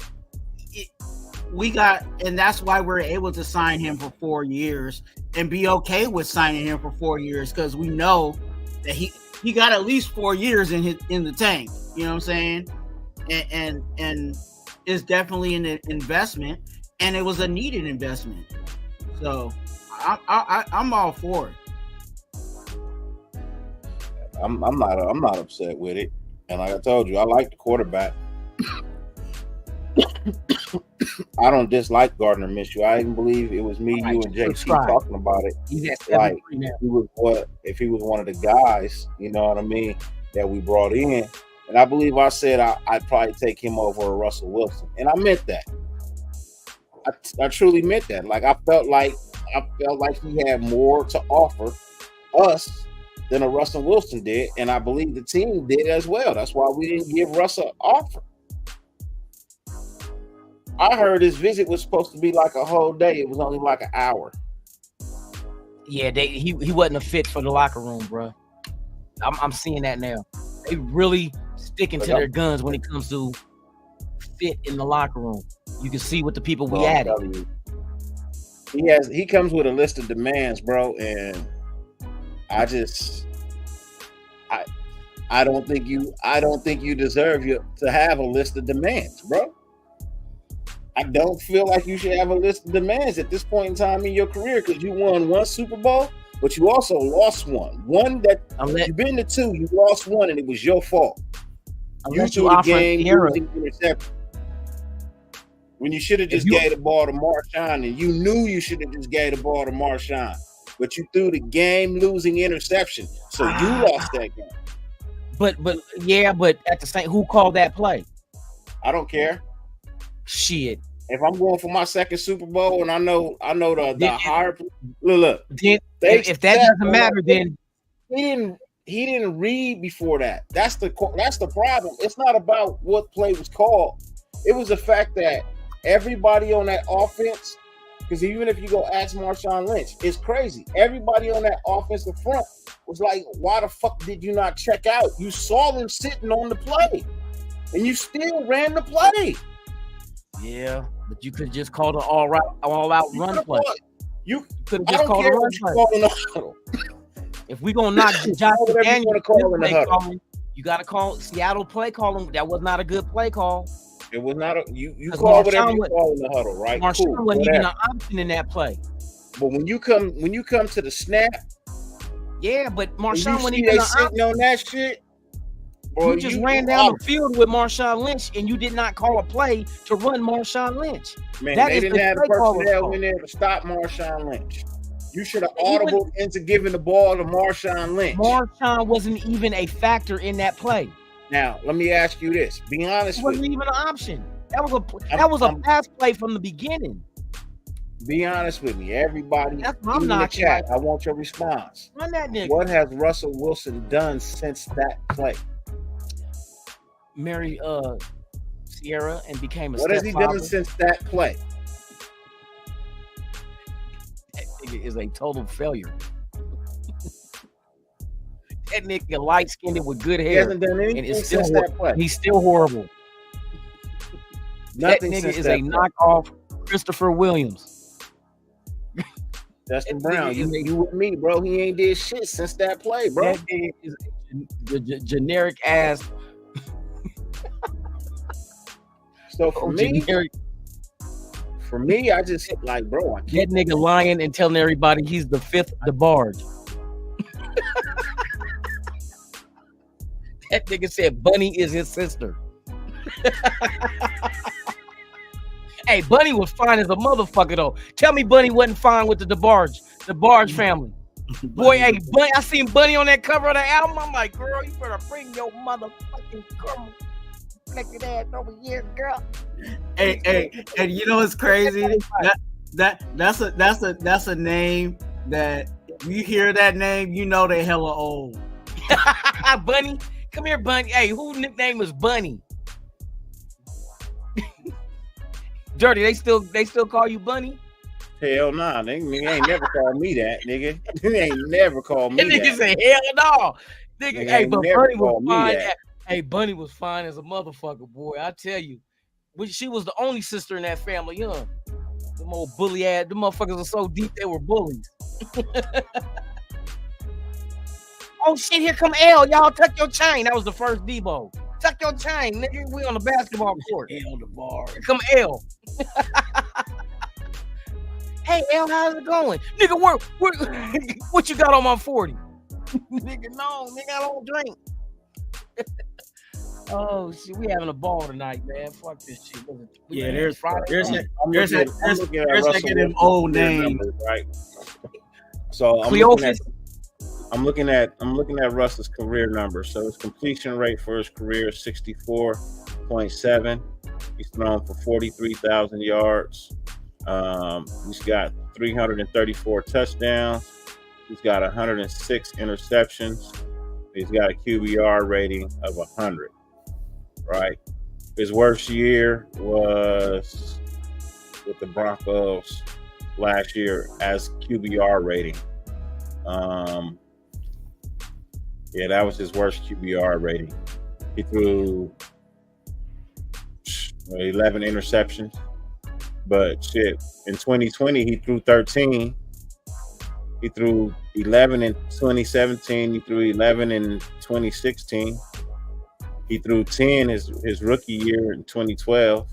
and that's why we're able to sign him for 4 years and be okay with signing him for 4 years, because we know that he got at least 4 years in the tank. You know what I'm saying? And it's definitely an investment, and it was a needed investment. So I'm all for it. I'm not upset with it, and like I told you, I like the quarterback. I don't dislike Gardner Minshew. I even believe it was me, you, and JT talking about it. Like, if he was one of the guys, you know what I mean, that we brought in. And I believe I said I'd probably take him over Russell Wilson. And I meant that. I truly meant that. Like, I felt like he had more to offer us than a Russell Wilson did. And I believe the team did as well. That's why we didn't give Russ an offer. I heard his visit was supposed to be like a whole day. It was only like an hour. Yeah, he wasn't a fit for the locker room, bro. I'm seeing that now. They really sticking to their guns when it comes to fit in the locker room. You can see what the people we added. He comes with a list of demands, bro, and I don't think you deserve to have a list of demands, bro. I don't feel like you should have a list of demands at this point in time in your career, because you won 1 Super Bowl, but you also lost one. One that you've been to 2, you lost 1, and it was your fault. You threw the game, losing interception. When you should have just gave the ball to Marshawn, and you knew you should have just gave the ball to Marshawn, but you threw the game-losing interception, so you lost that game. But at the same, who called that play? I don't care. Shit. If I'm going for my second Super Bowl, and I know the higher look. If that doesn't matter, then he didn't read before that. That's the problem. It's not about what play was called. It was the fact that everybody on that offense, because even if you go ask Marshawn Lynch, it's crazy. Everybody on that offensive front was like, why the fuck did you not check out? You saw them sitting on the play, and you still ran the play. Yeah, but you could just call the all-out run play. You could just call the run play. If we gonna knock Josh McDaniels, you gotta call Seattle play calling. That was not a good play call. It was not you call whatever you call in the huddle, right? Marshawn wasn't even an option in that play. But when you come to the snap, yeah, but Marshawn wasn't even sitting on that shit. Bro, you just ran down the field with Marshawn Lynch, and you did not call a play to run Marshawn Lynch. Man, they didn't have the personnel in there to stop Marshawn Lynch. You should have audible into giving the ball to Marshawn Lynch. Marshawn wasn't even a factor in that play. Now, let me ask you this. Be honest with me. It wasn't even an option. That was a pass play from the beginning. Be honest with me. Everybody in the chat, I want your response. Run that nigga. What has Russell Wilson done since that play? Married Sierra and became a What has he done since that play? That nigga is a total failure. That nigga light-skinned with good hair. He hasn't done anything since that play. He's still horrible. Nothing that nigga is a knockoff Christopher Williams. Dustin Brown, you with me, bro. He ain't did shit since that play, bro. That nigga is a generic ass. So for me, I just like, bro, I that nigga lying and telling everybody he's the fifth DeBarge. That nigga said Bunny is his sister. Hey, Bunny was fine as a motherfucker though. Tell me Bunny wasn't fine with the DeBarge family. Boy, hey, Bunny, I seen Bunny on that cover of the album. I'm like, girl, you better bring your motherfucking caramel flected ass over here, girl. Hey, and you know what's crazy? That's a name that you hear that name, you know they hella old. Bunny, come here, Bunny. Hey, whose nickname was Bunny? Dirty, they still call you Bunny? Hell nah, nigga. Ain't never called me that, nigga. They ain't never called me that. Nigga say hell no. Nigga, hey, but Bunny was fine. Hey, Bunny was fine as a motherfucker, boy. I tell you. She was the only sister in that family, huh? Them old bully ass, the motherfuckers are so deep they were bullies. Oh shit, here come L. Y'all tuck your chain. That was the first Debo. Tuck your chain, nigga. We on the basketball court. L the bar. Here come L. Hey L, how's it going? Nigga, what you got on my 40? Nigga, no, nigga, I don't drink. Oh shit, we having a ball tonight, man. Fuck this shit. Yeah, there's them old names, right? So I'm looking at Russ's career numbers. So his completion rate for his career is 64.7. He's thrown for 43,000 yards. He's got 334 touchdowns. He's got 106 interceptions. He's got a QBR rating of 100. Right. His worst year was with the Broncos last year as QBR rating. Yeah, that was his worst QBR rating. He threw 11 interceptions, but shit, in 2020 he threw 13. He threw 11 in 2017. He threw 11 in 2016. He threw 10 his rookie year in 2012.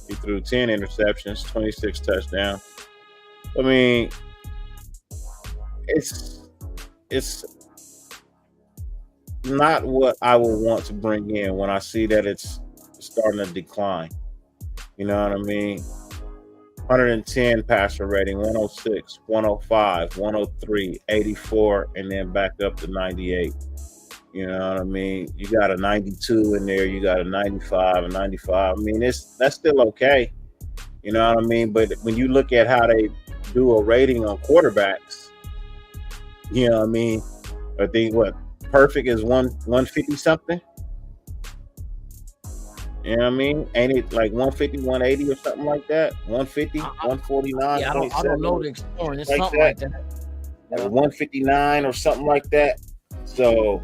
He threw 10 interceptions, 26 touchdowns. I mean, it's not what I would want to bring in when I see that it's starting to decline. You know what I mean? 110 passer rating, 106, 105, 103, 84, and then back up to 98. You know what I mean? You got a 92 in there, you got a 95, a 95. I mean, that's still okay. You know what I mean? But when you look at how they do a rating on quarterbacks, you know what I mean? I think perfect is 150 something. You know what I mean? Ain't it like 150, 180 or something like that? 150, 149. Yeah, I don't know the scoring. It's like something that. like that. Like 159 or something like that. So,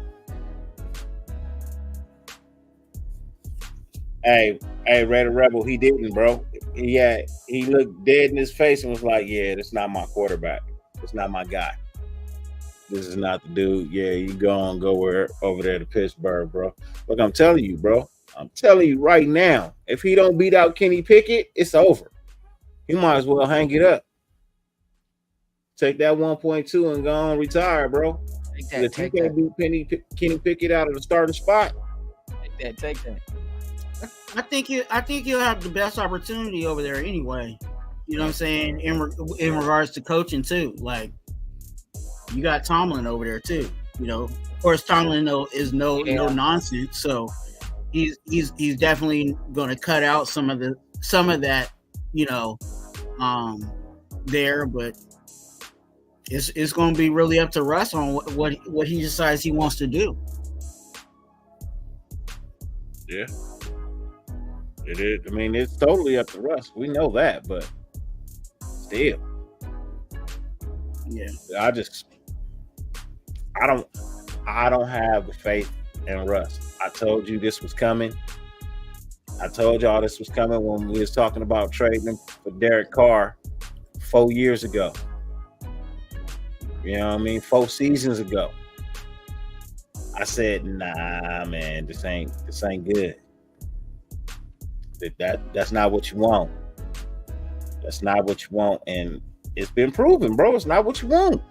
hey, Red Rebel, he didn't, bro. He looked dead in his face and was like, "Yeah, that's not my quarterback. It's not my guy. This is not the dude. Yeah, you go over there to Pittsburgh, bro." Look, I'm telling you, bro. I'm telling you right now, if he don't beat out Kenny Pickett, it's over. He might as well hang it up. Take that 1.2 and go on retire, bro. If you can't beat Kenny Pickett out of the starting spot, take that. I think you'll have the best opportunity over there anyway. You know what I'm saying? In regards to coaching too, like you got Tomlin over there too. You know, of course Tomlin is no nonsense, so he's definitely going to cut out some of that, you know, there, but it's going to be really up to Russ on what he decides he wants to do. Yeah. It is. I mean, it's totally up to Russ. We know that, but still. Yeah. I don't have the faith in Russ. I told you this was coming. I told y'all this was coming when we was talking about trading him for Derek Carr 4 years ago. You know what I mean? 4 seasons ago. I said, nah, man, this ain't good. That's not what you want. That's not what you want. And it's been proven, bro. It's not what you want.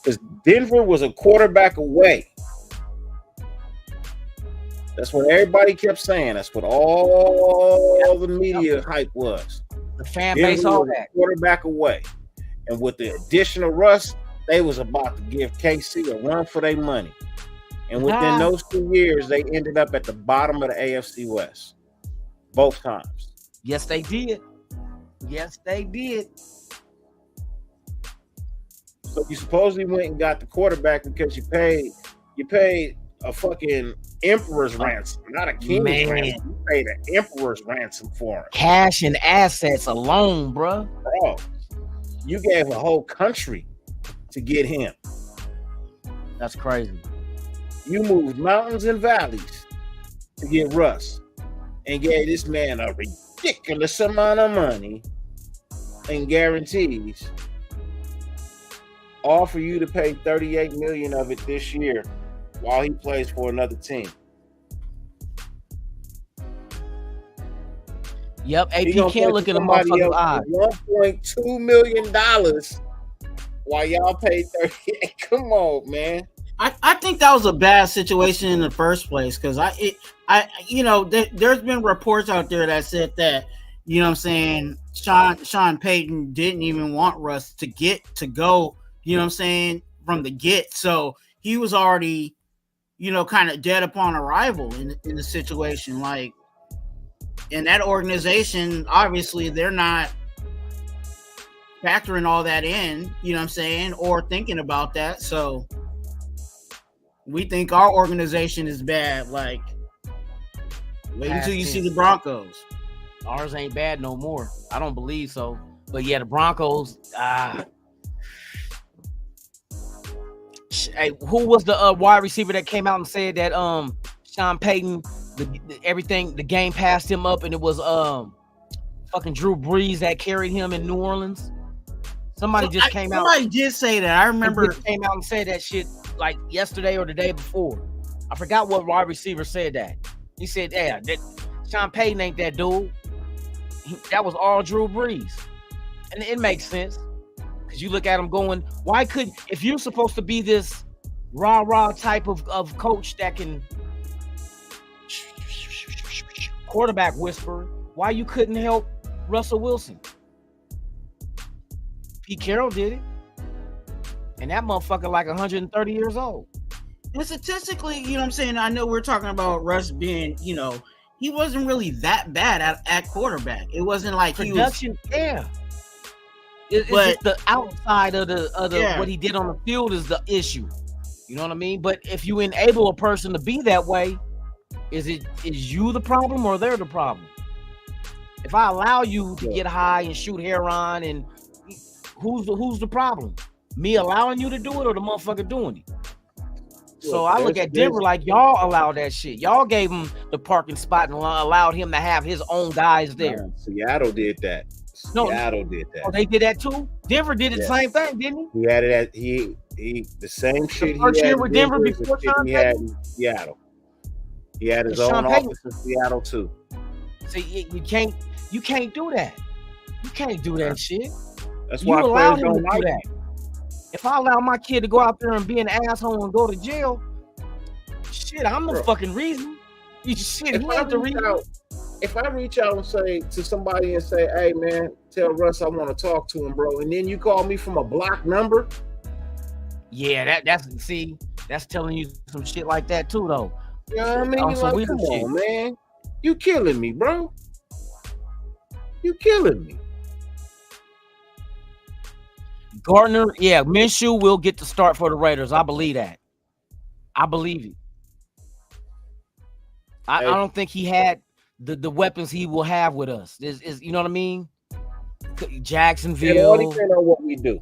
Because Denver was a quarterback away. That's what everybody kept saying. That's what all the media hype was. The fan base, all that. Quarterback away. And with the addition of Russ, they was about to give KC a run for their money. And within those 2 years, they ended up at the bottom of the AFC West. Both times. Yes, they did. Yes, they did. So you supposedly went and got the quarterback because you paid a fucking emperor's ransom, not a king's ransom. You paid an emperor's ransom for him. Cash and assets alone, bro. Bro, you gave a whole country to get him. That's crazy. You moved mountains and valleys to get Russ and gave this man a ridiculous amount of money and guarantees, all for you to pay $38 million of it this year while he plays for another team. Yep, AP can't look at a motherfucker's eye. $1.2 million while y'all paid $38. Come on, man. I think that was a bad situation in the first place because there's been reports out there that said that, you know what I'm saying, Sean Payton didn't even want Russ to go, you know what I'm saying, from the get. So he was already, you know, kind of dead upon arrival in the situation. Like, in that organization, obviously they're not factoring all that in, you know what I'm saying, or thinking about that. So we think our organization is bad. Like, wait until you see the Broncos. Ours ain't bad no more. I don't believe so. But yeah, the Broncos. Hey, who was the wide receiver that came out and said that Sean Payton, the game passed him up, and it was fucking Drew Brees that carried him in New Orleans? Somebody came out. Somebody did say that. I remember came out and said that shit like yesterday or the day before. I forgot what wide receiver said that. He said, "Yeah, that Sean Payton ain't that dude. That was all Drew Brees," and it makes sense because you look at him going, "Why could if you're supposed to be this rah type of coach that can quarterback whisperer, why you couldn't help Russell Wilson? Pete Carroll did it. And that motherfucker like 130 years old. And statistically, you know what I'm saying? I know we're talking about Russ being, you know, he wasn't really that bad at quarterback. It wasn't like production, he was, yeah. It's the outside of the what he did on the field is the issue. You know what I mean? But if you enable a person to be that way, is you the problem or they're the problem? If I allow you to get high and shoot heroin, and who's the problem? Me allowing you to do it or the motherfucker doing it? So I look at Denver like y'all allowed that shit. Y'all gave him the parking spot and allowed him to have his own guys there. Seattle did that. Seattle did that. Oh, they did that too? Denver did the same thing, didn't he? He had it at he the same shit. First year with Denver before Sean he had in Seattle. He had his own office in Seattle too. See, you can't do that. You can't do that shit. That's why you allow him to do that. If I allow my kid to go out there and be an asshole and go to jail, shit, I'm the fucking reason. Shit, he ain't the reason. If I reach out and say to somebody and say, "Hey man, tell Russ I want to talk to him, bro," and then you call me from a block number, yeah, that's telling you some shit like that too, though. You know what I mean? Like, come on, man, you killing me, bro. You killing me. Gardner, Minshew will get the start for the Raiders. I believe that. I believe it. I don't think he had the weapons he will have with us. Is you know what I mean? Jacksonville. It all depends on what we do.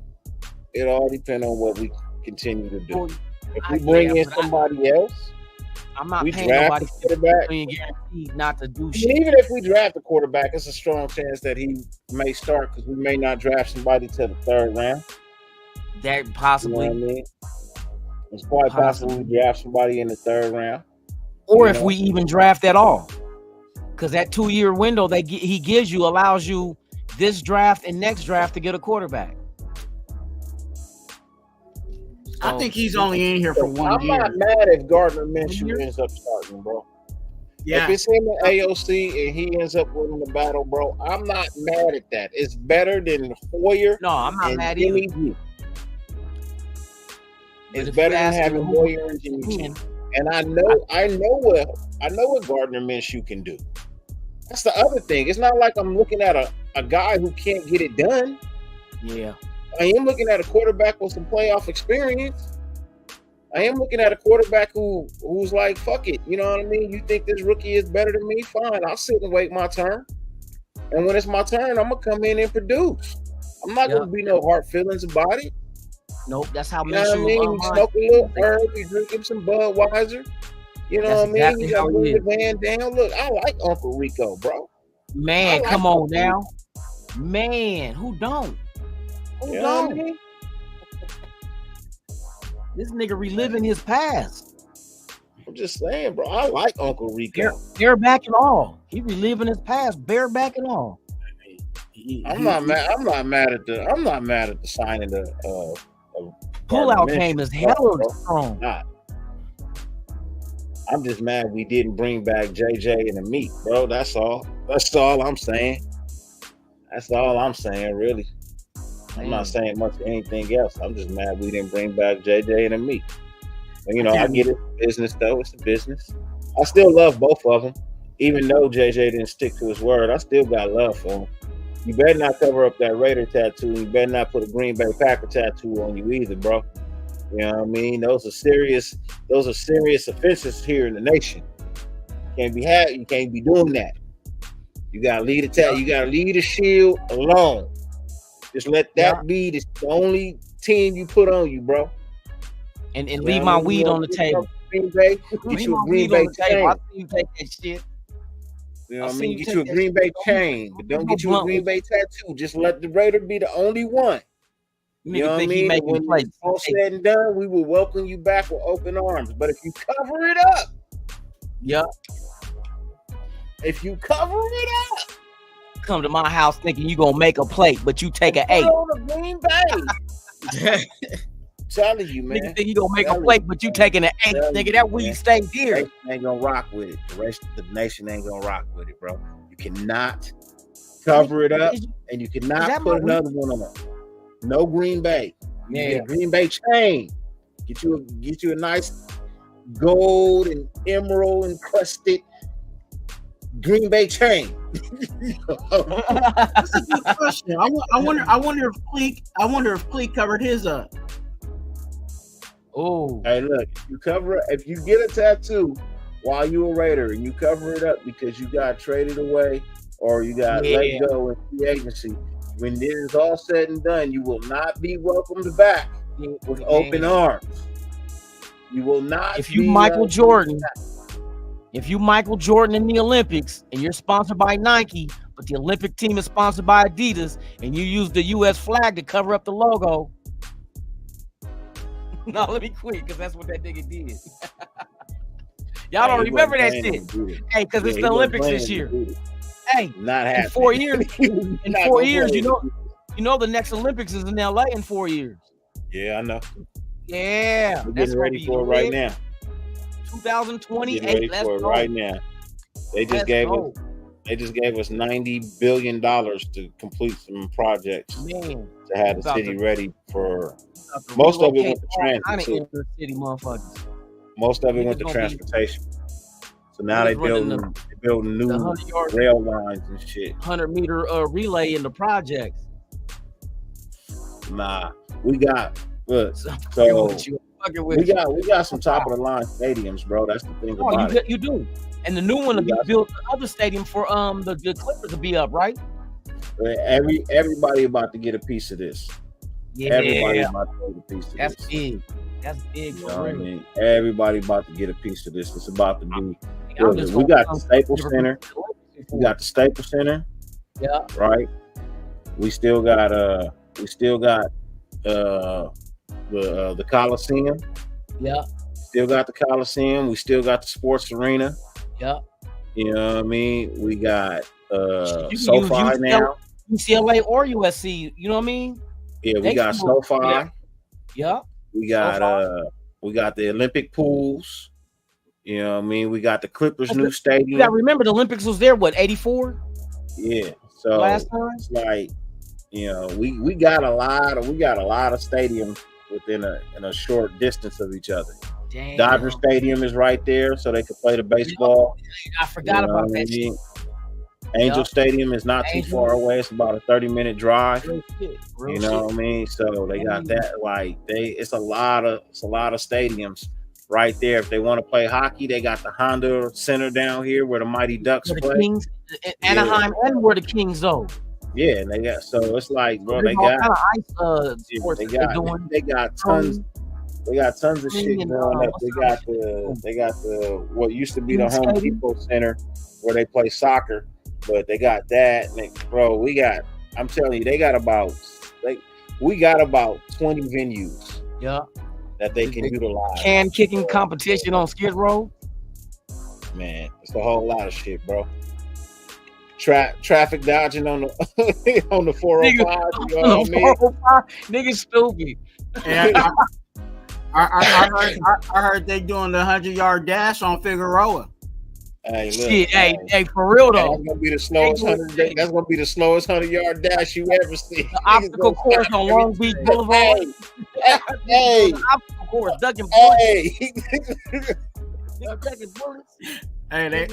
It all depends on what we continue to do. If we bring in somebody else, I'm not paying nobody guaranteed not to do shit. Even if we draft a quarterback, it's a strong chance that he may start because we may not draft somebody till the third round. That possibly. You know what I mean? It's quite possible we draft somebody in the third round. Or if we even draft at all. Because that 2-year window he gives you allows you this draft and next draft to get a quarterback. I think he's only in here for 1 year. I'm not mad if Gardner Minshew ends up starting, bro. Yeah. If it's him and AOC and he ends up winning the battle, bro, I'm not mad at that. It's better than Hoyer. No, I'm not mad either. It's better than having Hoyer and Jimmy G. And I know what Gardner Minshew can do. That's the other thing. It's not like I'm looking at a guy who can't get it done. Yeah. I am looking at a quarterback with some playoff experience. I am looking at a quarterback who's like, fuck it. You know what I mean? You think this rookie is better than me? Fine. I'll sit and wait my turn. And when it's my turn, I'm going to come in and produce. I'm not going to be no hard feelings about it. Nope. That's how you know what I mean? He smoke a little herb. He drinking some Budweiser. You know what I mean? He got the van down. Look, I like Uncle Rico, bro. Man, come on now. Man, who don't? Who don't? I mean? This nigga reliving his past. I'm just saying, bro. I like Uncle Rico. Bareback and all. He reliving his past, bareback and all. I'm not mad at the signing the pullout game is hella strong. I'm just mad we didn't bring back JJ and the meat, bro. That's all. That's all I'm saying. That's all I'm saying, really. I'm not saying much of anything else. I'm just mad we didn't bring back JJ and the meat. But, you know, I get it. Business, though. It's a business. I still love both of them. Even though JJ didn't stick to his word, I still got love for him. You better not cover up that Raider tattoo. You better not put a Green Bay Packer tattoo on you either, bro. You know what I mean? Those are serious offenses here in the nation. You can't be doing that. You gotta leave the shield alone. Just let that be the only team you put on you, bro. And leave my weed on the table. Green Bay, get you a Green Bay chain. I see you take that shit. You know what I mean? Get you a Green Bay chain, but don't get you a Green Bay tattoo. Just let the Raider be the only one. You know what I mean? When it's all said and done, we will welcome you back with open arms. But if you cover it up, if you cover it up, come to my house thinking you gonna make a plate, but you take an 8. On a Green Bay. telling you, man. Nigga think you gonna make a plate, but you taking an 8, nigga. That weed stay here. The nation ain't gonna rock with it. The nation ain't gonna rock with it, bro. You cannot cover it up, and you cannot put another one on. No Green Bay. Yeah, Green Bay chain. Get you a nice gold and emerald encrusted Green Bay chain. That's a good question. I wonder if Cleek covered his up. Oh, hey, look, if you get a tattoo while you a Raider and you cover it up because you got traded away or you got let go in free agency, when this is all said and done, you will not be welcomed back with open arms. You will not. If you Michael Jordan in the Olympics and you're sponsored by Nike, but the Olympic team is sponsored by Adidas, and you use the U.S. flag to cover up the logo. No, let me quit because that's what that nigga did. Y'all don't remember that shit. Hey, because it's the Olympics this year. Hey, not happening. In 4 years. In 4 years, you know the next Olympics is in LA in 4 years. Yeah, I know. Yeah, we're getting ready for it right now. 2028. Let's go right now. They just gave us $90 billion to complete some projects to have the city ready for. Most of it went to transit. Most of it went to transportation. So now they're building new rail lines and shit. 100-meter relay in the projects. Nah, we got we got some top of the line stadiums, bro. That's the thing about it. You do. And the new one will be built. The other stadium for the Clippers will be up, right? Everybody about to get a piece of this. Yeah, everybody about to get a piece of this. That's big. That's big. You know what I mean? Everybody about to get a piece of this. It's about to be. We got the Staples Center. We got the Staples Center. Yeah. Right. We still got the Coliseum. Yeah. Still got the Coliseum. We still got the Sports Arena. Yeah. You know what I mean? We got SoFi now. UCLA or USC. You know what I mean? Yeah, we got SoFi. Yeah. We got the Olympic pools. You know what I mean? We got the Clippers new stadium. You gotta remember the Olympics was there, what, 84? Yeah. So last time? It's like, you know, we got a lot of stadiums within a short distance of each other. Damn. Dodger Stadium is right there, so they could play the baseball. I forgot about that shit. Angel Stadium is not too far away. It's about a 30-minute drive. Real you know what I mean? So they got that. Like it's a lot of stadiums right there. If they want to play hockey, they got the Honda Center down here where the Mighty Ducks play. Kings, Anaheim, and where the Kings though. Yeah, and they got it's like, bro, they got they got tons. They got tons of shit going up. They got the what used to be the Home Depot Center where they play soccer. But they got that, bro. I'm telling you, we got about 20 venues. Yeah, that they can utilize. Can kicking competition on Skid Row. Man, it's a whole lot of shit, bro. Traffic dodging on the on the 405. You know what I mean? Niggas stupid. Yeah, I heard they doing the 100-yard dash on Figueroa. Hey, look, shit, hey, for real though. That's gonna be the slowest 100-yard dash you ever see. The obstacle course on Long Beach Boulevard. Hey, the obstacle course, ducking bullets. Hey,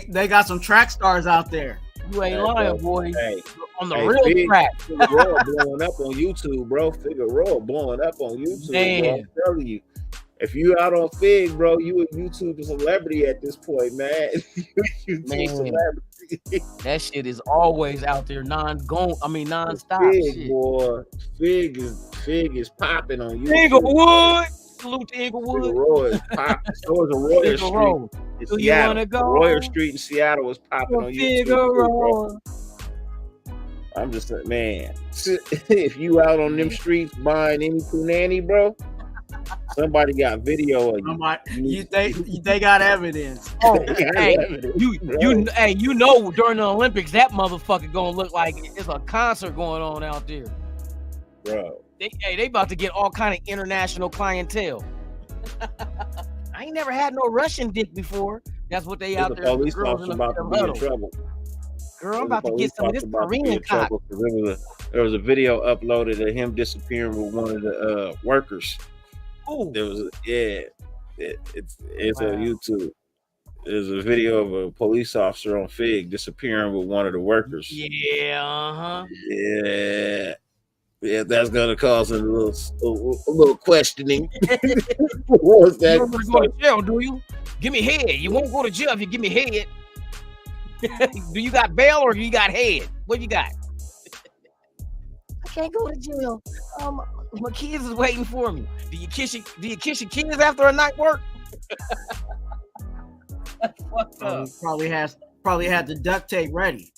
they got some track stars out there. You ain't lying, boy. Hey, on the real track. Figueroa blowing up on YouTube, bro. Figueroa blowing up on YouTube. Bro. I'm telling you. If you out on Fig, bro, you a YouTube celebrity at this point, man. Celebrity. That shit is always out there, non-stop. Fig, shit. Boy, Fig is popping on YouTube. Inglewood, salute to Inglewood. Figueroa is popping. So is Royer Street. Do you want to go? Royer Street in Seattle was popping on YouTube. Bro. I'm just like, man, if you out on them streets buying any punani, bro. Somebody got video of you. They got evidence. Oh, hey, you know during the Olympics that motherfucker gonna look like it's a concert going on out there. Bro, They about to get all kind of international clientele. I ain't never had no Russian dick before. That's what they out there. The police officer about to be in trouble. Girl, I'm about to get some of this Korean cock. There was a video uploaded of him disappearing with one of the workers. Ooh. There was it's a YouTube. There's a video of a police officer on Fig disappearing with one of the workers. Yeah, Yeah, that's gonna cause a little questioning. What was that? You don't want to go to jail, do you? Give me head. You won't go to jail if you give me head. Do you got bail or you got head? What you got? I can't go to jail. My kids is waiting for me. Do you kiss your kids after a night work? That's fucked up. Probably had the duct tape ready.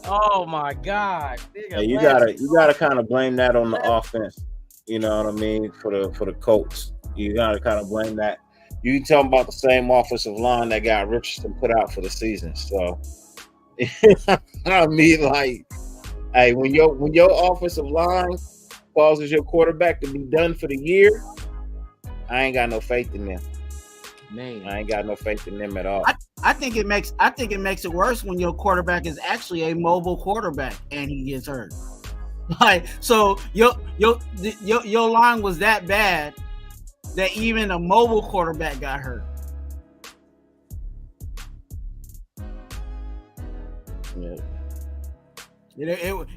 Oh my God! Hey, you gotta kind of blame that on the offense. You know what I mean? For the Colts, you gotta kind of blame that. You tell them about the same offensive line that got Richardson put out for the season. So, I mean, like, hey, when your offensive line causes your quarterback to be done for the year, I ain't got no faith in them. Man, I ain't got no faith in them at all. I think it makes it worse when your quarterback is actually a mobile quarterback and he gets hurt. Like, so your line was that bad that even a mobile quarterback got hurt. Yeah.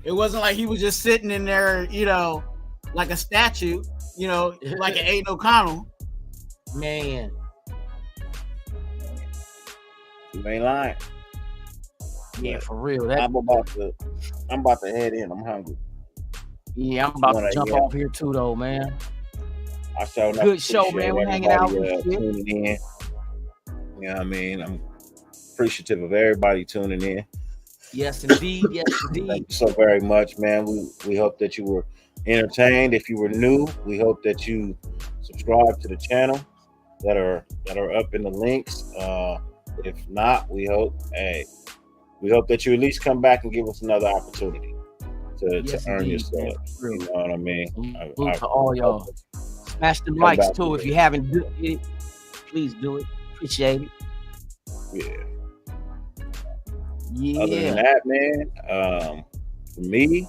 It wasn't like he was just sitting in there, like a statue, like an Aiden O'Connell. Man. You ain't lying. Yeah, for real. I'm about to head in. I'm hungry. Yeah, I'm about to jump off here too, though, man. Good show, man. We're hanging out. Tuning in. You know what I mean? I'm appreciative of everybody tuning in. Yes, indeed. Yes, indeed. Thank you so very much, man. We hope that you were entertained. If you were new, we hope that you subscribe to the channel that are up in the links. If not, we hope that you at least come back and give us another opportunity to earn your subs. You know what I mean? Salute to all y'all. Smash the likes too. If you haven't done it, please do it. Appreciate it. Yeah. Other than that, man, for me,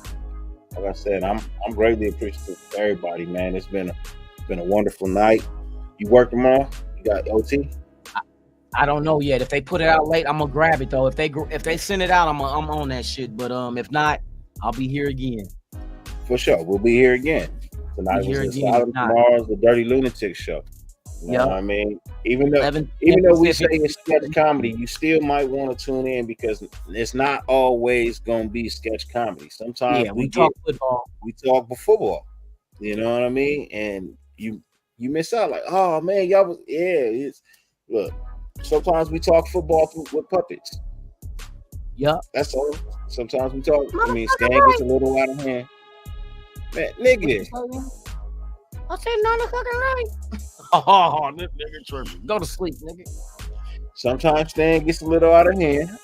like I said, I'm greatly appreciative of everybody, man. It's been a wonderful night. You work tomorrow? You got OT? I don't know yet. If they put it out late, I'm gonna grab it though. If they send it out, I'm on that shit. But if not, I'll be here again. For sure, we'll be here again. Tonight was Asylum. Tomorrow's the Dirty Lunatic show. You know what I mean? Even though we say it's sketch comedy, you still might want to tune in because it's not always gonna be sketch comedy. Sometimes we talk football. We talk football. You know what I mean? And you miss out. Like, oh man, y'all was look. Sometimes we talk football with puppets. Yep. That's all. Sometimes we talk. I mean, Stan gets a little out of hand. Man, nigga. I said 9 o'clock at night. Oh, this nigga tripping. Go to sleep, nigga. Sometimes Stan gets a little out of hand.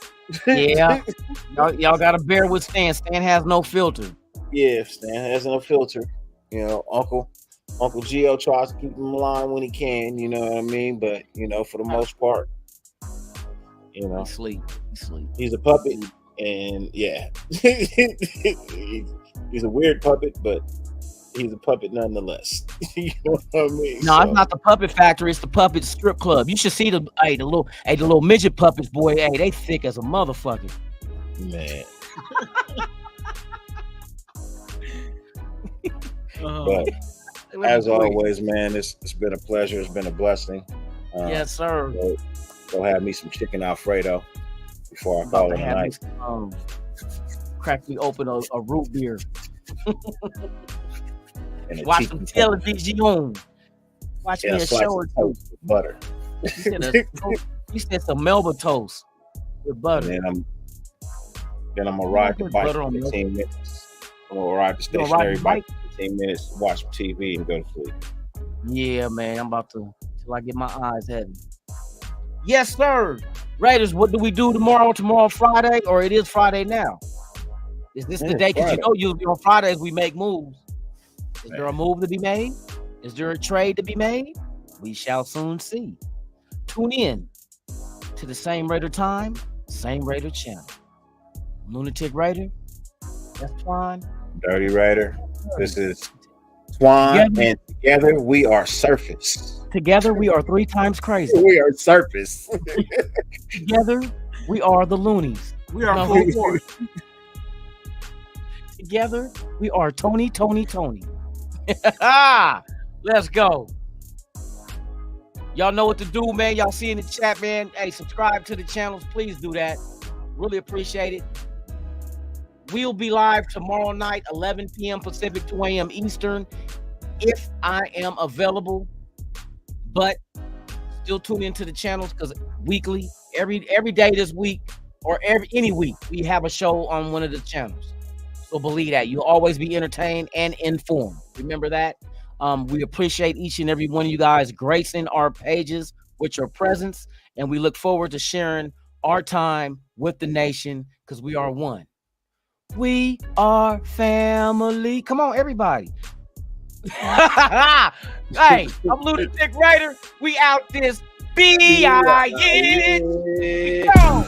Yeah. Y'all gotta bear with Stan. Stan has no filter. Yeah, Stan has no filter. You know, Uncle Gio tries to keep him alive when he can, you know what I mean? But, for the most part, He sleep. He's a puppet, and yeah. He's a weird puppet, but he's a puppet nonetheless. You know what I mean? No, it's not the puppet factory, it's the puppet strip club. You should see the little midget puppets, boy. Hey, they thick as a motherfucker. Man. But as always, man, it's been a pleasure. It's been a blessing. Yes, sir. Go have me some chicken Alfredo before I call it a night. Crack me open a root beer. Watch some television. Watch me a show or two. With butter. You said some Melba toast with butter. And then I'm gonna ride the bike for 15 minutes. I'm gonna ride the stationary bike for 15 minutes, watch some TV, and go to sleep. Yeah, man. I'm about to till I get my eyes heavy. Yes, sir. Raiders, what do we do tomorrow? Tomorrow Friday, or it is Friday now? Is this the day? Because usually on Fridays we make moves. Is there a move to be made? Is there a trade to be made? We shall soon see. Tune in to the same Raider time, same Raider channel. Lunatic Raider, that's Twan. Dirty Raider, this is Twan, and together we are Surface. Together we are 3 times crazy. We are Surface. Together we are the Loonies. We are full force. Together we are Tony. Let's go. Y'all know what to do, man. Y'all see in the chat, man. Hey, subscribe to the channels. Please do that. Really appreciate it. We'll be live tomorrow night, 11 p.m. Pacific, 2 a.m. Eastern, if I am available. But still tune into the channels because weekly, every day this week or any week, we have a show on one of the channels. So believe that. You'll always be entertained and informed. Remember that. We appreciate each and every one of you guys gracing our pages with your presence, and we look forward to sharing our time with the nation because we are one. We are family. Come on, everybody. Hey, I'm Lunatic Raider. We out this B-I-N. Go.